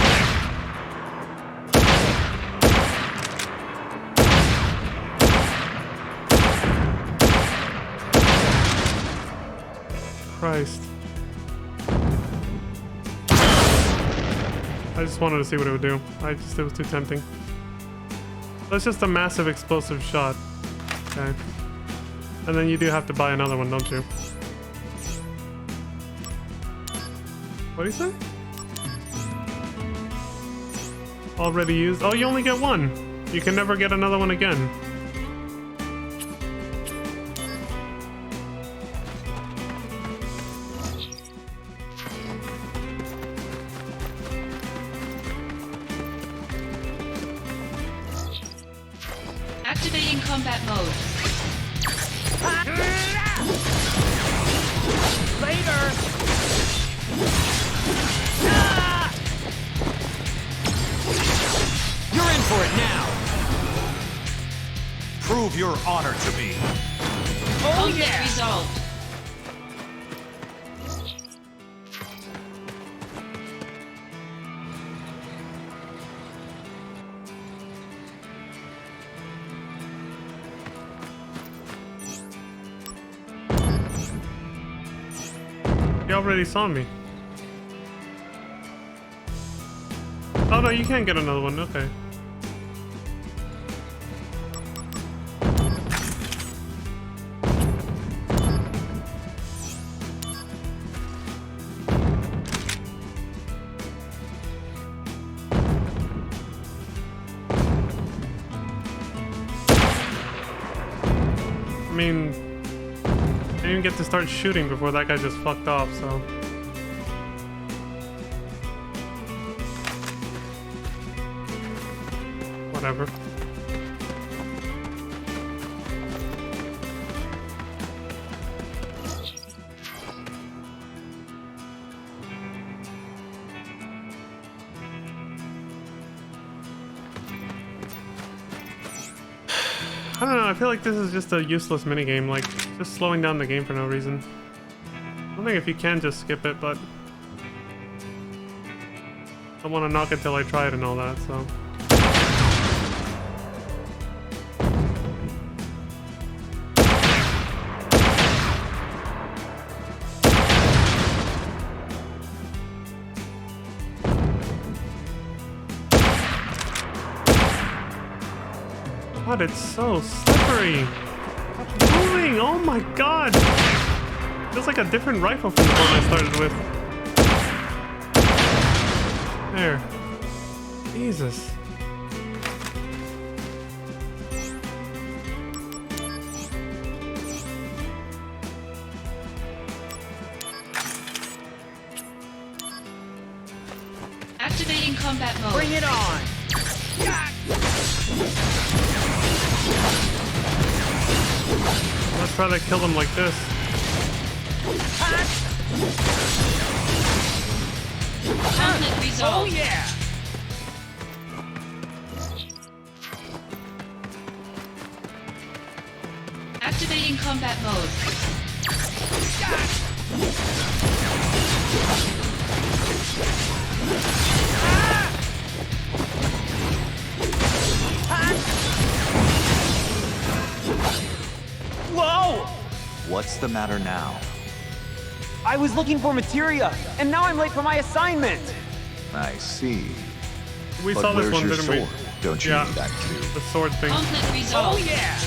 Christ. I just wanted to see what it would do. It was too tempting. That's just a massive explosive shot. Okay. And then you do have to buy another one, don't you? What do you say? Already used? Oh, you only get one. You can never get another one again. Activating combat mode. Later! You're in for it now! Prove your honor to me. Oh Conflict yeah! resolved. You already saw me. Oh no, you can't get another one. Okay. mean, I didn't even get to start shooting before that guy just fucked off, so. Whatever. I don't know, I feel like this is just a useless minigame, like, just slowing down the game for no reason. I don't think if you can just skip it, but I don't want to knock it till I try it and all that, so. God, it's so slippery. Stop moving. Oh my god. Feels like a different rifle from the one I started with. There. Jesus. Activating combat mode. Bring it on! Let's try to kill them like this. Conflict resolved. Oh yeah! Activating combat mode. Whoa! What's the matter now? I was looking for materia, and now I'm late for my assignment! I see. We But saw this where's one, your didn't we? sword? Don't you Yeah. need that too? The sword thing. Conflict resolved. Oh yeah!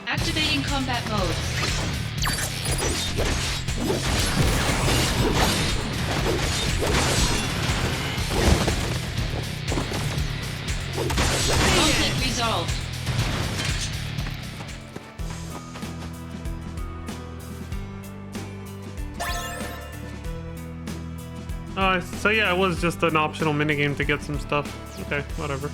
Activating combat mode. Conflict resolved. So yeah, it was just an optional minigame to get some stuff. Okay, whatever.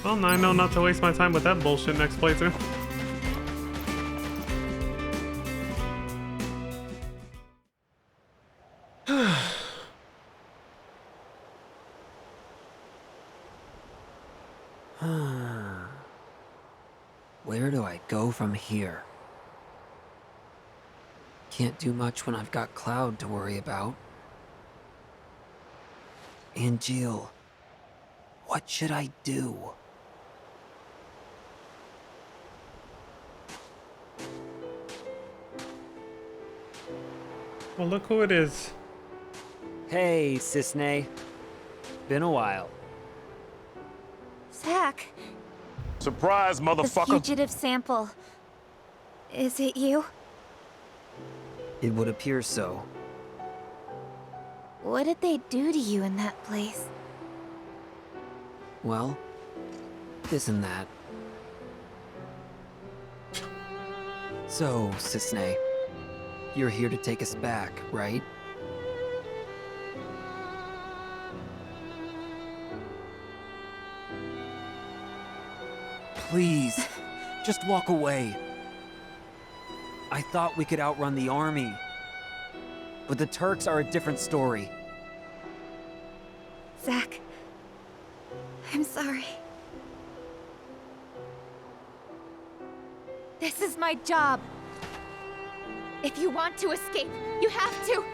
Well, now I know not to waste my time with that bullshit next playthrough. Where do I go from here? Can't do much when I've got Cloud to worry about. And Jill, what should I do? Well, look who it is. Hey, Cisne. Been a while. Zach, Surprise, the motherfucker. fugitive sample. Is it you? It would appear so. What did they do to you in that place? Well, this and that. So, Cisne, you're here to take us back, right? Please, just walk away. I thought we could outrun the army. But the Turks are a different story. Zach, I'm sorry. This is my job. If you want to escape, you have to.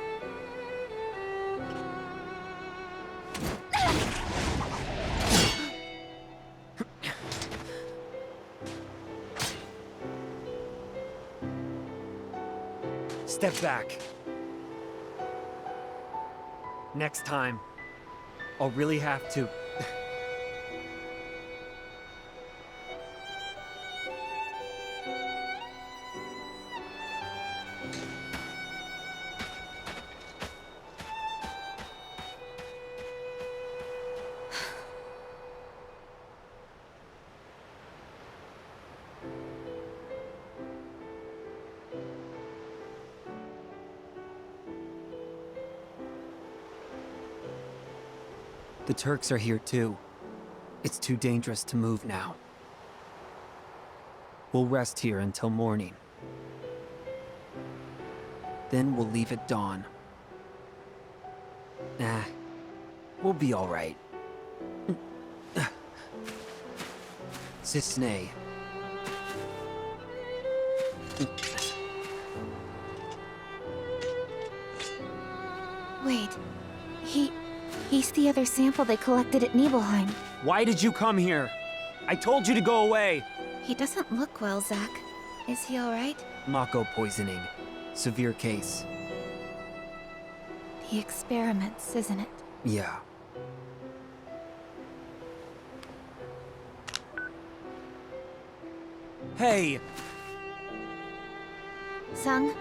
Step back. Next time, I'll really have to. The Turks are here too. It's too dangerous to move now. We'll rest here until morning. Then we'll leave at dawn. Nah, we'll be all right. Cisne. Wait, he's the other sample they collected at Nibelheim. Why did you come here? I told you to go away. He doesn't look well, Zach. Is he alright? Mako poisoning. Severe case. The experiments, isn't it? Yeah. Hey! Sung,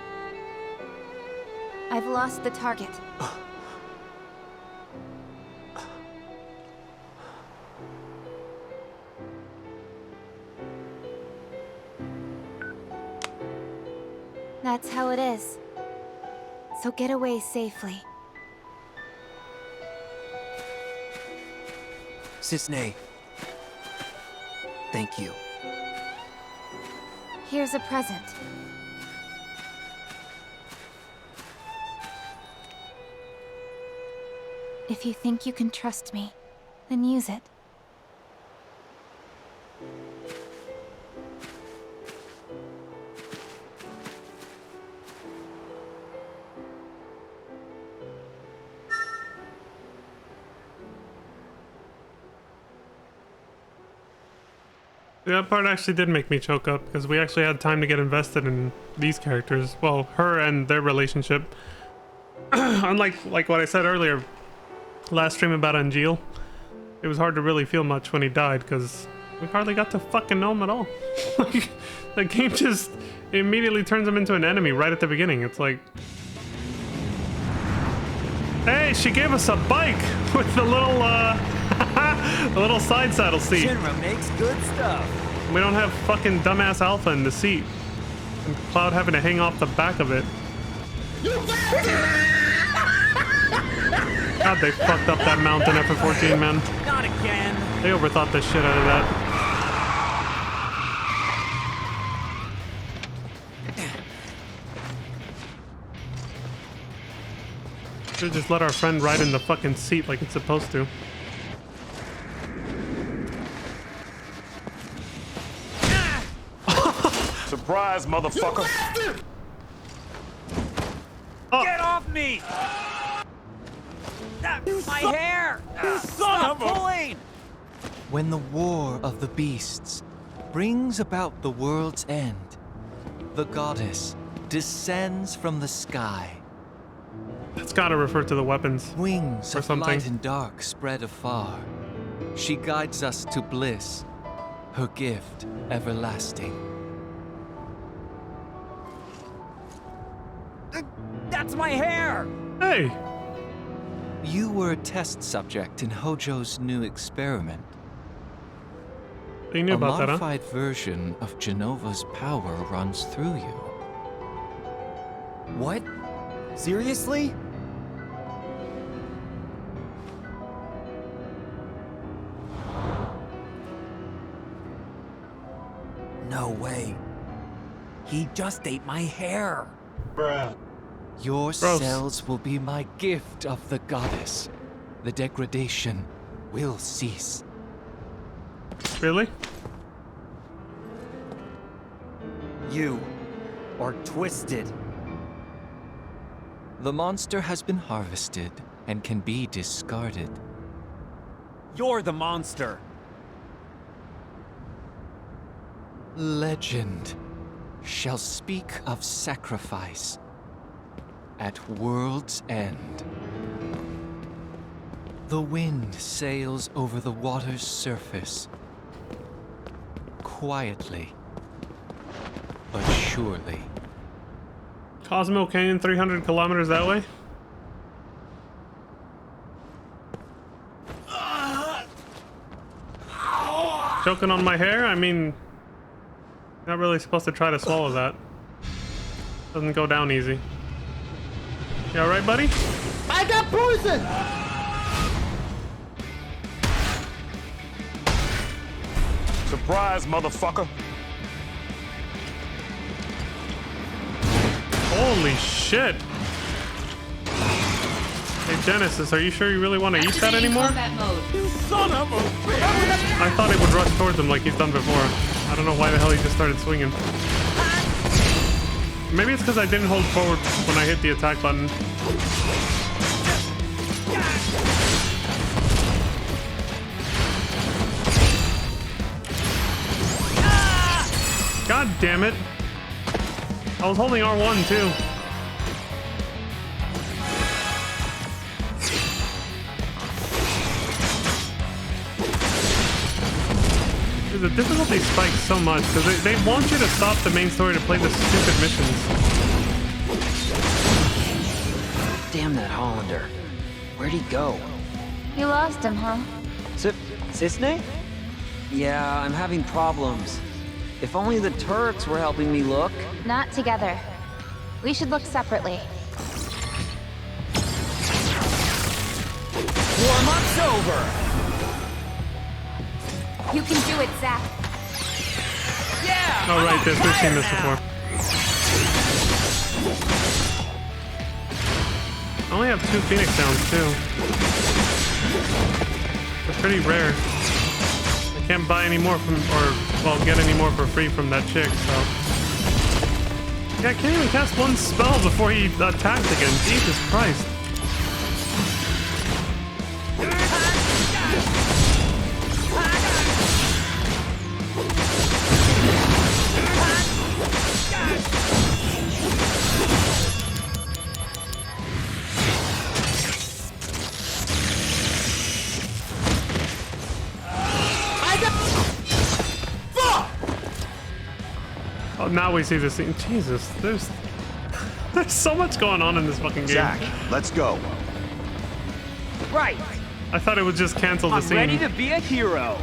I've lost the target. That's how it is. So get away safely. Cisne. Thank you. Here's a present. If you think you can trust me, then use it. That part actually did make me choke up, because we actually had time to get invested in these characters. Well, her and their relationship. Unlike what I said earlier, last stream about Angeal, it was hard to really feel much when he died, because we hardly got to fucking know him at all. Like, the game just immediately turns him into an enemy right at the beginning. It's like... Hey, she gave us a bike with the little, the little side saddle seat. Shinra makes good stuff. We don't have fucking dumbass Alpha in the seat. And Cloud having to hang off the back of it. God, they fucked up that mount in FF14, man. Not again. They overthought the shit out of that. Should just let our friend ride in the fucking seat like it's supposed to. Surprise, motherfucker! Get off me! My hair! Stop pulling! When the war of the beasts brings about the world's end, the goddess descends from the sky. It's gotta refer to the weapons. Wings or of something. light and dark spread afar. She guides us to bliss, her gift everlasting. That's my hair! Hey! You were a test subject in Hojo's new experiment. You knew about that, huh? A modified version of Genova's power runs through you. What? Seriously? No way. He just ate my hair. Bruh. Your Gross. cells will be my gift of the goddess. The degradation will cease. Really? You are twisted. The monster has been harvested and can be discarded. You're the monster. Legend shall speak of sacrifice at world's end. The wind sails over the water's surface, quietly but surely. Cosmo Canyon 300 kilometers that way? Choking on my hair? I mean, not really supposed to try to swallow that. Doesn't go down easy. You alright, buddy? I got poison! Surprise, motherfucker. Holy shit. Hey, Genesis, are you sure you really want to eat that anymore? You son of a bitch! I thought he would rush towards him like he's done before. I don't know why the hell he just started swinging. Maybe it's because I didn't hold forward when I hit the attack button. God damn it. I was holding R1 too. Dude, the difficulty spikes so much because they want you to stop the main story to play the stupid missions. Damn that Hollander. Where'd he go? You lost him, huh? Cisne? Yeah, I'm having problems. If only the Turks were helping me look. Not together. We should look separately. Warm-up's over! You can do it, Zach. Yeah! Oh, right, this. We've seen this before. I only have 2 Phoenix Downs, too. They're pretty rare. I can't buy any more from, or, well, get any more for free from that chick, so. Yeah, I can't even cast one spell before he attacks again. Jesus Christ. Oh, now we see the scene. Jesus, there's so much going on in this fucking game. Zach, let's go. Right. I thought it would just cancel the scene. I'm ready to be a hero.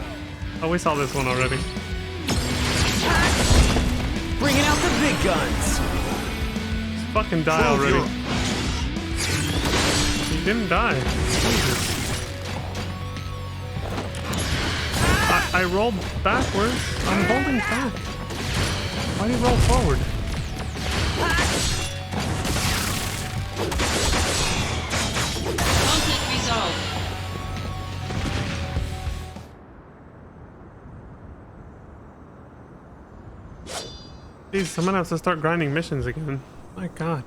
Oh, we saw this one already. Bringing out the big guns. Just fucking die already. He didn't die. Jesus. I rolled backwards. I'm holding back. Why do you roll forward? Conflict resolved. Jeez, I'm gonna have to start grinding missions again. My God.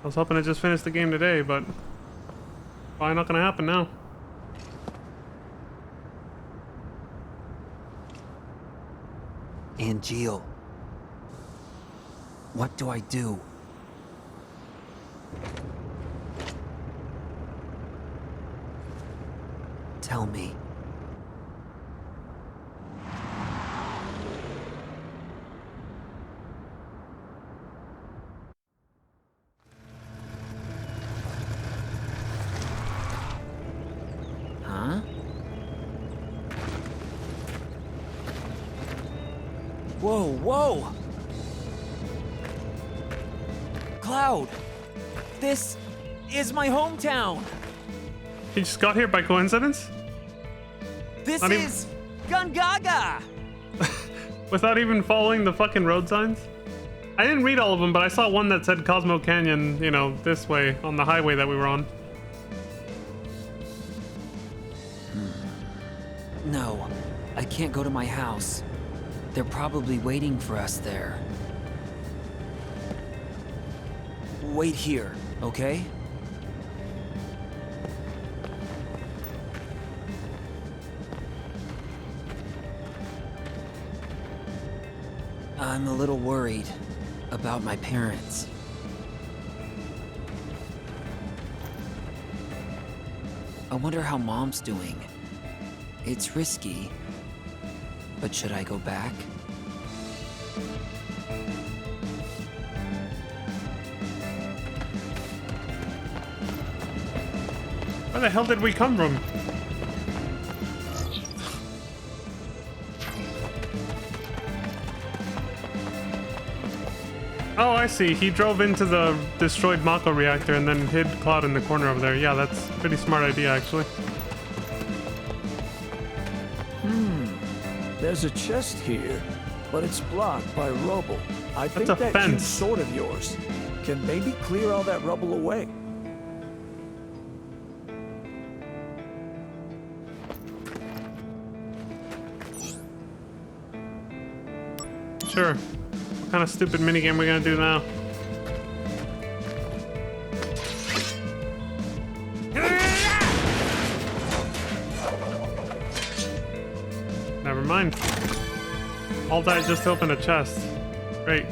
I was hoping to just finish the game today, but probably not gonna happen now. Angeal. What do I do? Tell me. Huh? Whoa, whoa! Cloud! This is my hometown! He just got here by coincidence? This Not even- is Gungaga! Without even following the fucking road signs? I didn't read all of them, but I saw one that said Cosmo Canyon, you know, this way, on the highway that we were on. No, I can't go to my house. They're probably waiting for us there. Wait here, okay? I'm a little worried about my parents. I wonder how Mom's doing. It's risky, but should I go back? Where the hell did we come from? Oh, I see. He drove into the destroyed Mako reactor and then hid Cloud in the corner over there. Yeah, that's a pretty smart idea, actually. There's a chest here, but it's blocked by rubble. I think That's a that huge fence. sword of yours can maybe clear all that rubble away. Sure. What kind of stupid minigame we gonna do now? Never mind. All that just to open a chest. Great.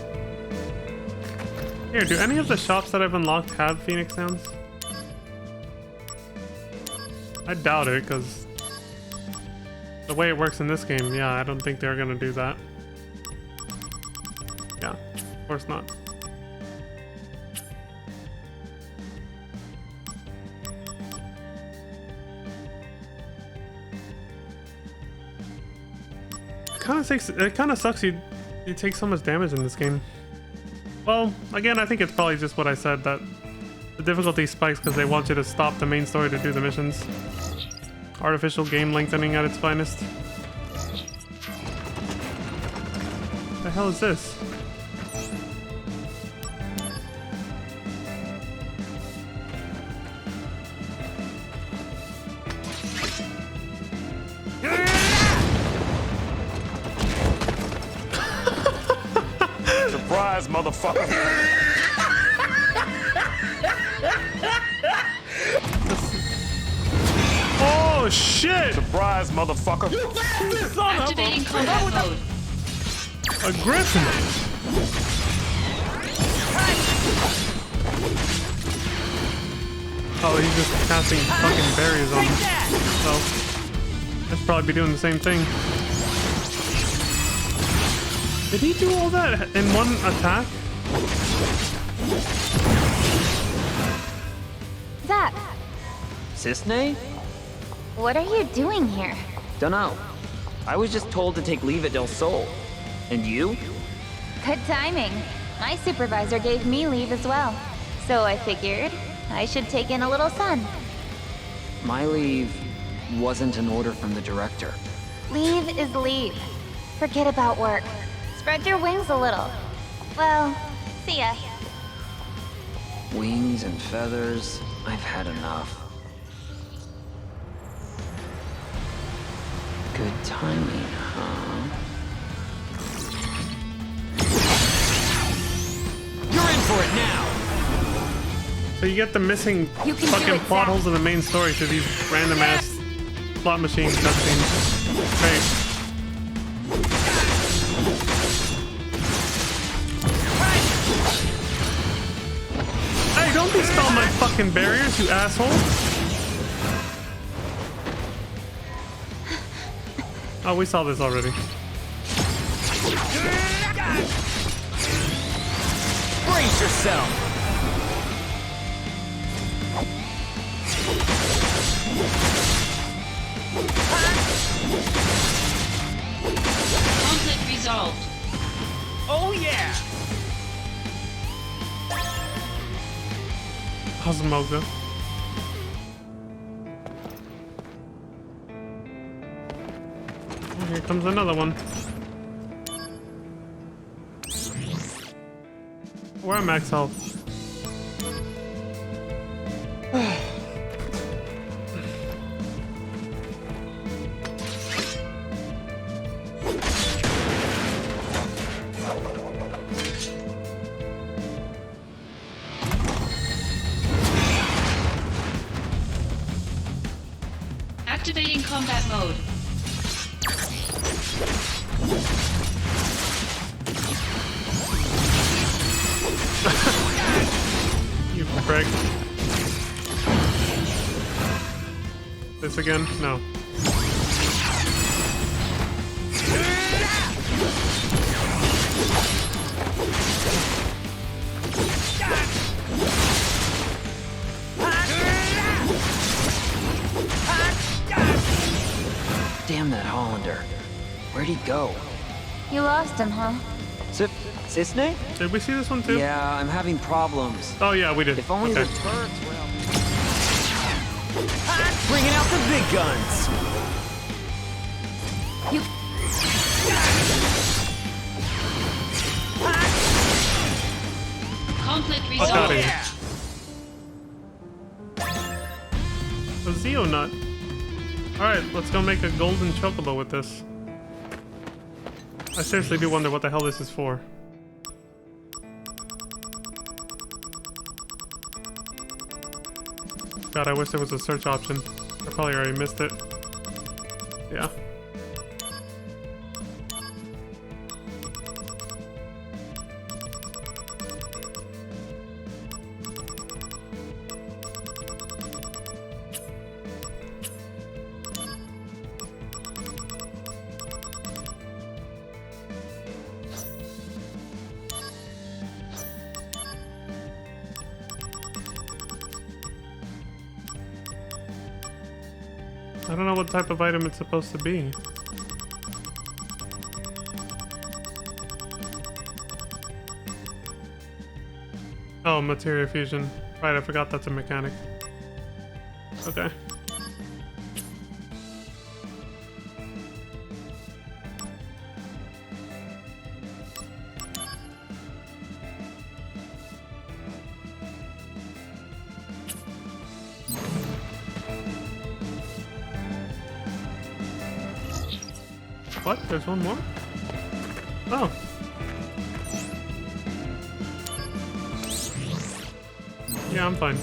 Here, do any of the shops that I've unlocked have Phoenix sounds? I doubt it, because the way it works in this game, yeah, I don't think they're gonna do that. Yeah, of course not. It kind of sucks you take so much damage in this game. Well, again, I think it's probably just what I said, that the difficulty spikes because they want you to stop the main story to do the missions. Artificial game lengthening at its finest. What the hell is this? Surprise, motherfucker! Oh shit! Surprise, motherfucker! Activating combat mode. A griffin! Oh, he's just casting fucking berries on himself. Let's probably be doing the same thing. Did he do all that in one attack? Zap, Cisne? what are you doing here? Dunno. I was just told to take leave at Del Sol. And you? Good timing. My supervisor gave me leave as well. So I figured I should take in a little sun. My leave wasn't an order from the director. Leave is leave. Forget about work. Spread your wings a little. Well, see ya. Wings and feathers, I've had enough. Good timing, huh? You're in for it now! So you get the missing You can do fucking it, plot Zach. holes in the main story through these random ass plot machine cutscenes. Great. Hey, don't dispel my fucking barriers, you asshole! Oh, we saw this already. Brace yourself! Conflict resolved. Oh yeah! Cosmoga. Oh, here comes another one. We're at max health. Activating combat mode. You prick. This again? No. Damn that Hollander. Where'd he go? You lost him, huh? Cisne? Did we see this one too? Yeah, I'm having problems. Oh yeah, we did. If only okay. the turrets were out. Bringing out the big guns. You. Conflict Fuck out resolved. of here. A Zeo nut. Alright, let's go make a golden chocobo with this. I seriously do wonder what the hell this is for. God, I wish there was a search option. I probably already missed it. Yeah. I don't know what type of item it's supposed to be. Oh, materia fusion. Right, I forgot that's a mechanic. Okay. What? There's one more? Oh. Yeah, I'm fine.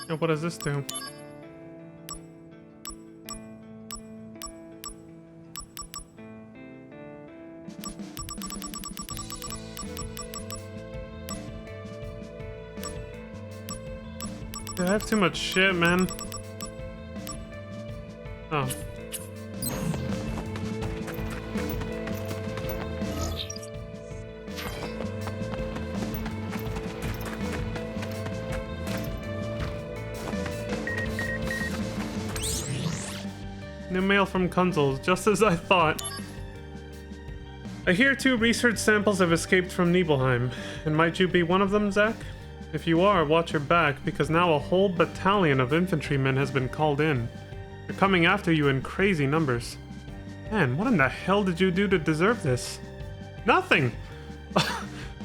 And what does this do? I have too much shit, man. Oh. New mail from Kunzels, just as I thought. I hear 2 research samples have escaped from Nibelheim, and might you be one of them, Zack? If you are, watch your back, because now a whole battalion of infantrymen has been called in. They're coming after you in crazy numbers. Man, what in the hell did you do to deserve this? Nothing!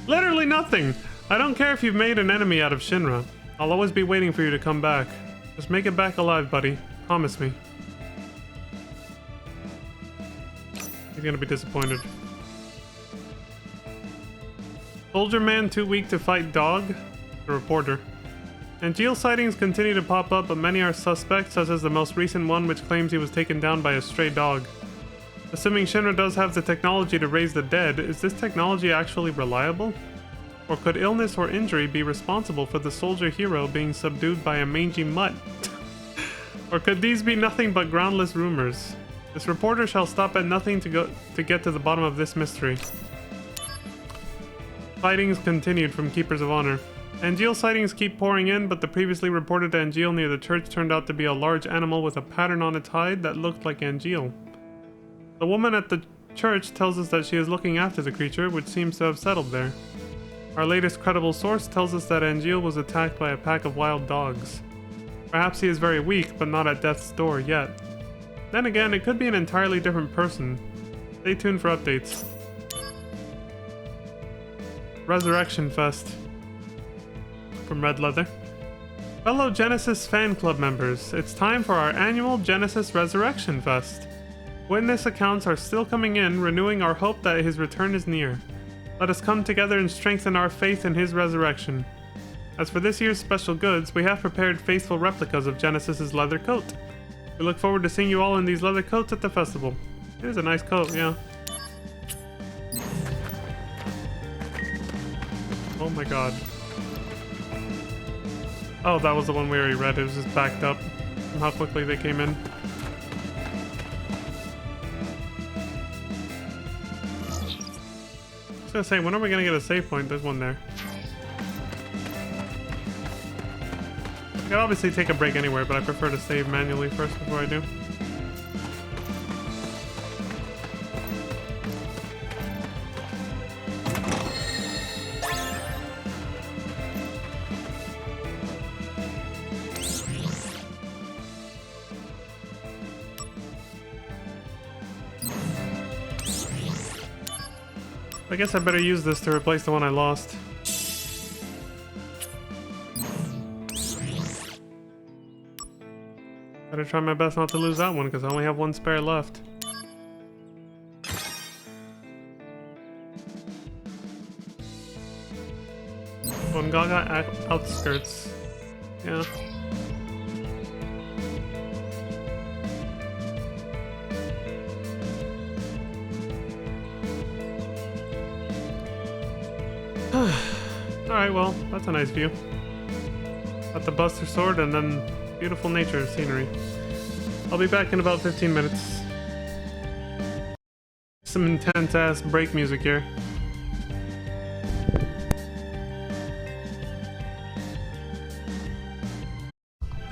Literally nothing! I don't care if you've made an enemy out of Shinra. I'll always be waiting for you to come back. Just make it back alive, buddy. Promise me. He's gonna be disappointed. Soldier man too weak to fight dog? The reporter. Angeal sightings continue to pop up, but many are suspect, such as the most recent one which claims he was taken down by a stray dog. Assuming Shinra does have the technology to raise the dead, is this technology actually reliable? Or could illness or injury be responsible for the soldier hero being subdued by a mangy mutt? Or could these be nothing but groundless rumors? This reporter shall stop at nothing to get to the bottom of this mystery. Sightings continued from Keepers of Honor. Angeal sightings keep pouring in, but the previously reported Angeal near the church turned out to be a large animal with a pattern on its hide that looked like Angeal. The woman at the church tells us that she is looking after the creature, which seems to have settled there. Our latest credible source tells us that Angeal was attacked by a pack of wild dogs. Perhaps he is very weak, but not at death's door yet. Then again, it could be an entirely different person. Stay tuned for updates. Resurrection Fest. From Red Leather. Fellow Genesis fan club members, it's time for our annual Genesis Resurrection Fest. Witness accounts are still coming in, renewing our hope that his return is near. Let us come together and strengthen our faith in his resurrection. As for this year's special goods, we have prepared faithful replicas of Genesis's leather coat. We look forward to seeing you all in these leather coats at the festival. It is a nice coat, yeah. Oh my god. Oh, that was the one we already read. It was just backed up. from how quickly they came in. I was gonna say, when are we gonna get a save point? There's one there. I could obviously take a break anywhere, but I prefer to save manually first before I do. I guess I better use this to replace the one I lost. Better try my best not to lose that one because I only have one spare left. Gongaga outskirts. Yeah. Alright, well, that's a nice view. Got the Buster Sword and then beautiful nature scenery. I'll be back in about 15 minutes. Some intense ass break music here.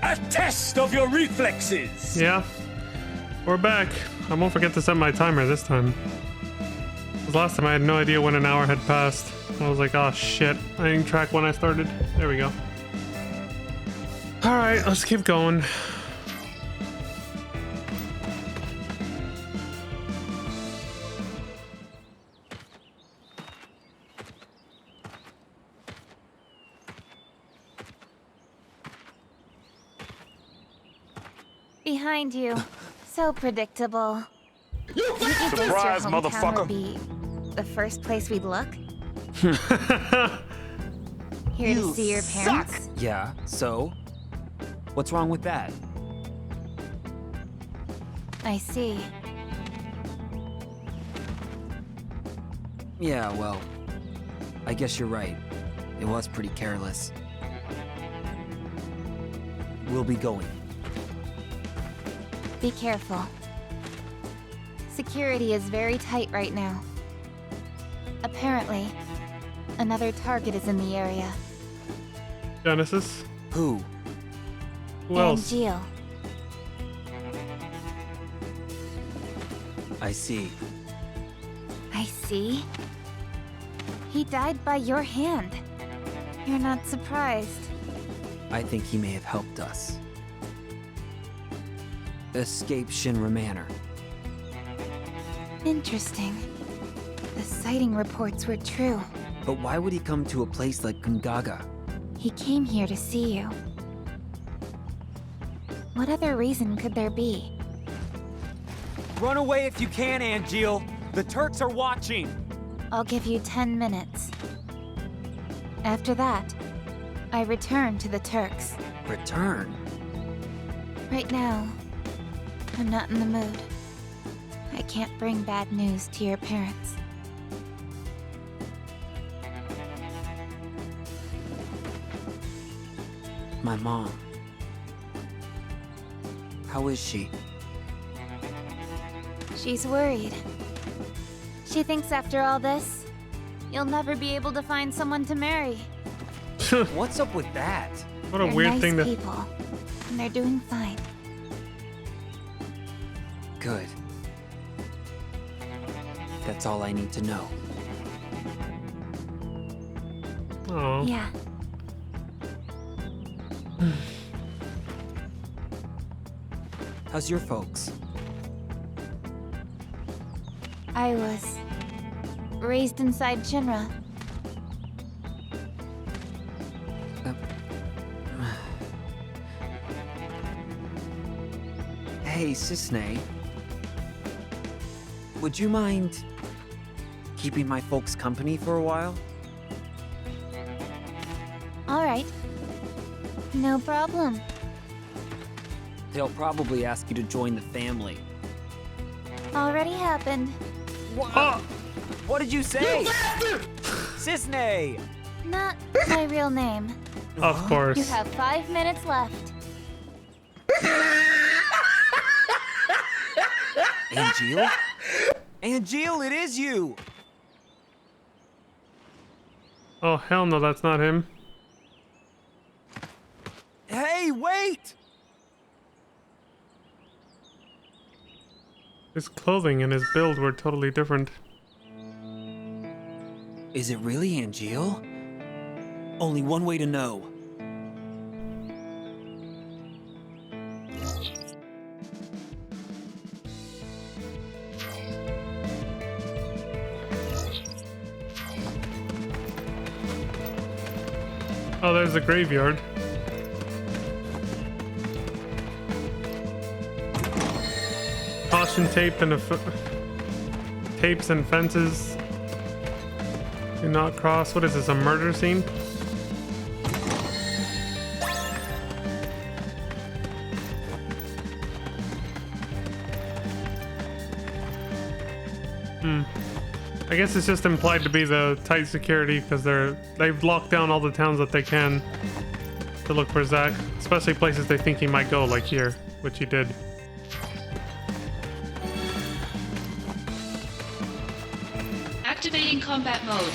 A test of your reflexes! Yeah, we're back. I won't forget to set my timer this time. Because last time I had no idea when an hour had passed. I was like, oh shit, I didn't track when I started. There we go. Alright, let's keep going. Behind you. So predictable. You surprise, motherfucker! Would be the first place we'd look? Here to see your parents? Yeah, so? What's wrong with that? I see. Yeah, well, I guess you're right. It was pretty careless. We'll be going. Be careful. Security is very tight right now. Apparently, another target is in the area. Genesis? Who? Who else? Jill. I see. I see. He died by your hand. You're not surprised. I think he may have helped us. Escape Shinra Manor. Interesting. The sighting reports were true. But why would he come to a place like Gungaga? He came here to see you. What other reason could there be? Run away if you can, Angeal. The Turks are watching. I'll give you 10 minutes. After that, I return to the Turks. Return? Right now, I'm not in the mood. I can't bring bad news to your parents. My mom. How is she? She's worried. She thinks after all this, you'll never be able to find someone to marry. What's up with that? What a They're weird nice thing to... people, and they're doing fine. Good. That's all I need to know. Oh. Yeah. How's your folks? I was raised inside Shinra. Hey, Cisne. Would you mind keeping my folks company for a while? All right. No problem. They'll probably ask you to join the family. Already happened. What? What did you say? Cisne! Not my real name. Of course. You have 5 minutes left. Angeal? Angeal, it is you! Oh, hell no, that's not him. Hey, wait! His clothing and his build were totally different. Is it really Angeal? Only one way to know. Oh, there's the graveyard. Caution tape and tapes and fences. Do not cross. What is this, a murder scene? I guess it's just implied to be the tight security because they've locked down all the towns that they can to look for Zack, especially places they think he might go, like here, which he did. Activating combat mode.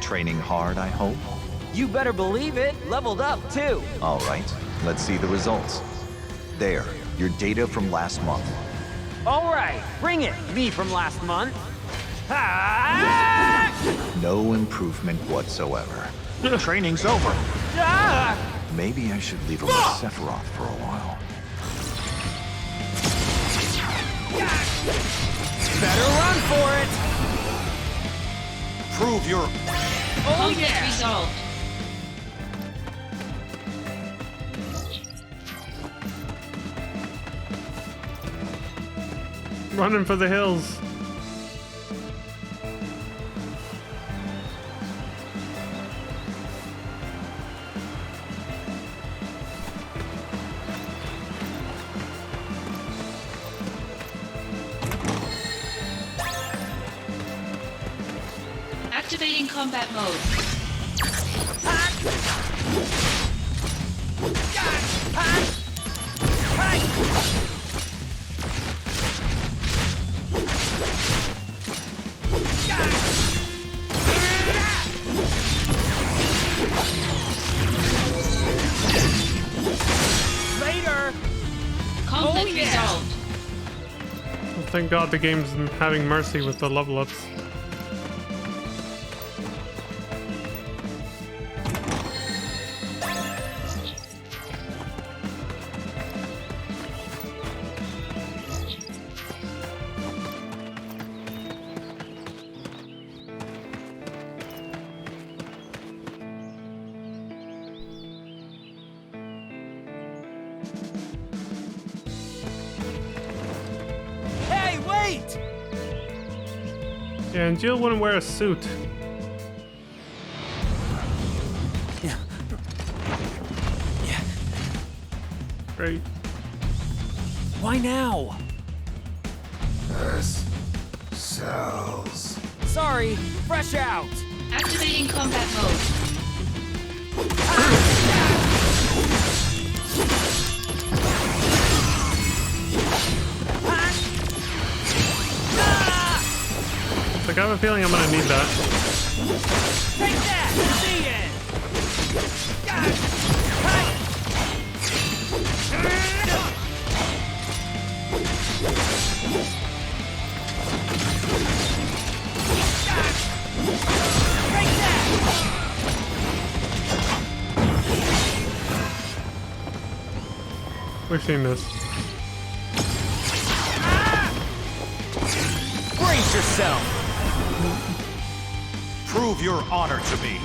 Training hard, I hope? You better believe it. Leveled up, too. All right, let's see the results. There, your data from last month. All right, bring it. Me from last month. No improvement whatsoever. Training's over. Maybe I should leave him with Sephiroth for a while. Better run for it. Prove your... Conflict resolved. Running for the hills. Activating combat mode. Later. Conflict resolved. Well, thank God the game's having mercy with the level ups. Yeah, and Jill wouldn't wear a suit. Great. Why now? This sells. Sorry, fresh out. Activating combat mode. Like, I have a feeling I'm gonna need that. Take that! See it! We've seen this. Brace yourself! Prove your honor to me.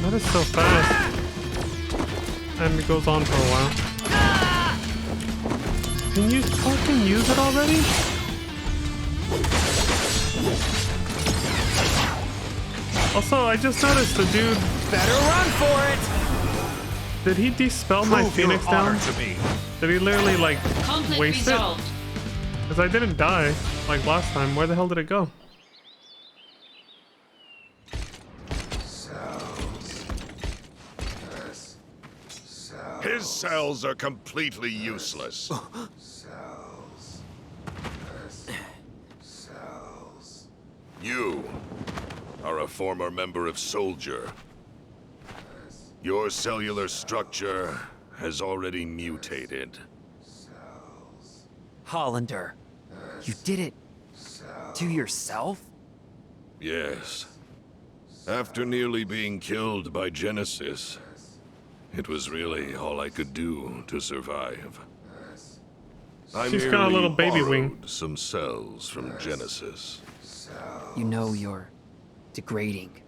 That is so fast. And it goes on for a while. Can you fucking use it already? Also, I just noticed the dude... Better run for it! Did he dispel my Phoenix down? Did he literally, like, Conflict waste resolved. it? Because I didn't die, like last time. Where the hell did it go? His cells are completely useless. You are a former member of Soldier. Your cellular structure has already mutated. Hollander, you did it to yourself? Yes. After nearly being killed by Genesis, it was really all I could do to survive. I She's got a little baby wing. borrowed some cells from Genesis. You know you're degrading.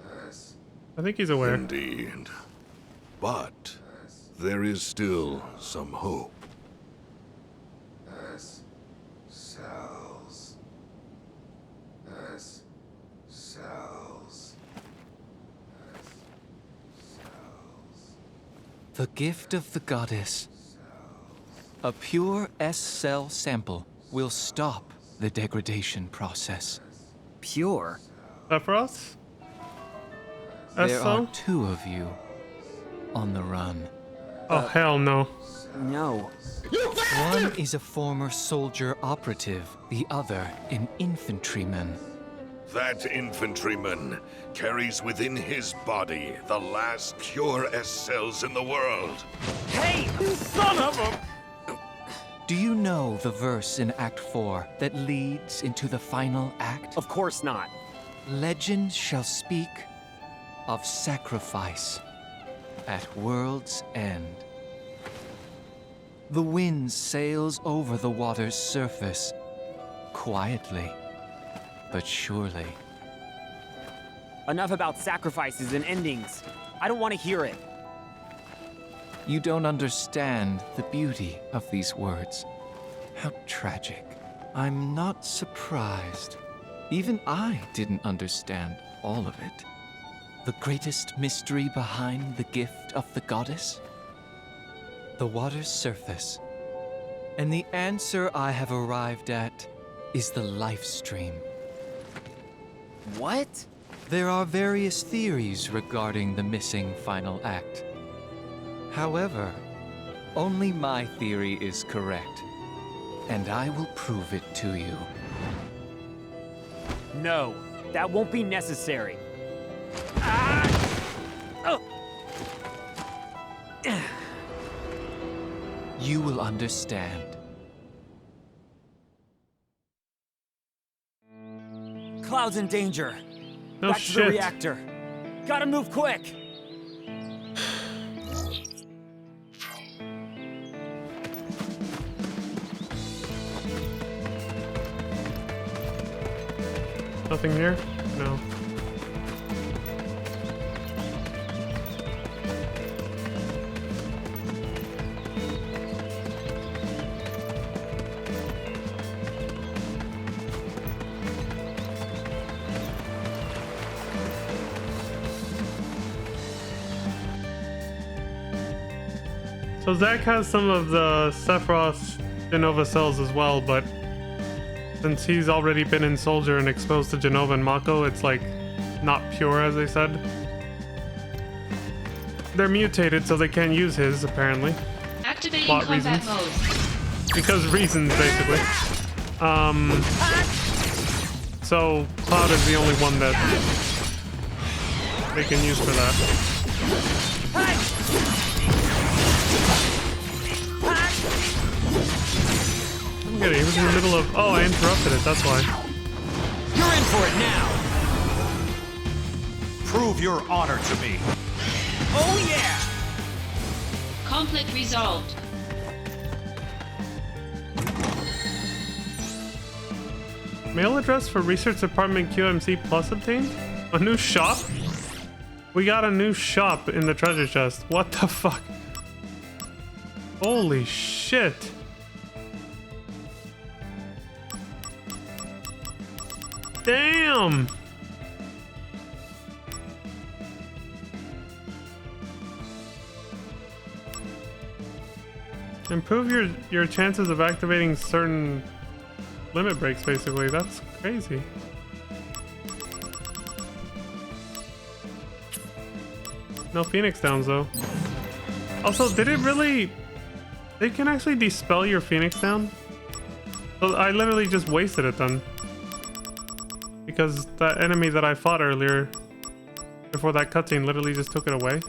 I think he's aware. Indeed. But there is still some hope. The gift of the goddess. A pure S-cell sample will stop the degradation process. Pure? Sephiroth? There are S-cell? 2 of you on the run. Oh, hell no. No. One is a former soldier operative, the other an infantryman. That infantryman carries within his body the last pure S-cells in the world. Hey, you son of a... Do you know the verse in Act 4 that leads into the final act? Of course not. Legend shall speak of sacrifice at world's end. The wind sails over the water's surface, quietly, but surely. Enough about sacrifices and endings. I don't want to hear it. You don't understand the beauty of these words. How tragic. I'm not surprised. Even I didn't understand all of it. The greatest mystery behind the gift of the goddess? The water's surface. And the answer I have arrived at is the life stream. What? There are various theories regarding the missing final act. However, only my theory is correct, and I will prove it to you. No, that won't be necessary. Ah! Oh. You will understand. Cloud's in danger. No Back shit. to the reactor. Gotta move quick. Nothing here? No. So Zack has some of the Sephiroth Genova cells as well, but since he's already been in Soldier and exposed to Genova and Mako, it's like not pure, as they said. They're mutated, so they can't use his, apparently. Activating Plot combat reasons. mode. Because reasons, basically. So Cloud is the only one that they can use for that. I'm good. He was in the middle of... Oh, I interrupted it. That's why. You're in for it now. Prove your honor to me. Oh yeah! Conflict resolved. Mail address for Research Department QMC Plus obtained? A new shop? We got a new shop in the treasure chest. What the fuck? Holy shit. Damn! Improve your chances of activating certain limit breaks, basically. That's crazy. No Phoenix Downs, though. Also, did it really... They can actually dispel your Phoenix Down? So I literally just wasted it then. Because that enemy that I fought earlier, before that cutscene, literally just took it away.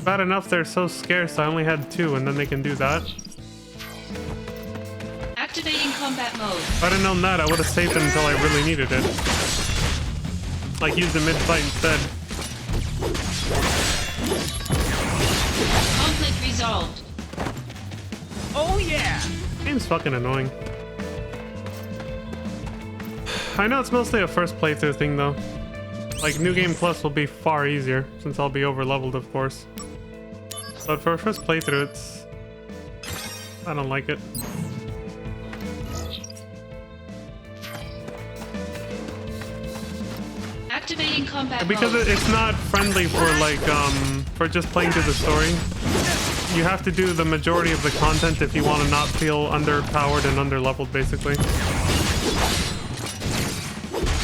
Bad enough they're so scarce, I only had 2, and then they can do that. Activating combat mode. If I'd have known that, I would have saved it until I really needed it. Like, use the mid-fight instead. Conflict resolved. Oh yeah! Game's fucking annoying. I know it's mostly a first playthrough thing though. Like, New Game Plus will be far easier, since I'll be over-leveled, of course. But for a first playthrough, it's... I don't like it. Activating combat Because mode. it's not friendly for, like, for just playing through the story. You have to do the majority of the content if you want to not feel underpowered and underleveled, basically.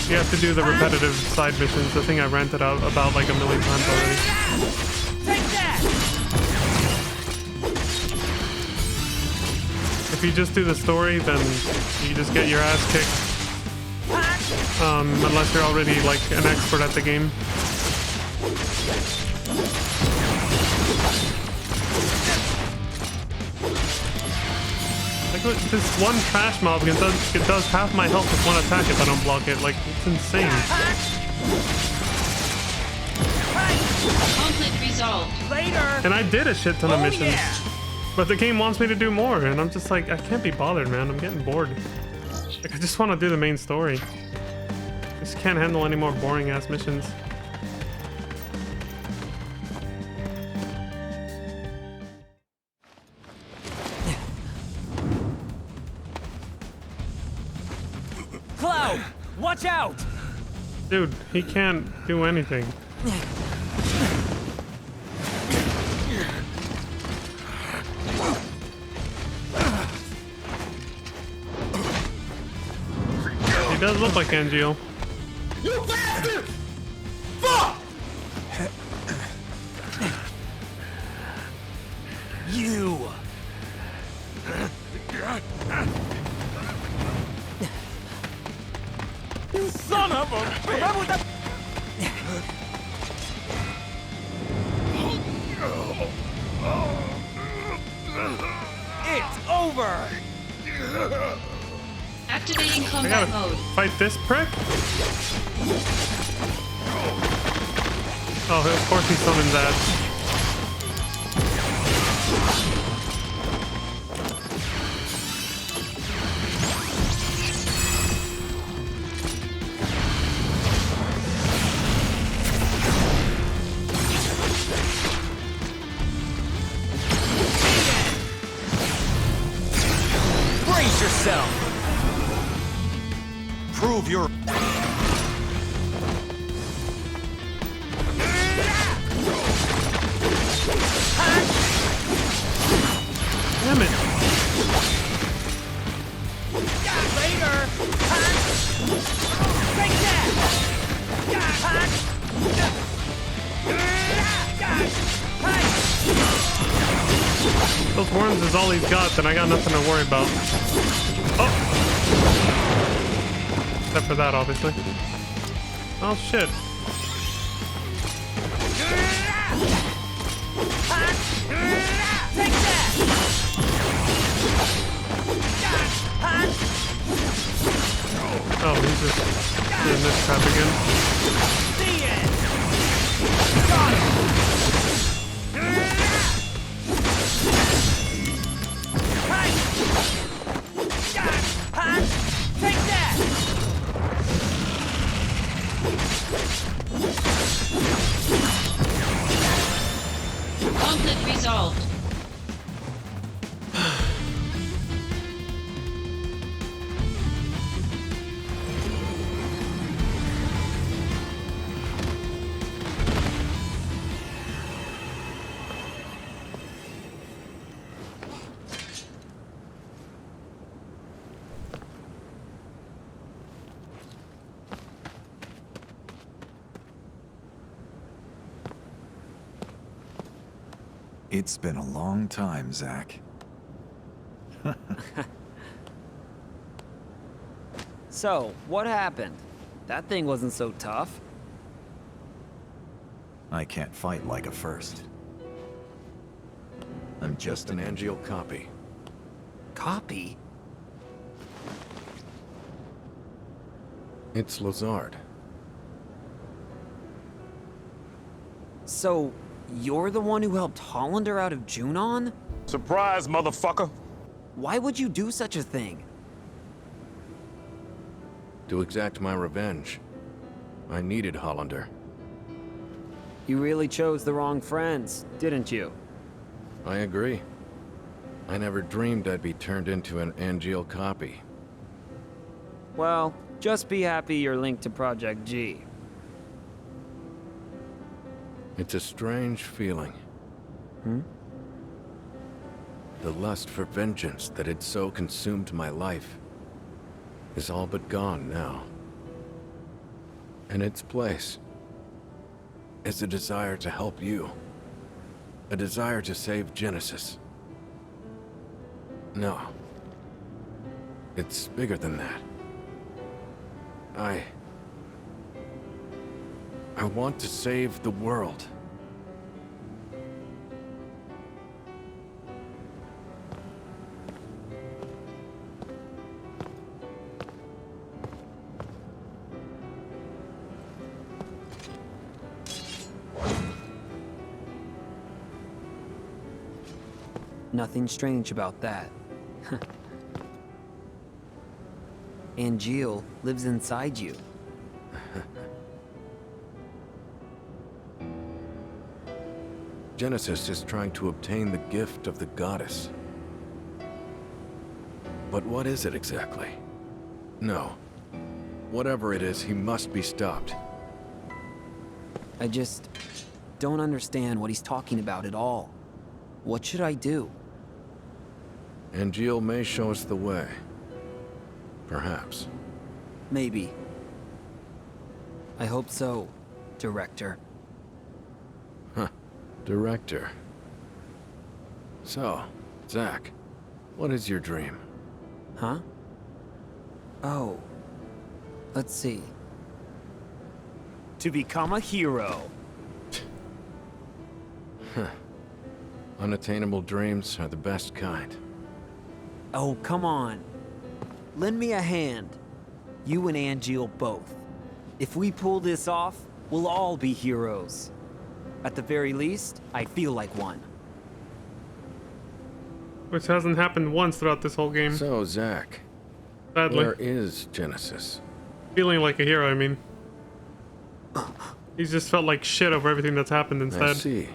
You have to do the repetitive side missions, the thing I ranted out about like 1,000,000 times already. Take that! If you just do the story, then you just get your ass kicked. Unless you're already like an expert at the game. Like, this one trash mob it does half my health with one attack if I don't block it. Like, it's insane. Conflict resolved. Later. And I did a shit ton of missions. Yeah. But the game wants me to do more, and I'm just like, I can't be bothered, man. I'm getting bored. Like, I just want to do the main story. I just can't handle any more boring ass missions. Cloud, watch out! Dude, he can't do anything. He does look like Angel. You bastard! Fuck! You! You son of a... Remember that... It's over! Activating I combat gotta mode. fight this prick? Oh, of course he summons that. Brace yourself! Prove your... Damn it. Later! Take that! Those worms is all he's got, then I got nothing to worry about. Oh! Except for that, obviously. Oh, shit. Take that! Oh, he's just doing this crap again. See it! Got it! Take that! Conflict resolved. It's been a long time, Zack. So, what happened? That thing wasn't so tough. I can't fight like a first. I'm just an Angeal copy. Copy? It's Lazard. So, you're the one who helped Hollander out of Junon? Surprise, motherfucker! Why would you do such a thing? To exact my revenge. I needed Hollander. You really chose the wrong friends, didn't you? I agree. I never dreamed I'd be turned into an Angeal copy. Well, just be happy you're linked to Project G. It's a strange feeling. The lust for vengeance that had so consumed my life is all but gone now. In its place is a desire to help you. A desire to save Genesis. No. It's bigger than that. I want to save the world. Nothing strange about that. Angeal lives inside you. Genesis is trying to obtain the gift of the goddess. But what is it exactly? No. Whatever it is, he must be stopped. I just don't understand what he's talking about at all. What should I do? Angeal may show us the way. Perhaps. Maybe. I hope so, Director. Director. So, Zack, what is your dream? Huh? Oh. Let's see. To become a hero. Unattainable dreams are the best kind. Oh, come on. Lend me a hand. You and Angeal both. If we pull this off, we'll all be heroes. At the very least, I feel like one. Which hasn't happened once throughout this whole game. So, Zack, sadly. Where is Genesis? Feeling like a hero, I mean. He's just felt like shit over everything that's happened instead. I see.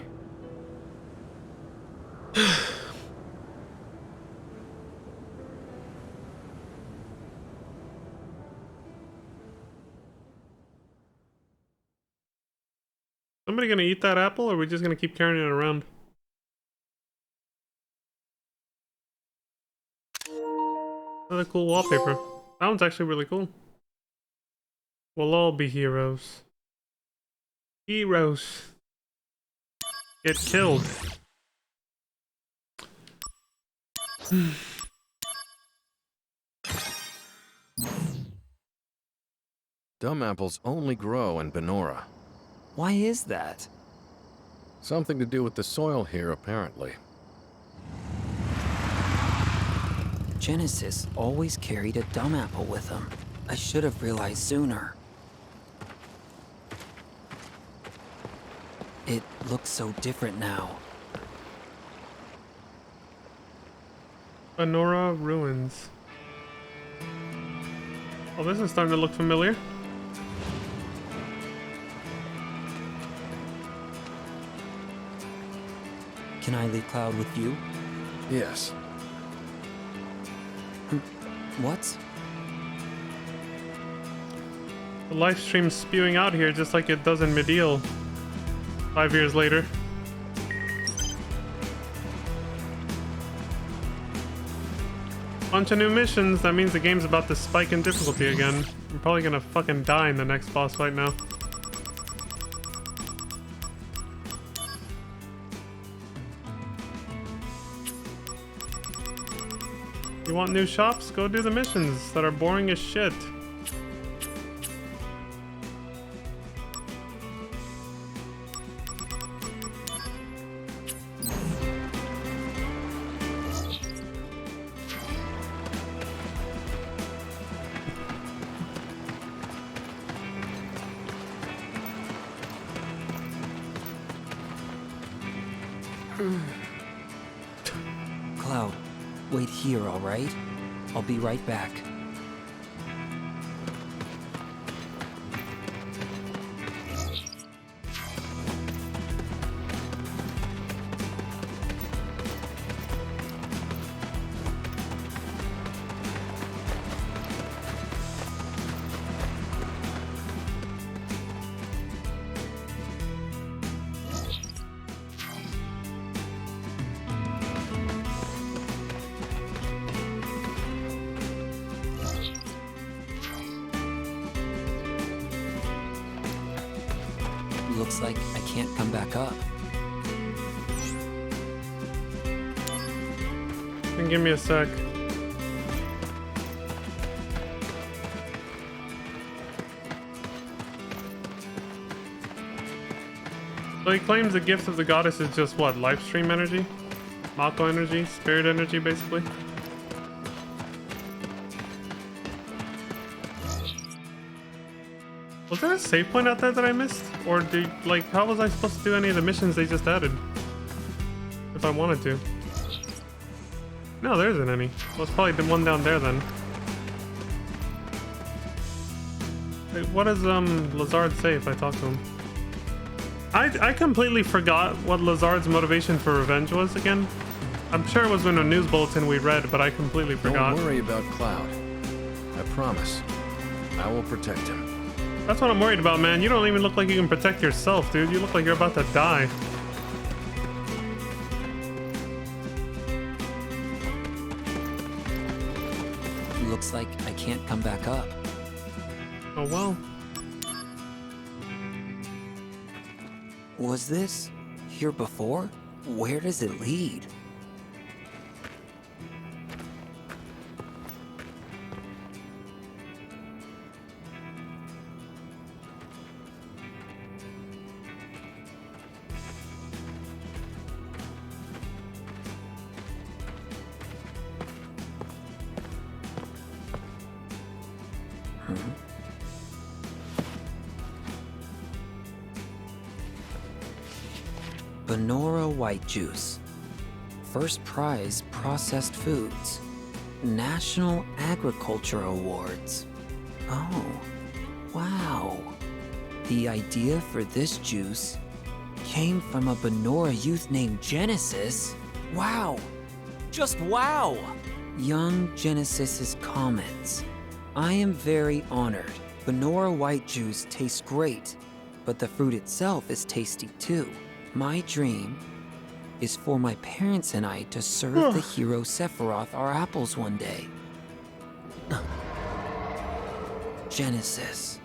Somebody gonna eat that apple, or are we just gonna keep carrying it around? Another cool wallpaper. That one's actually really cool. We'll all be heroes. Heroes. Get killed. Dumb apples only grow in Benora. Why is that? Something to do with the soil here, apparently. Genesis always carried a dumb apple with him. I should have realized sooner. It looks so different now. Benora Ruins. Oh, this is starting to look familiar. Can I leave Cloud with you? Yes. What? The live stream's spewing out here just like it does in Medial 5 years later. Bunch of new missions. That means the game's about to spike in difficulty again. I'm probably gonna fucking die in the next boss fight now. You want new shops? Go do the missions that are boring as shit. Cloud, wait here, all right? I'll be right back. Looks like I can't come back up. And give me a sec. So he claims the gift of the goddess is just what? Life stream energy? Mako energy? Spirit energy, basically? Was there a save point out there that I missed? Or did, like, how was I supposed to do any of the missions they just added? If I wanted to. No, there isn't any. Well, it's probably the one down there then. Wait, what does Lazard say if I talk to him? I completely forgot what Lazard's motivation for revenge was again. I'm sure it was in a news bulletin we read, but I completely forgot. Don't worry about Cloud. I promise. I will protect him. That's what I'm worried about, man. You don't even look like you can protect yourself, dude. You look like you're about to die. Looks like I can't come back up. Oh well. Was this here before? Where does it lead? Benora White Juice. First prize processed foods. National Agriculture Awards. Oh, wow. The idea for this juice came from a Benora youth named Genesis. Wow. Just wow. Young Genesis's comments. I am very honored. Benora White Juice tastes great, but the fruit itself is tasty too. My dream is for my parents and I to serve the hero Sephiroth our apples one day. Genesis.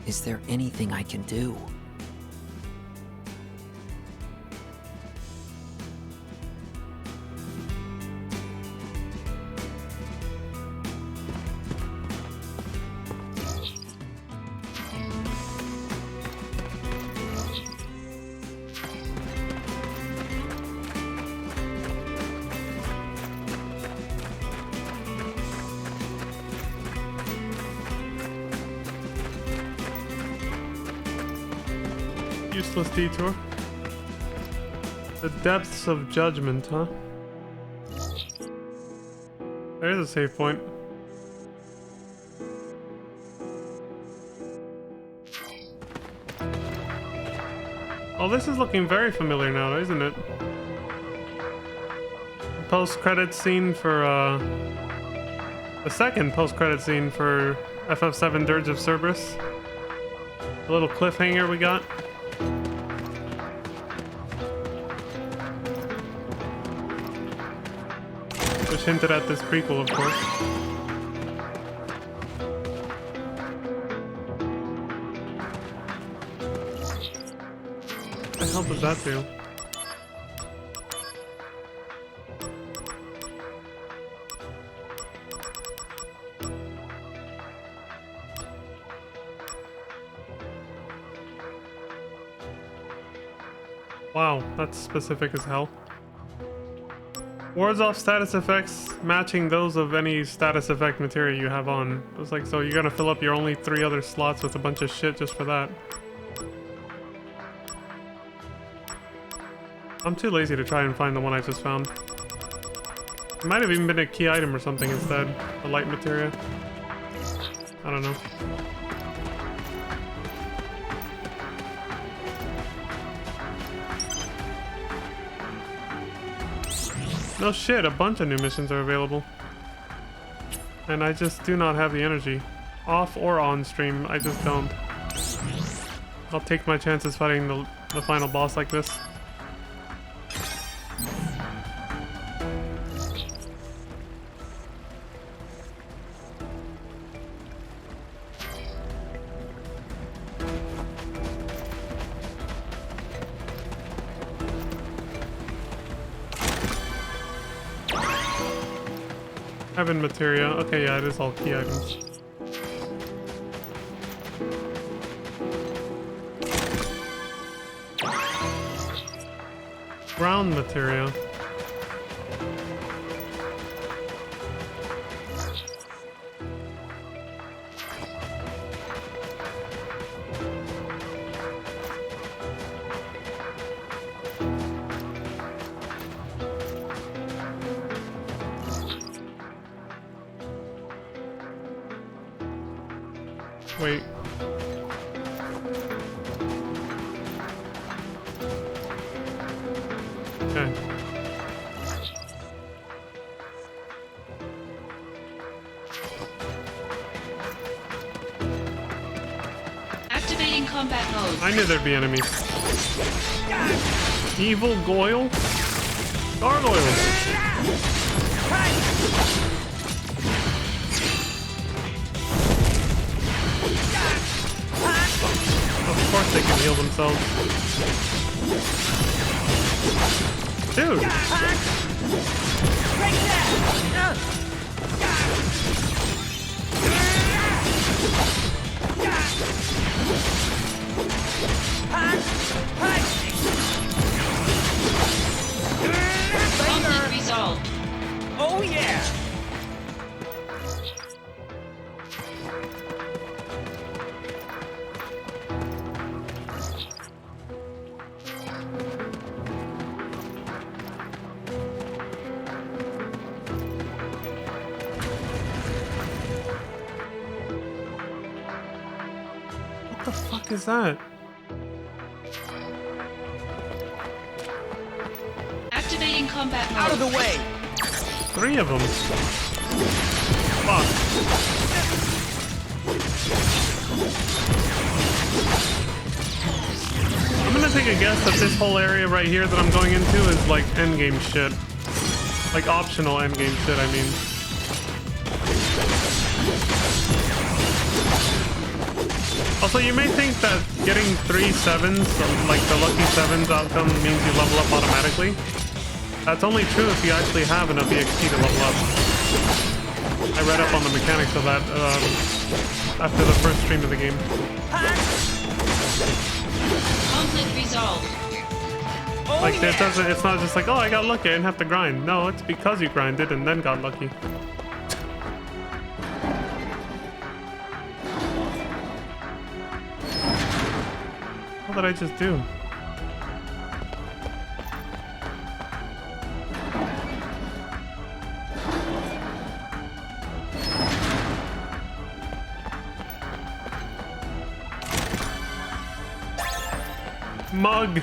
Is there anything I can do? Useless detour. The depths of judgment, huh? There's a save point. Oh, this is looking very familiar now, isn't it? Post-credit scene for, the second post-credit scene for FF7 Dirge of Cerberus. A little cliffhanger we got. Which hinted at this prequel, of course. The hell does that do? Wow, that's specific as hell. Wards off status effects matching those of any status effect material you have on. It was like, so you're gonna fill up your only 3 other slots with a bunch of shit just for that. I'm too lazy to try and find the one I just found. It might have even been a key item or something instead. A light materia. I don't know. No shit, a bunch of new missions are available. And I just do not have the energy. Off or on stream, I just don't. I'll take my chances fighting the final boss like this. Heaven materia. Okay, yeah, it is all key items. Ground materia. Wait. Okay. Activating combat mode. I knew there'd be enemies. Evil Goyle? Gargoyles! Of course they can heal themselves. Dude! Conflict resolved. Oh yeah! What the fuck is that? Activating combat mode. Out of the way! 3 of them. Fuck. I'm gonna take a guess that this whole area right here that I'm going into is like endgame shit. Like optional endgame shit, I mean. Also, you may think that getting 3 7s, like the lucky 7s outcome, means you level up automatically. That's only true if you actually have enough EXP to level up. I read up on the mechanics of that after the first stream of the game. Conflict resolved. Like, it doesn't, it's not just like, oh, I got lucky, I didn't have to grind. No, it's because you grinded and then got lucky. What did I just do? Mug!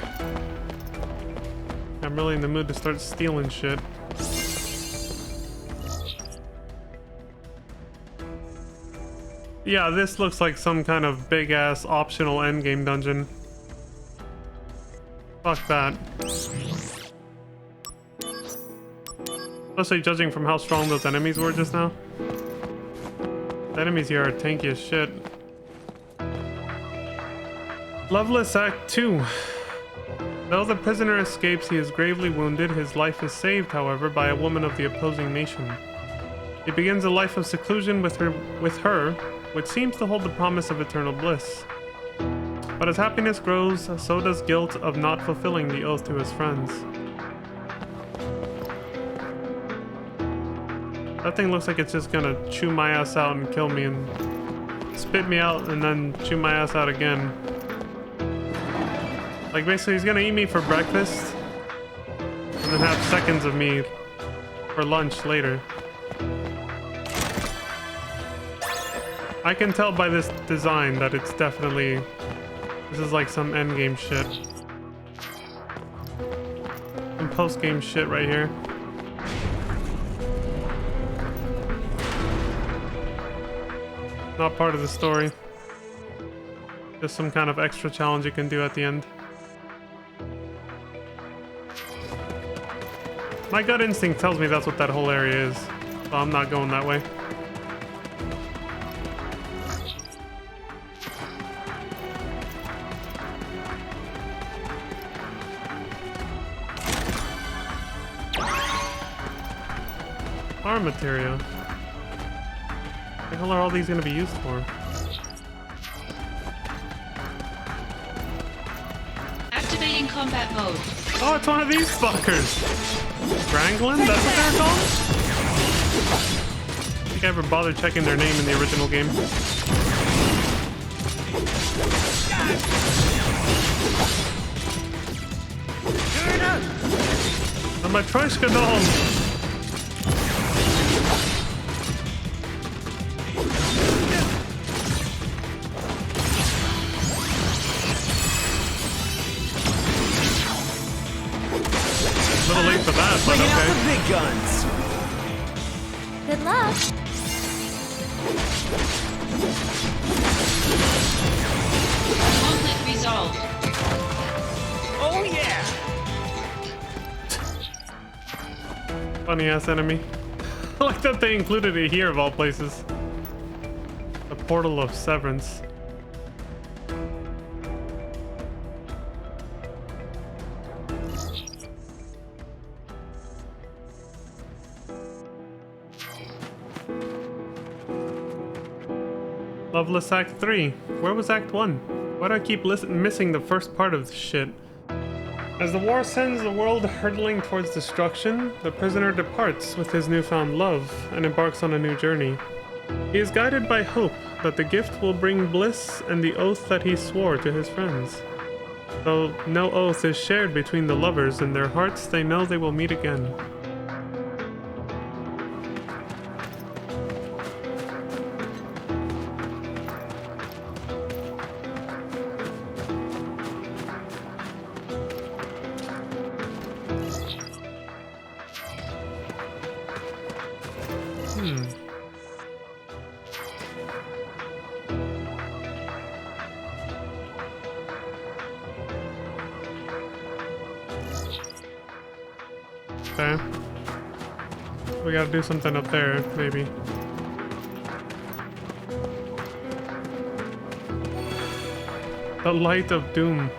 I'm really in the mood to start stealing shit. Yeah, this looks like some kind of big-ass optional endgame dungeon. Fuck that. Especially judging from how strong those enemies were just now. The enemies here are tanky as shit. Loveless Act 2. Though the prisoner escapes, he is gravely wounded. His life is saved, however, by a woman of the opposing nation. He begins a life of seclusion with her, which seems to hold the promise of eternal bliss. But as happiness grows, so does guilt of not fulfilling the oath to his friends. That thing looks like it's just gonna chew my ass out and kill me and spit me out and then chew my ass out again. Like basically he's gonna eat me for breakfast and then have seconds of me for lunch later. I can tell by this design that it's definitely, this is like some endgame shit. Some post-game shit right here. Not part of the story. Just some kind of extra challenge you can do at the end. My gut instinct tells me that's what that whole area is, so I'm not going that way. Arm material. What the hell are all these gonna be used for? Activating combat mode. Oh, it's one of these fuckers! Wrangling? That's what they're called? I don't think I ever bothered checking their name in the original game. And my Troishka doll! A little late for that, but Bringing out okay. the big guns. Good luck. Conflict resolved. Oh yeah! Funny ass enemy. I like that they included it here of all places. The Portal of Severance. Loveless Act 3. Where was Act 1? Why do I keep missing the first part of this shit? As the war sends the world hurtling towards destruction, the prisoner departs with his newfound love and embarks on a new journey. He is guided by hope that the gift will bring bliss and the oath that he swore to his friends. Though no oath is shared between the lovers, in their hearts they know they will meet again. Okay. We gotta do something up there, maybe. The Light of Doom.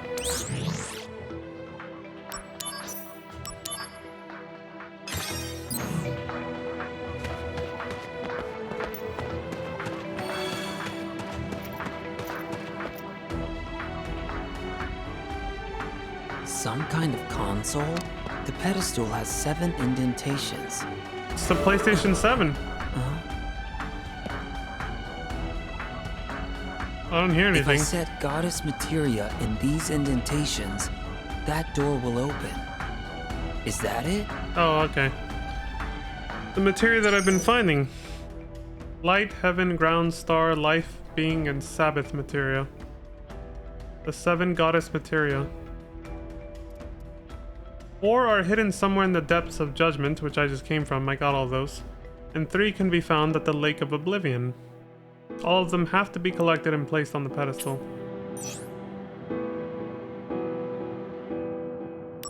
Some kind of console? The pedestal has 7 indentations. It's the PlayStation 7. I don't hear anything. If I set Goddess Materia in these indentations, that door will open. Is that it? Oh, okay. The materia that I've been finding. Light, heaven, ground, star, life, being, and Sabbath materia. The 7 Goddess Materia. 4 are hidden somewhere in the depths of judgment, which I just came from. I got all those. And 3 can be found at the Lake of Oblivion. All of them have to be collected and placed on the pedestal.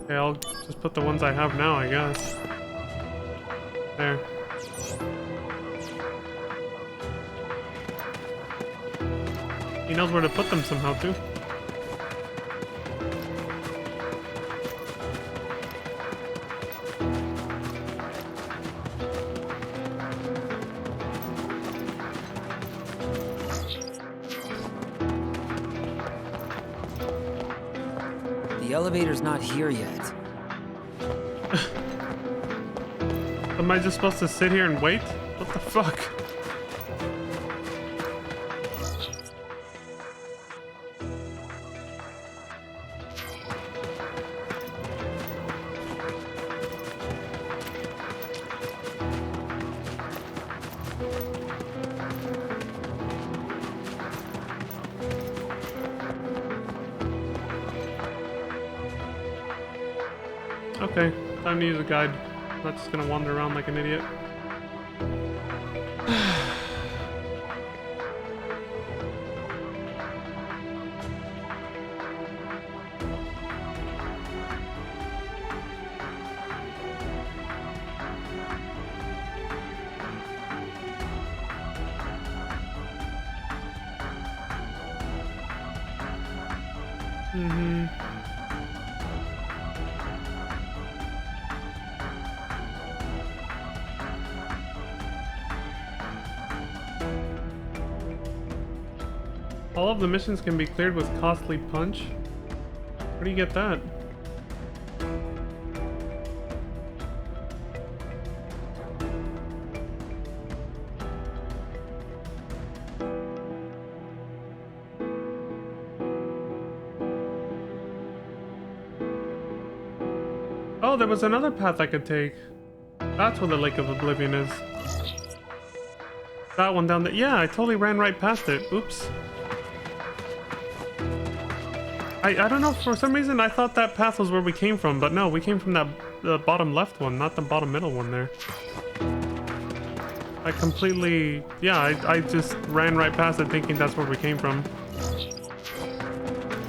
Okay, I'll just put the ones I have now, I guess. There. He knows where to put them somehow, too. The elevator's not here yet. Am I just supposed to sit here and wait? What the fuck? Okay, time to use a guide. I'm not just gonna wander around like an idiot. All of the missions can be cleared with costly punch. Where do you get that? Oh, there was another path I could take. That's where the Lake of Oblivion is. That one down there. Yeah, I totally ran right past it. Oops. I don't know, for some reason I thought that path was where we came from, but no, we came from the bottom left one, not the bottom middle one there. I completely, yeah, I just ran right past it thinking that's where we came from.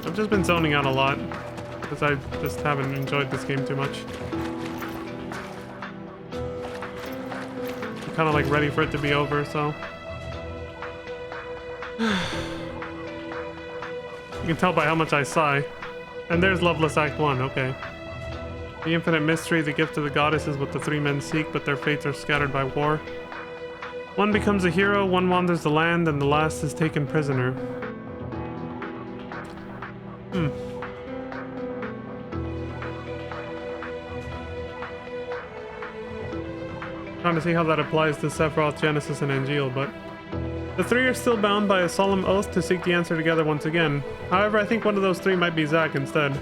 I've just been zoning out a lot, because I just haven't enjoyed this game too much. I'm kind of like ready for it to be over, so. You can tell by how much I sigh. And there's Loveless Act 1, okay. The infinite mystery, the gift of the goddess is what the three men seek, but their fates are scattered by war. One becomes a hero, one wanders the land, and the last is taken prisoner. Trying to see how that applies to Sephiroth, Genesis, and Angeal, but... The three are still bound by a solemn oath to seek the answer together once again. However, I think one of those three might be Zack instead.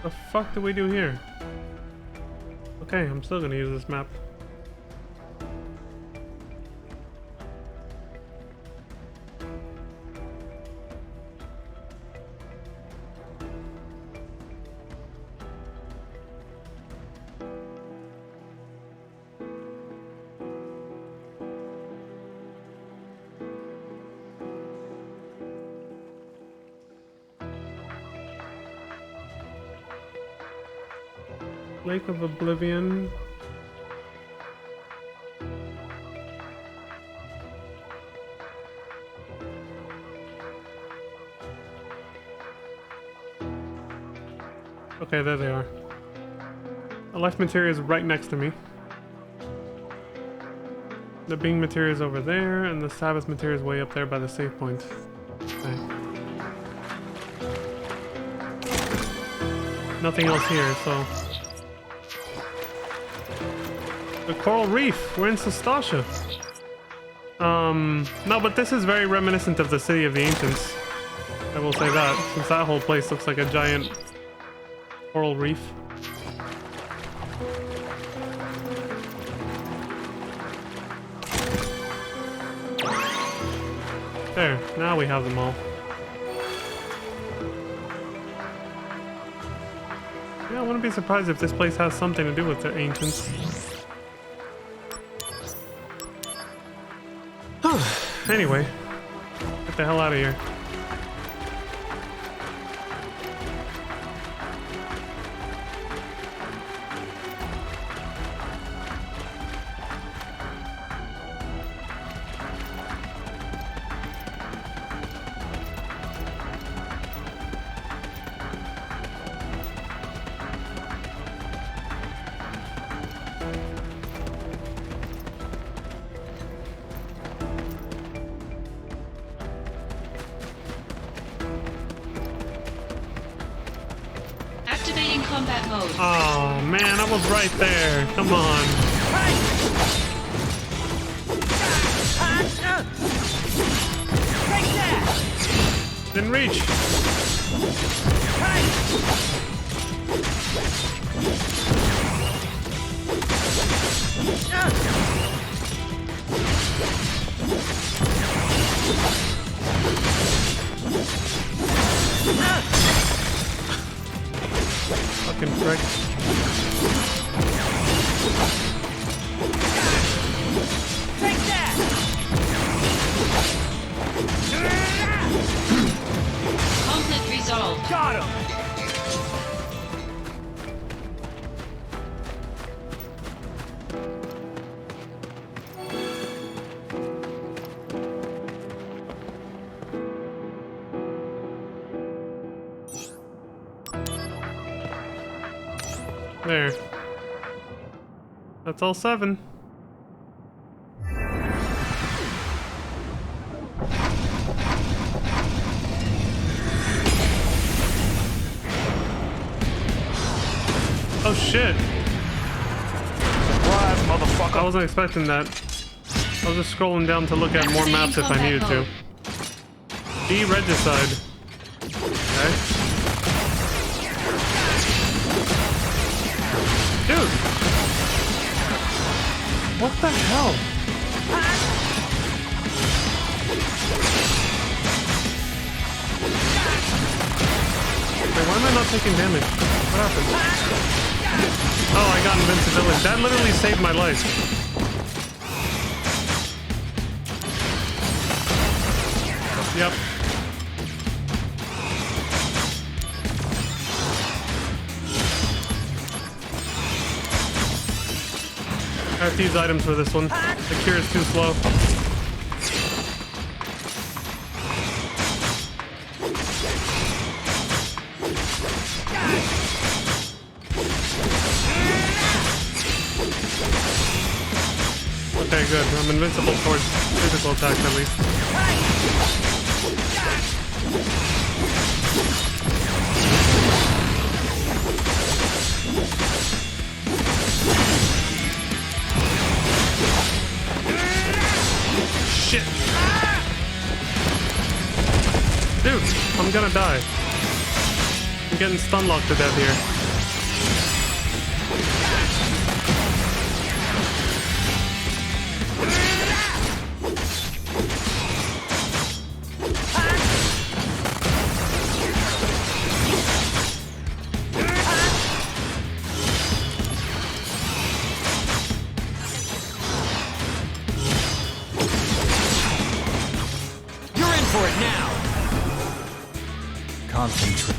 What the fuck do we do here? Okay, I'm still gonna use this map. Lake of Oblivion. Okay, there they are. The life materia is right next to me. The Bing materia is over there, and the Sabbath materia is way up there by the save point. Okay. Nothing else here, so... The Coral Reef! We're in Sestasha! No, but this is very reminiscent of the City of the Ancients. I will say that, since that whole place looks like a giant coral reef. There, now we have them all. Yeah, I wouldn't be surprised if this place has something to do with the Ancients. Anyway, get the hell out of here. Oh man, I was right there. Come on. Didn't reach. Fucking prick. Take that! Conflict resolved. Got him! There. That's all 7. Oh shit. Surprise, motherfucker. I wasn't expecting that. I was just scrolling down to look at more maps if I needed to. D Regicide. Okay. Dude! What the hell? Wait, why am I not taking damage? What happened? Oh, I got invincibility. That literally saved my life. Yep. I have to use items for this one. The cure is too slow. Okay, good. I'm invincible towards physical attacks at least. Shit! Dude, I'm gonna die. I'm getting stun locked to death here. Concentrate.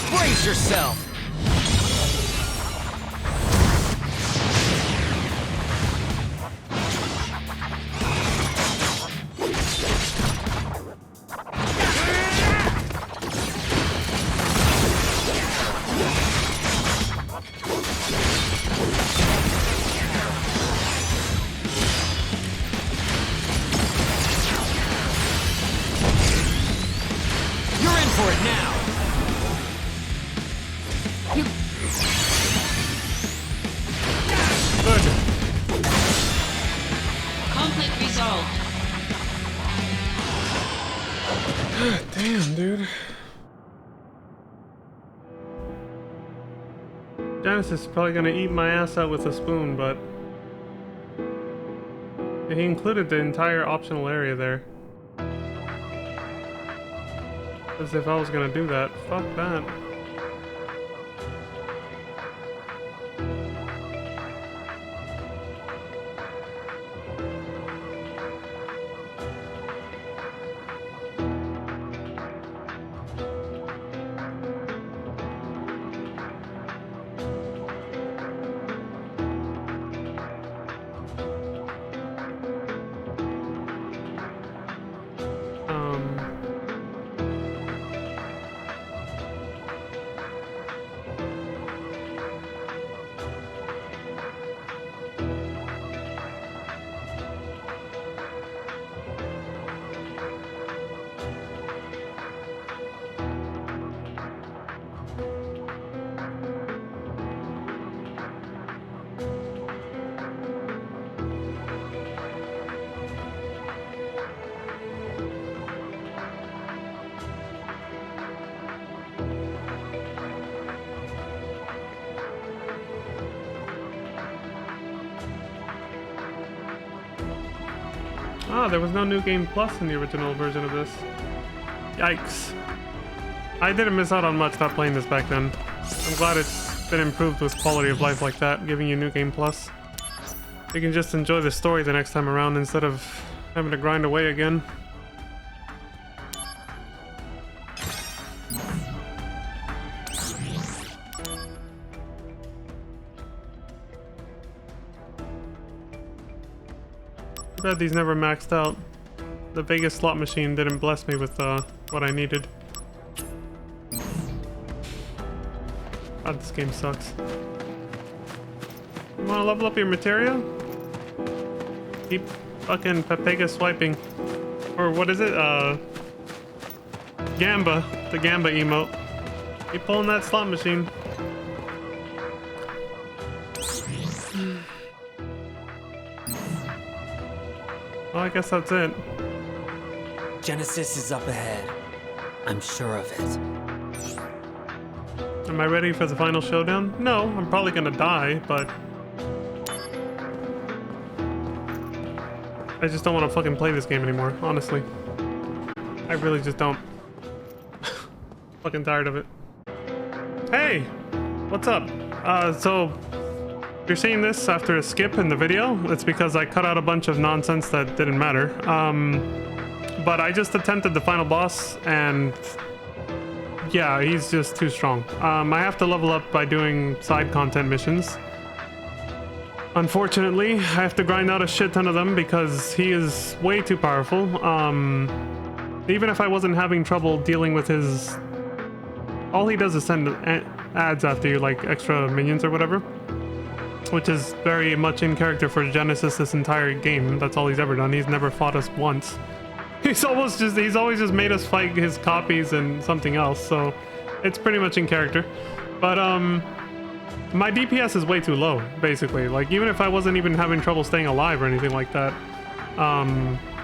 Brace yourself! You're in for it now! Conflict resolved. God damn, dude. Genesis is probably gonna eat my ass out with a spoon, but he included the entire optional area there. As if I was gonna do that. Fuck that. Ah, there was no New Game Plus in the original version of this. Yikes. I didn't miss out on much not playing this back then. I'm glad it's been improved with quality of life like that, giving you New Game Plus. You can just enjoy the story the next time around instead of having to grind away again. Too bad these never maxed out. The Vegas slot machine didn't bless me with what I needed. God, this game sucks. You wanna level up your materia? Keep fucking Pepega swiping. Or what is it? Gamba. The Gamba emote. Keep pulling that slot machine. Well, I guess that's it. Genesis is up ahead. I'm sure of it. Am I ready for the final showdown? No, I'm probably gonna die, but I just don't want to fucking play this game anymore, honestly. I really just don't. Fucking tired of it. Hey! What's up? So you're seeing this after a skip in the video. It's because I cut out a bunch of nonsense that didn't matter. But I just attempted the final boss, and yeah, he's just too strong. I have to level up by doing side content missions. Unfortunately, I have to grind out a shit ton of them because he is way too powerful. Even if I wasn't having trouble dealing with his... All he does is send ads after you, like extra minions or whatever. Which is very much in character for Genesis this entire game. That's all he's ever done. He's never fought us once. He's always just made us fight his copies and something else, so it's pretty much in character. But my DPS is way too low, basically. Like, even if I wasn't even having trouble staying alive or anything like that,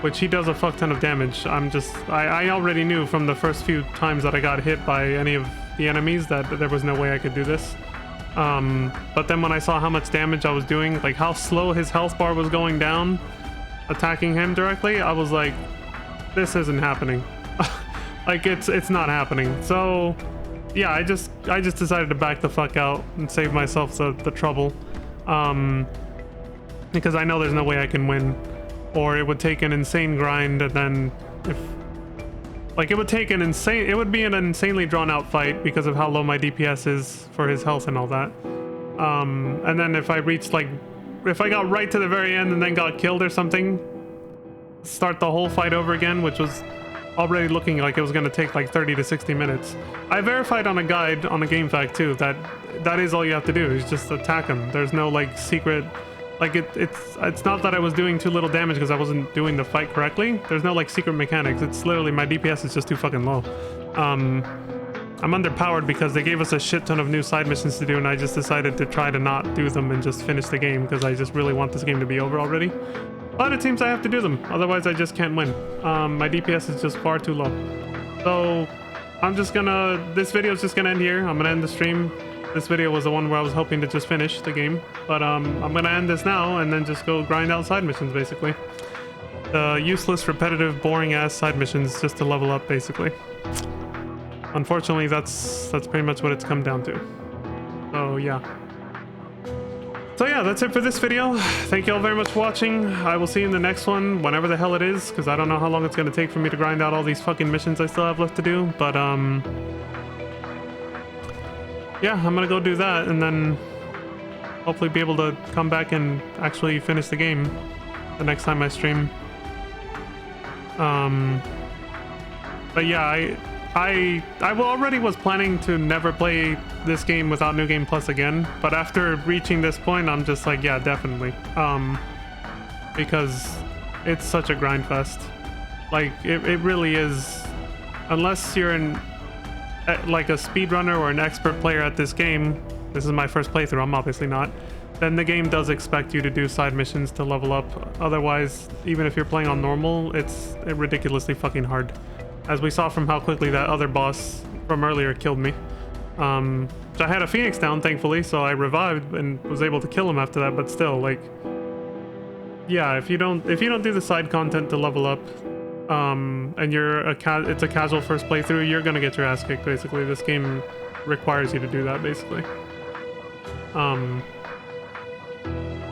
which he does a fuck ton of damage, I already knew from the first few times that I got hit by any of the enemies that there was no way I could do this. But then when I saw how much damage I was doing, like how slow his health bar was going down, attacking him directly, I was like, this isn't happening. Like, it's not happening. So yeah, I just decided to back the fuck out and save myself the trouble, because I know there's no way I can win, or it would take an insane grind, and then it would be an insanely drawn out fight because of how low my DPS is for his health and all that. And then if I got right to the very end and then got killed or something, start the whole fight over again, which was already looking like it was going to take like 30 to 60 minutes. I verified on a guide on the game fact too that is all you have to do, is just attack him. There's no like secret, like it's not that I was doing too little damage because I wasn't doing the fight correctly. There's no like secret mechanics. It's literally my DPS is just too fucking low. I'm underpowered because they gave us a shit ton of new side missions to do, and I just decided to try to not do them and just finish the game because I just really want this game to be over already. But it seems I have to do them, otherwise I just can't win. My DPS is just far too low. So this video is just gonna end here. I'm gonna end the stream. This video was the one where I was hoping to just finish the game, but I'm gonna end this now and then just go grind out side missions, basically. The useless, repetitive, boring ass side missions just to level up, basically. Unfortunately, that's pretty much what it's come down to. So yeah. So yeah, that's it for this video. Thank you all very much for watching. I will see you in the next one, whenever the hell it is, because I don't know how long it's going to take for me to grind out all these fucking missions I still have left to do. But yeah, I'm going to go do that and then hopefully be able to come back and actually finish the game the next time I stream. But yeah, I already was planning to never play this game without New Game Plus again, but after reaching this point, I'm just like, yeah, definitely. Because it's such a grind fest. Like, it really is. Unless you're like a speedrunner or an expert player at this game, this is my first playthrough, I'm obviously not, then the game does expect you to do side missions to level up. Otherwise, even if you're playing on normal, it's ridiculously fucking hard. As we saw from how quickly that other boss from earlier killed me. I had a Phoenix down, thankfully, so I revived and was able to kill him after that, but still, like, yeah, if you don't do the side content to level up, and it's a casual first playthrough, you're gonna get your ass kicked. Basically, this game requires you to do that. Basically,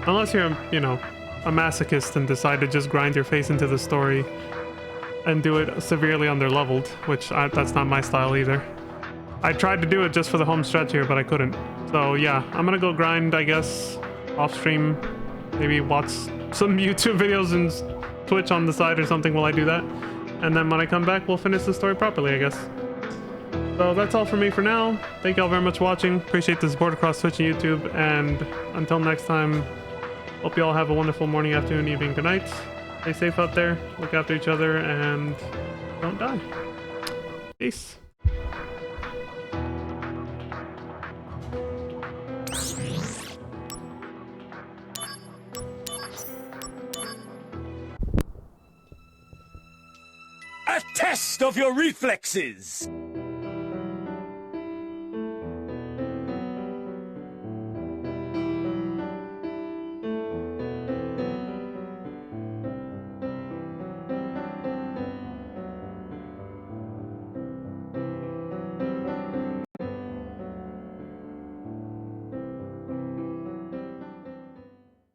unless you're a masochist and decide to just grind your face into the story and do it severely under-leveled, which that's not my style either. I tried to do it just for the home stretch here, but I couldn't. So yeah, I'm gonna go grind, I guess, off stream. Maybe watch some YouTube videos and Twitch on the side or something while I do that. And then when I come back, we'll finish the story properly, I guess. So that's all for me for now. Thank y'all very much for watching. Appreciate the support across Twitch and YouTube. And until next time, hope you all have a wonderful morning, afternoon, evening, good night. Stay safe out there, look after each other, and don't die. Peace. A test of your reflexes!